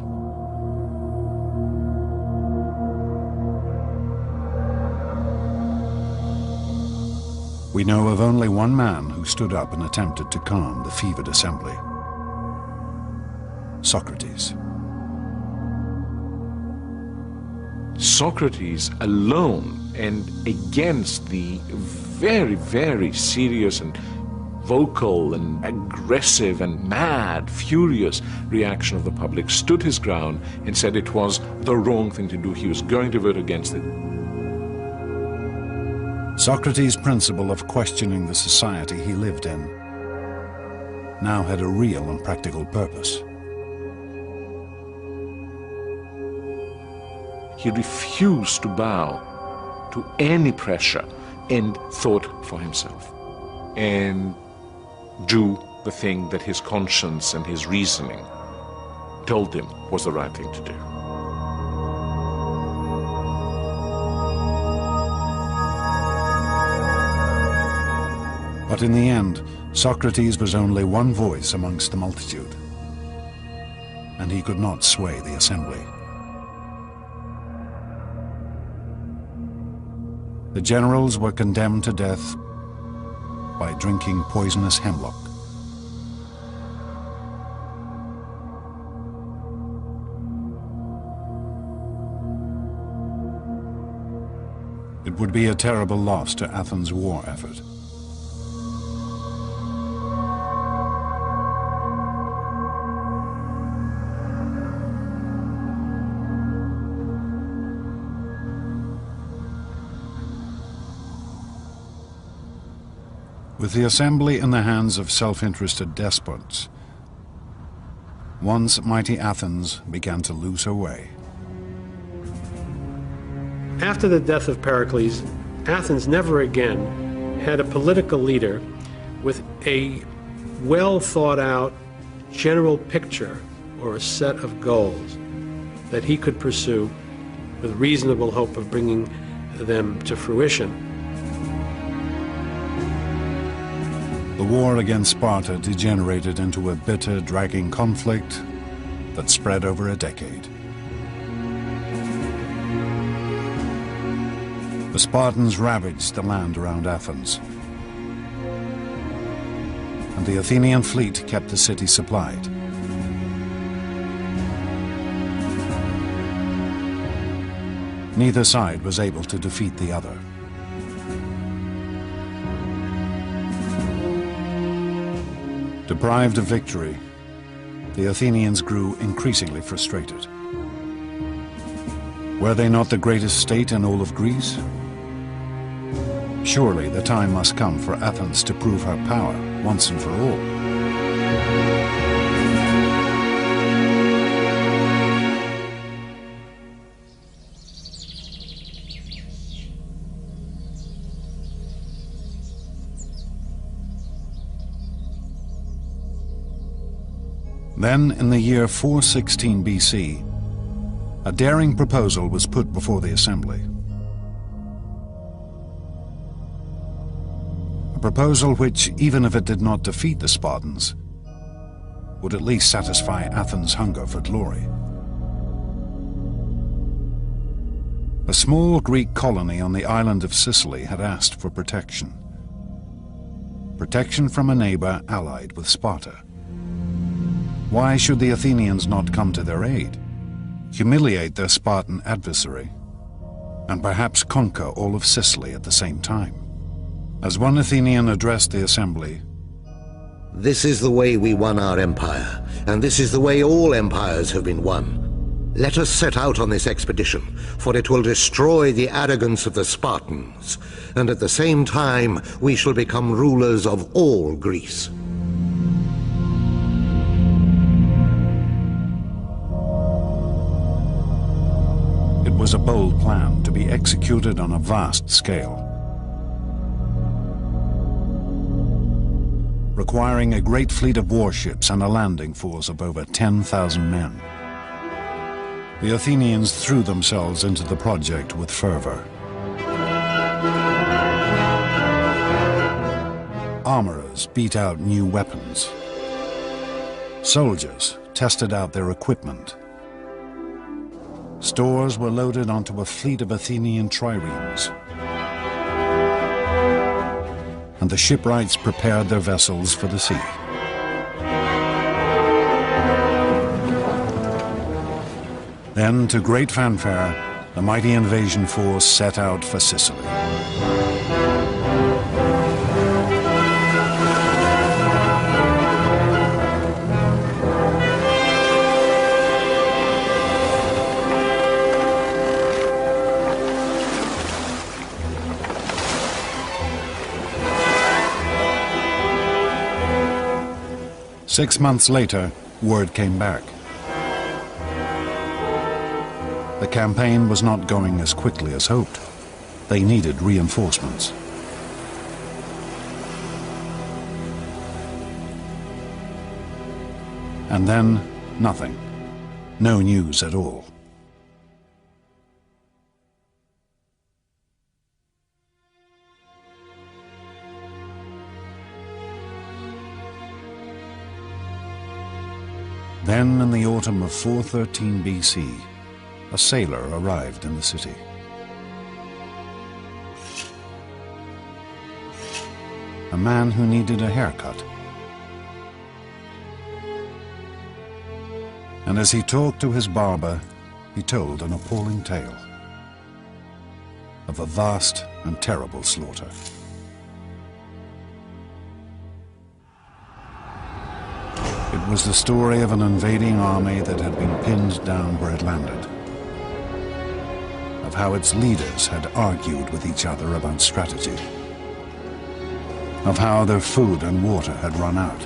We know of only one man who stood up and attempted to calm the fevered assembly: Socrates. Socrates alone, and against the very, very serious and vocal and aggressive and mad, furious reaction of the public, stood his ground and said it was the wrong thing to do. He was going to vote against it. Socrates' principle of questioning the society he lived in now had a real and practical purpose. He refused to bow to any pressure and thought for himself and do the thing that his conscience and his reasoning told him was the right thing to do. But in the end, Socrates was only one voice amongst the multitude, and he could not sway the assembly. The generals were condemned to death by drinking poisonous hemlock. It would be a terrible loss to Athens' war effort. With the assembly in the hands of self-interested despots, once mighty Athens began to lose her way. After the death of Pericles, Athens never again had a political leader with a well-thought-out general picture or a set of goals that he could pursue with reasonable hope of bringing them to fruition. The war against Sparta degenerated into a bitter, dragging conflict that spread over a decade. The Spartans ravaged the land around Athens, and the Athenian fleet kept the city supplied. Neither side was able to defeat the other. Deprived of victory, the Athenians grew increasingly frustrated. Were they not the greatest state in all of Greece? Surely the time must come for Athens to prove her power once and for all. Then, in the year 416 BC, a daring proposal was put before the assembly. A proposal which, even if it did not defeat the Spartans, would at least satisfy Athens' hunger for glory. A small Greek colony on the island of Sicily had asked for protection. Protection from a neighbor allied with Sparta. Why should the Athenians not come to their aid, humiliate their Spartan adversary, and perhaps conquer all of Sicily at the same time? As one Athenian addressed the assembly, "This is the way we won our empire, and this is the way all empires have been won. Let us set out on this expedition, for it will destroy the arrogance of the Spartans, and at the same time we shall become rulers of all Greece." was a bold plan to be executed on a vast scale, requiring a great fleet of warships and a landing force of over 10,000 men. The Athenians threw themselves into the project with fervor. Armorers beat out new weapons. Soldiers tested out their equipment. Stores were loaded onto a fleet of Athenian triremes. And the shipwrights prepared their vessels for the sea. Then, to great fanfare, the mighty invasion force set out for Sicily. 6 months later, word came back. The campaign was not going as quickly as hoped. They needed reinforcements. And then, nothing. No news at all. Then, in the autumn of 413 BC, a sailor arrived in the city. A man who needed a haircut. And as he talked to his barber, he told an appalling tale of a vast and terrible slaughter. It was the story of an invading army that had been pinned down where it landed, of how its leaders had argued with each other about strategy, of how their food and water had run out,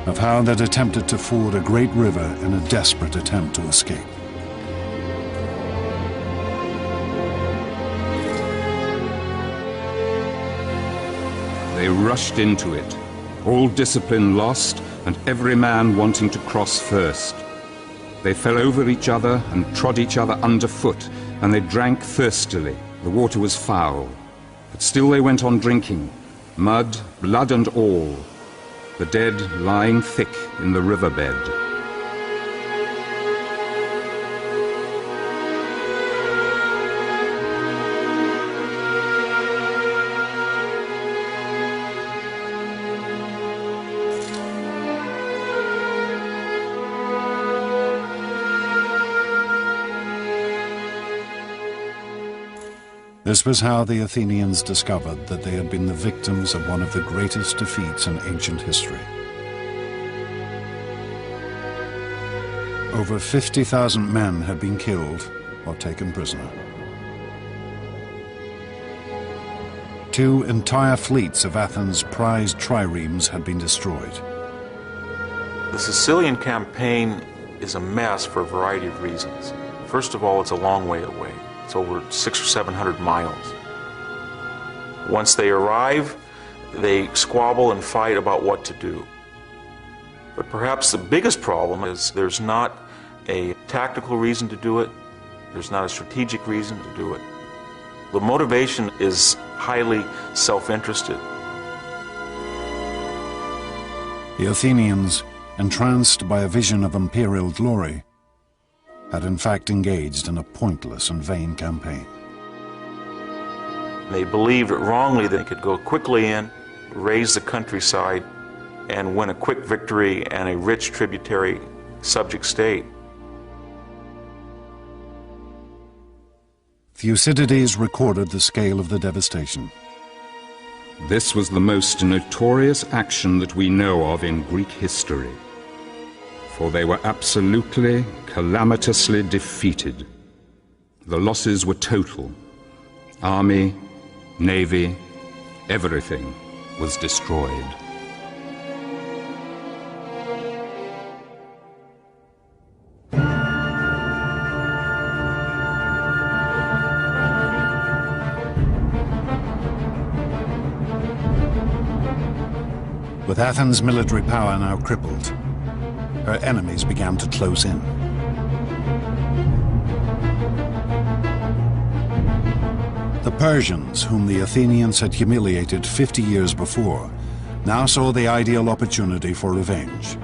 of how they'd attempted to ford a great river in a desperate attempt to escape. They rushed into it, all discipline lost, and every man wanting to cross first. They fell over each other and trod each other underfoot, and they drank thirstily. The water was foul, but still they went on drinking, mud, blood and all, the dead lying thick in the riverbed. This was how the Athenians discovered that they had been the victims of one of the greatest defeats in ancient history. Over 50,000 men had been killed or taken prisoner. 2 entire fleets of Athens' prized triremes had been destroyed. The Sicilian campaign is a mess for a variety of reasons. First of all, it's a long way away. It's over 600 or 700 miles. Once they arrive, they squabble and fight about what to do. But perhaps the biggest problem is there's not a tactical reason to do it. There's not a strategic reason to do it. The motivation is highly self-interested. The Athenians, entranced by a vision of imperial glory, had in fact engaged in a pointless and vain campaign. They believed wrongly they could go quickly in, raise the countryside, and win a quick victory and a rich tributary subject state. Thucydides recorded the scale of the devastation. This was the most notorious action that we know of in Greek history, for they were absolutely, calamitously defeated. The losses were total. Army, navy, everything was destroyed. With Athens' military power now crippled, her enemies began to close in. The Persians, whom the Athenians had humiliated 50 years before, now saw the ideal opportunity for revenge.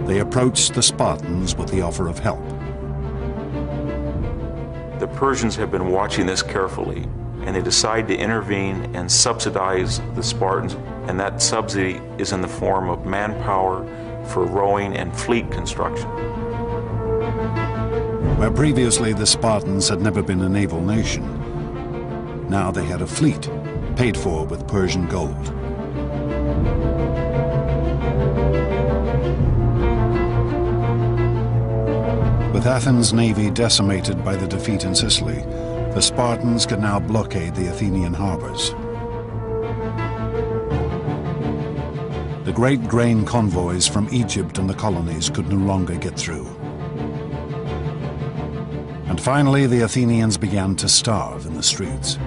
They approached the Spartans with the offer of help. The Persians have been watching this carefully, and they decide to intervene and subsidize the Spartans, and that subsidy is in the form of manpower for rowing and fleet construction. Where previously the Spartans had never been a naval nation, now they had a fleet paid for with Persian gold. With Athens' navy decimated by the defeat in Sicily, the Spartans could now blockade the Athenian harbors. The great grain convoys from Egypt and the colonies could no longer get through. And finally, the Athenians began to starve in the streets.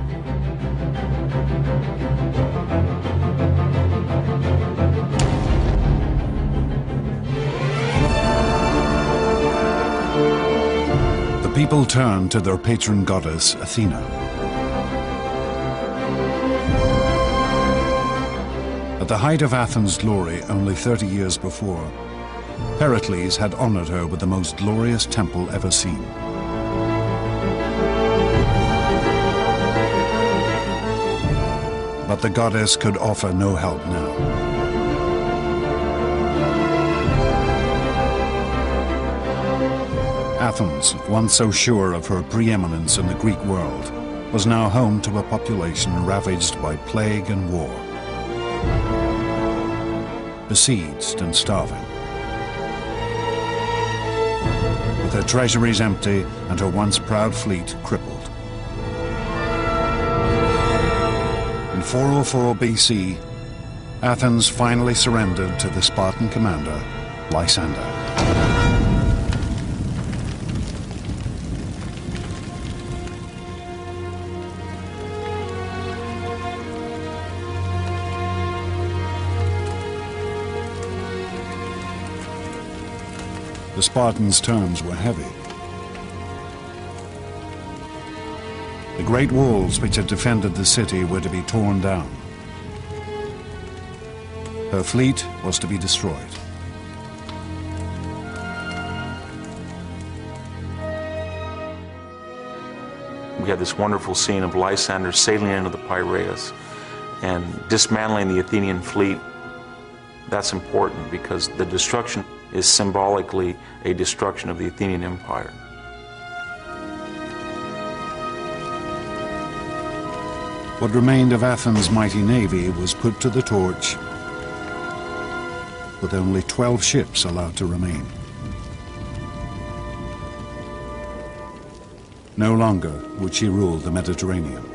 The people turned to their patron goddess, Athena. At the height of Athens' glory, only 30 years before, Pericles had honored her with the most glorious temple ever seen. But the goddess could offer no help now. Athens, once so sure of her preeminence in the Greek world, was now home to a population ravaged by plague and war, besieged and starving. With her treasuries empty and her once proud fleet crippled. In 404 BC, Athens finally surrendered to the Spartan commander, Lysander. The Spartans' terms were heavy. The great walls which had defended the city were to be torn down. Her fleet was to be destroyed. We had this wonderful scene of Lysander sailing into the Piraeus and dismantling the Athenian fleet. That's important because the destruction is symbolically a destruction of the Athenian Empire. What remained of Athens' mighty navy was put to the torch, with only 12 ships allowed to remain. No longer would she rule the Mediterranean.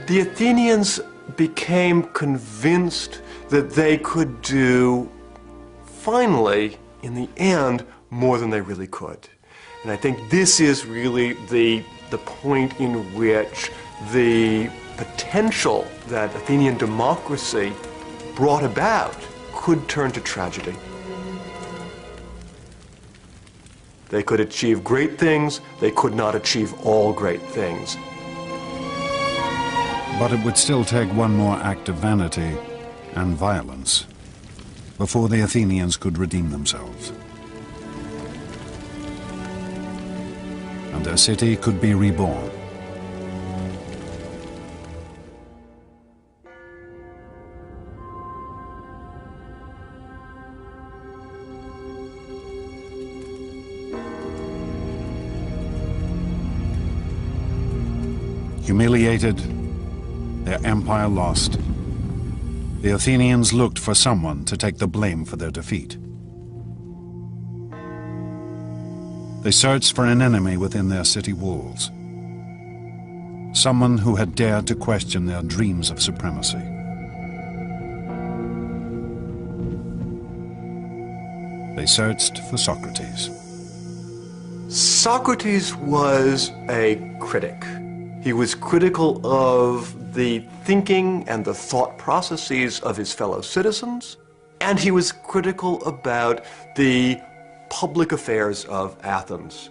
The Athenians became convinced that they could do, finally, in the end, more than they really could. And I think this is really the point in which the potential that Athenian democracy brought about could turn to tragedy. They could achieve great things, they could not achieve all great things. But it would still take one more act of vanity and violence before the Athenians could redeem themselves. And their city could be reborn. Humiliated, their empire lost, the Athenians looked for someone to take the blame for their defeat. They searched for an enemy within their city walls, someone who had dared to question their dreams of supremacy. They searched for Socrates. Socrates was a critic. He was critical of the thinking and the thought processes of his fellow citizens, and he was critical about the public affairs of Athens.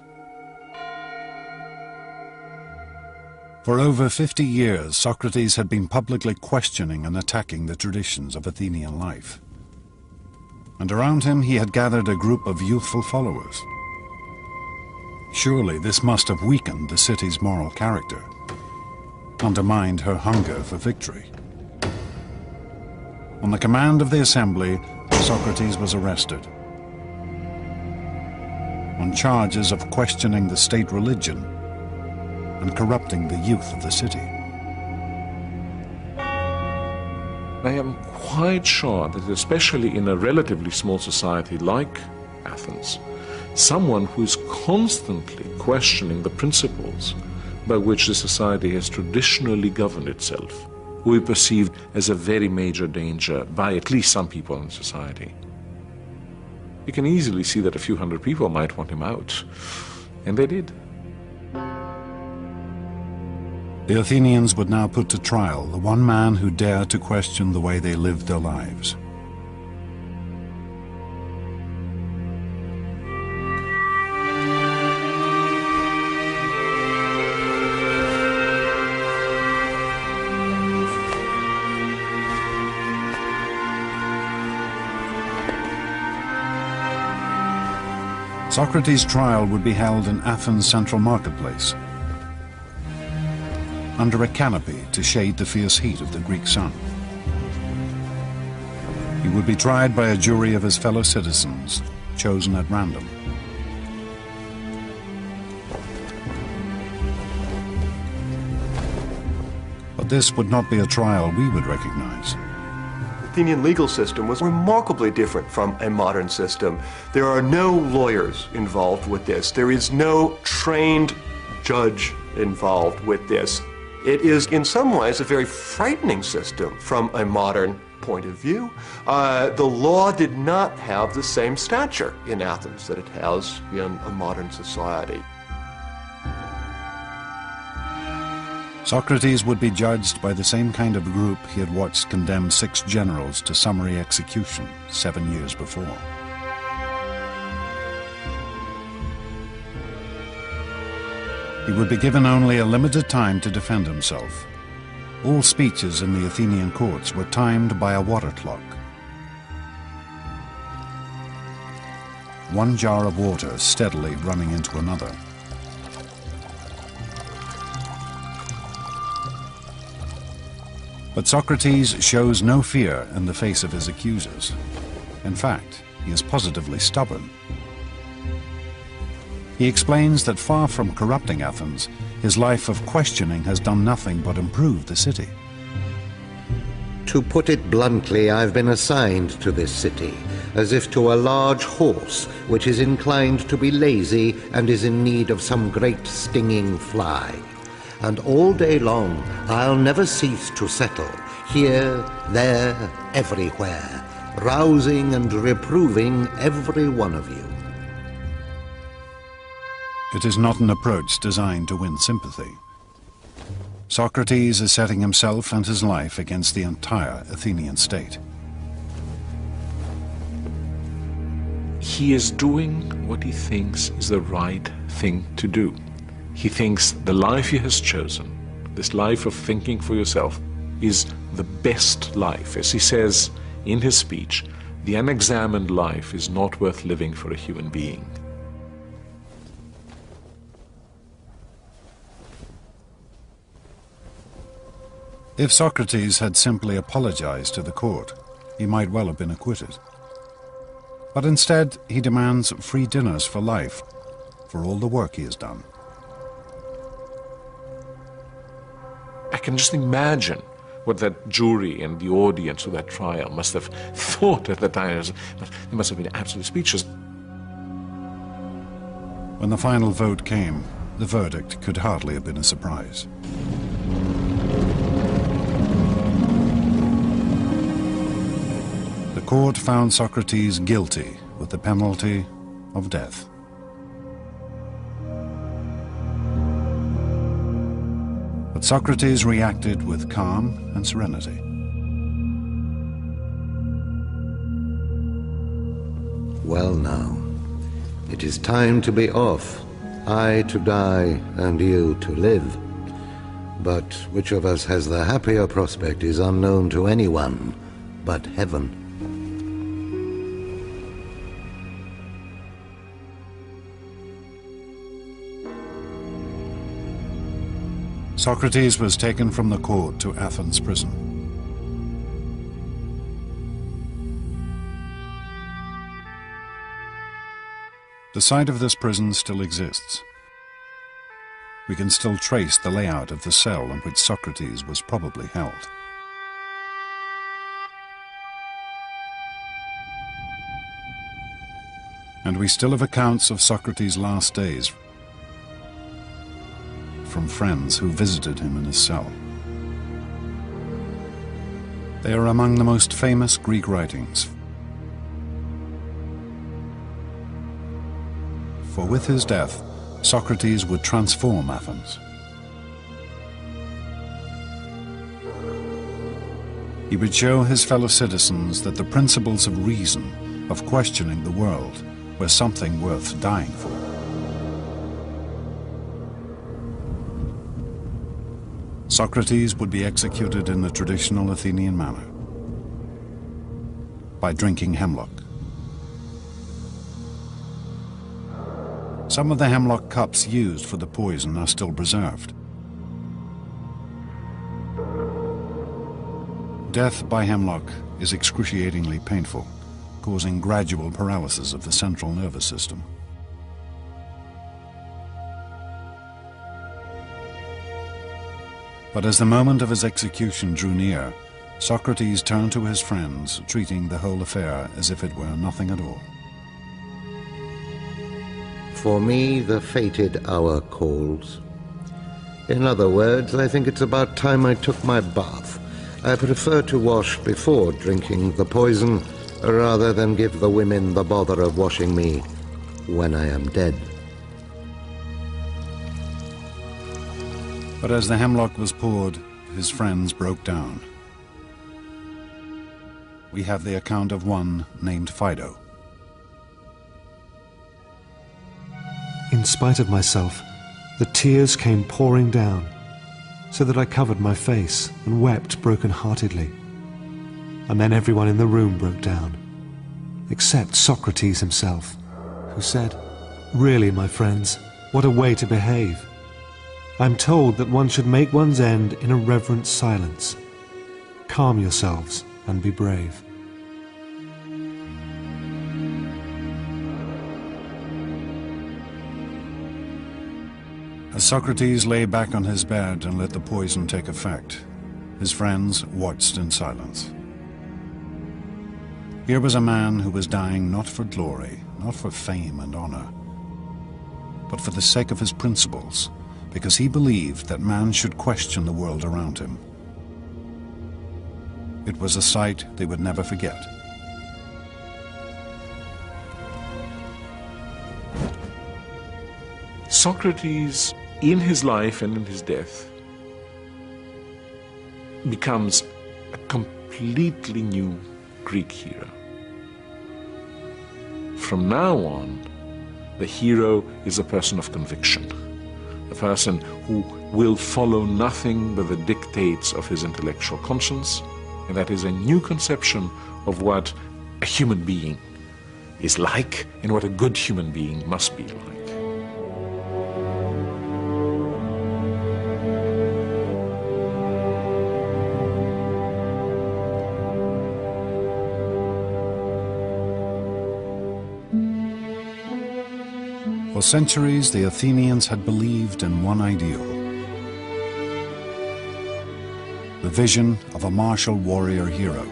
For over 50 years, Socrates had been publicly questioning and attacking the traditions of Athenian life. And around him he had gathered a group of youthful followers. Surely this must have weakened the city's moral character, undermined her hunger for victory. On the command of the assembly, Socrates was arrested on charges of questioning the state religion and corrupting the youth of the city. I am quite sure that especially in a relatively small society like Athens, someone who is constantly questioning the principles by which the society has traditionally governed itself will be perceived as a very major danger by at least some people in society. You can easily see that a few hundred people might want him out, and they did. The Athenians would now put to trial the one man who dared to question the way they lived their lives. Socrates' trial would be held in Athens' central marketplace, under a canopy to shade the fierce heat of the Greek sun. He would be tried by a jury of his fellow citizens, chosen at random. But this would not be a trial we would recognize. The Athenian legal system was remarkably different from a modern system. There are no lawyers involved with this. There is no trained judge involved with this. It is in some ways a very frightening system from a modern point of view. The law did not have the same stature in Athens that it has in a modern society. Socrates would be judged by the same kind of group he had watched condemn 6 generals to summary execution 7 years before. He would be given only a limited time to defend himself. All speeches in the Athenian courts were timed by a water clock. 1 jar of water steadily running into another. But Socrates shows no fear in the face of his accusers. In fact, he is positively stubborn. He explains that far from corrupting Athens, his life of questioning has done nothing but improve the city. To put it bluntly, I've been assigned to this city, as if to a large horse which is inclined to be lazy and is in need of some great stinging fly. And all day long I'll never cease to settle, here, there, everywhere, rousing and reproving every one of you. It is not an approach designed to win sympathy. Socrates is setting himself and his life against the entire Athenian state. He is doing what he thinks is the right thing to do. He thinks the life he has chosen, this life of thinking for yourself, is the best life. As he says in his speech, the unexamined life is not worth living for a human being. If Socrates had simply apologized to the court, he might well have been acquitted. But instead, he demands free dinners for life, for all the work he has done. I can just imagine what that jury and the audience of that trial must have thought at the time. They must have been absolutely speechless. When the final vote came, the verdict could hardly have been a surprise. The court found Socrates guilty with the penalty of death. But Socrates reacted with calm and serenity. Well now, it is time to be off. I to die and you to live. But which of us has the happier prospect is unknown to anyone but heaven. Socrates was taken from the court to Athens prison. The site of this prison still exists. We can still trace the layout of the cell in which Socrates was probably held. And we still have accounts of Socrates' last days from friends who visited him in his cell. They are among the most famous Greek writings. For with his death, Socrates would transform Athens. He would show his fellow citizens that the principles of reason, of questioning the world, were something worth dying for. Socrates would be executed in the traditional Athenian manner, by drinking hemlock. Some of the hemlock cups used for the poison are still preserved. Death by hemlock is excruciatingly painful, causing gradual paralysis of the central nervous system. But as the moment of his execution drew near, Socrates turned to his friends, treating the whole affair as if it were nothing at all. For me, the fated hour calls. In other words, I think it's about time I took my bath. I prefer to wash before drinking the poison, rather than give the women the bother of washing me when I am dead. But as the hemlock was poured, his friends broke down. We have the account of one named Fido. In spite of myself, the tears came pouring down, so that I covered my face and wept broken-heartedly. And then everyone in the room broke down, except Socrates himself, who said, "Really, my friends, what a way to behave. I'm told that one should make one's end in a reverent silence. Calm yourselves and be brave." As Socrates lay back on his bed and let the poison take effect, his friends watched in silence. Here was a man who was dying not for glory, not for fame and honor, but for the sake of his principles, because he believed that man should question the world around him. It was a sight they would never forget. Socrates, in his life and in his death, becomes a completely new Greek hero. From now on, the hero is a person of conviction, a person who will follow nothing but the dictates of his intellectual conscience, and that is a new conception of what a human being is like and what a good human being must be like. For centuries, the Athenians had believed in one ideal: the vision of a martial warrior hero.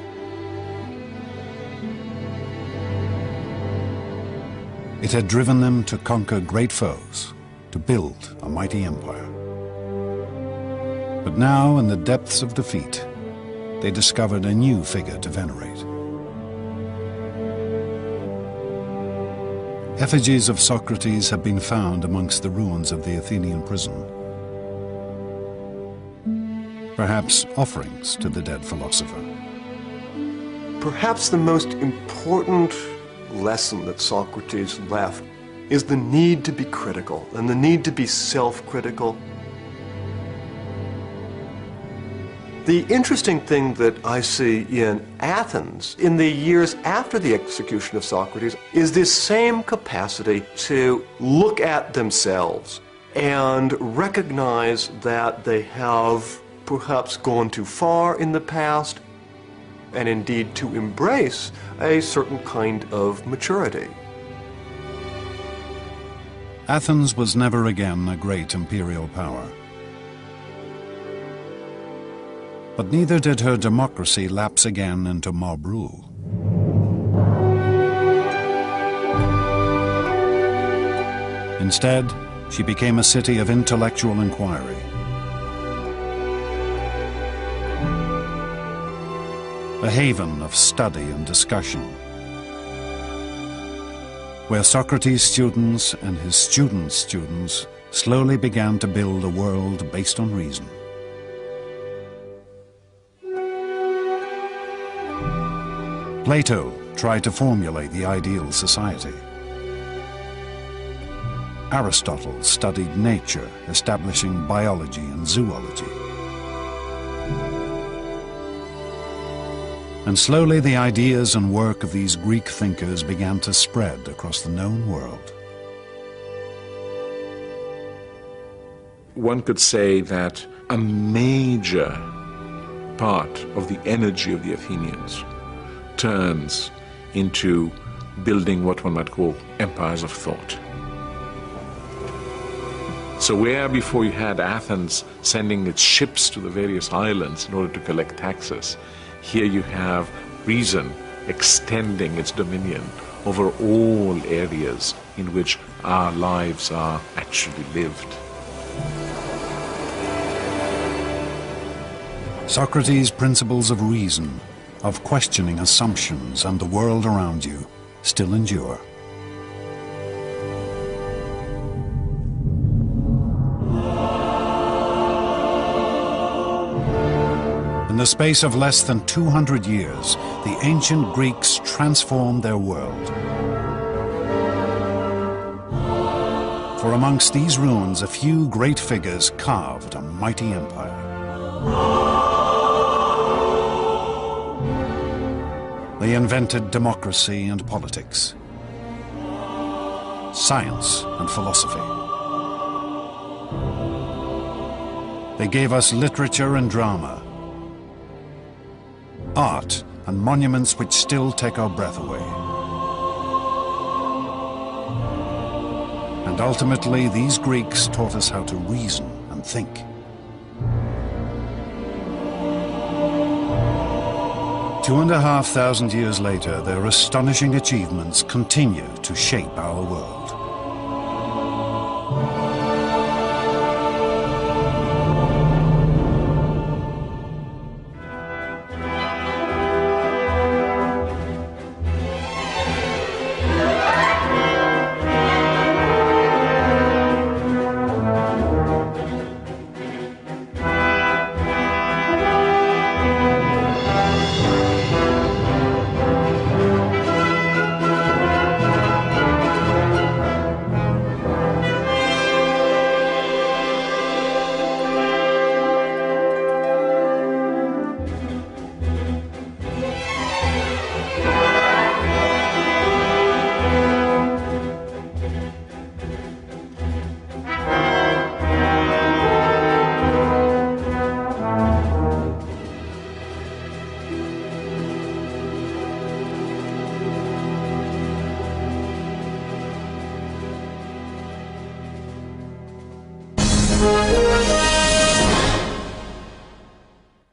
It had driven them to conquer great foes, to build a mighty empire. But now, in the depths of defeat, they discovered a new figure to venerate. Effigies of Socrates have been found amongst the ruins of the Athenian prison. perhaps offerings to the dead philosopher. Perhaps the most important lesson that Socrates left is the need to be critical and the need to be self-critical. The interesting thing that I see in Athens in the years after the execution of Socrates is this same capacity to look at themselves and recognize that they have perhaps gone too far in the past, and indeed to embrace a certain kind of maturity. Athens was never again a great imperial power. But neither did her democracy lapse again into mob rule. Instead, she became a city of intellectual inquiry. A haven of study and discussion, where Socrates' students and his students' students slowly began to build a world based on reason. Plato tried to formulate the ideal society. Aristotle studied nature, establishing biology and zoology. And slowly the ideas and work of these Greek thinkers began to spread across the known world. One could say that a major part of the energy of the Athenians turns into building what one might call empires of thought. So where before you had Athens sending its ships to the various islands in order to collect taxes, here you have reason extending its dominion over all areas in which our lives are actually lived. Socrates' principles of reason, of questioning assumptions and the world around you, still endure. In the space of less than 200 years, the ancient Greeks transformed their world. For amongst these ruins, a few great figures carved a mighty empire. They invented democracy and politics, science and philosophy. They gave us literature and drama, art and monuments which still take our breath away. And ultimately, these Greeks taught us how to reason and think. Two and a half thousand years later, their astonishing achievements continue to shape our world.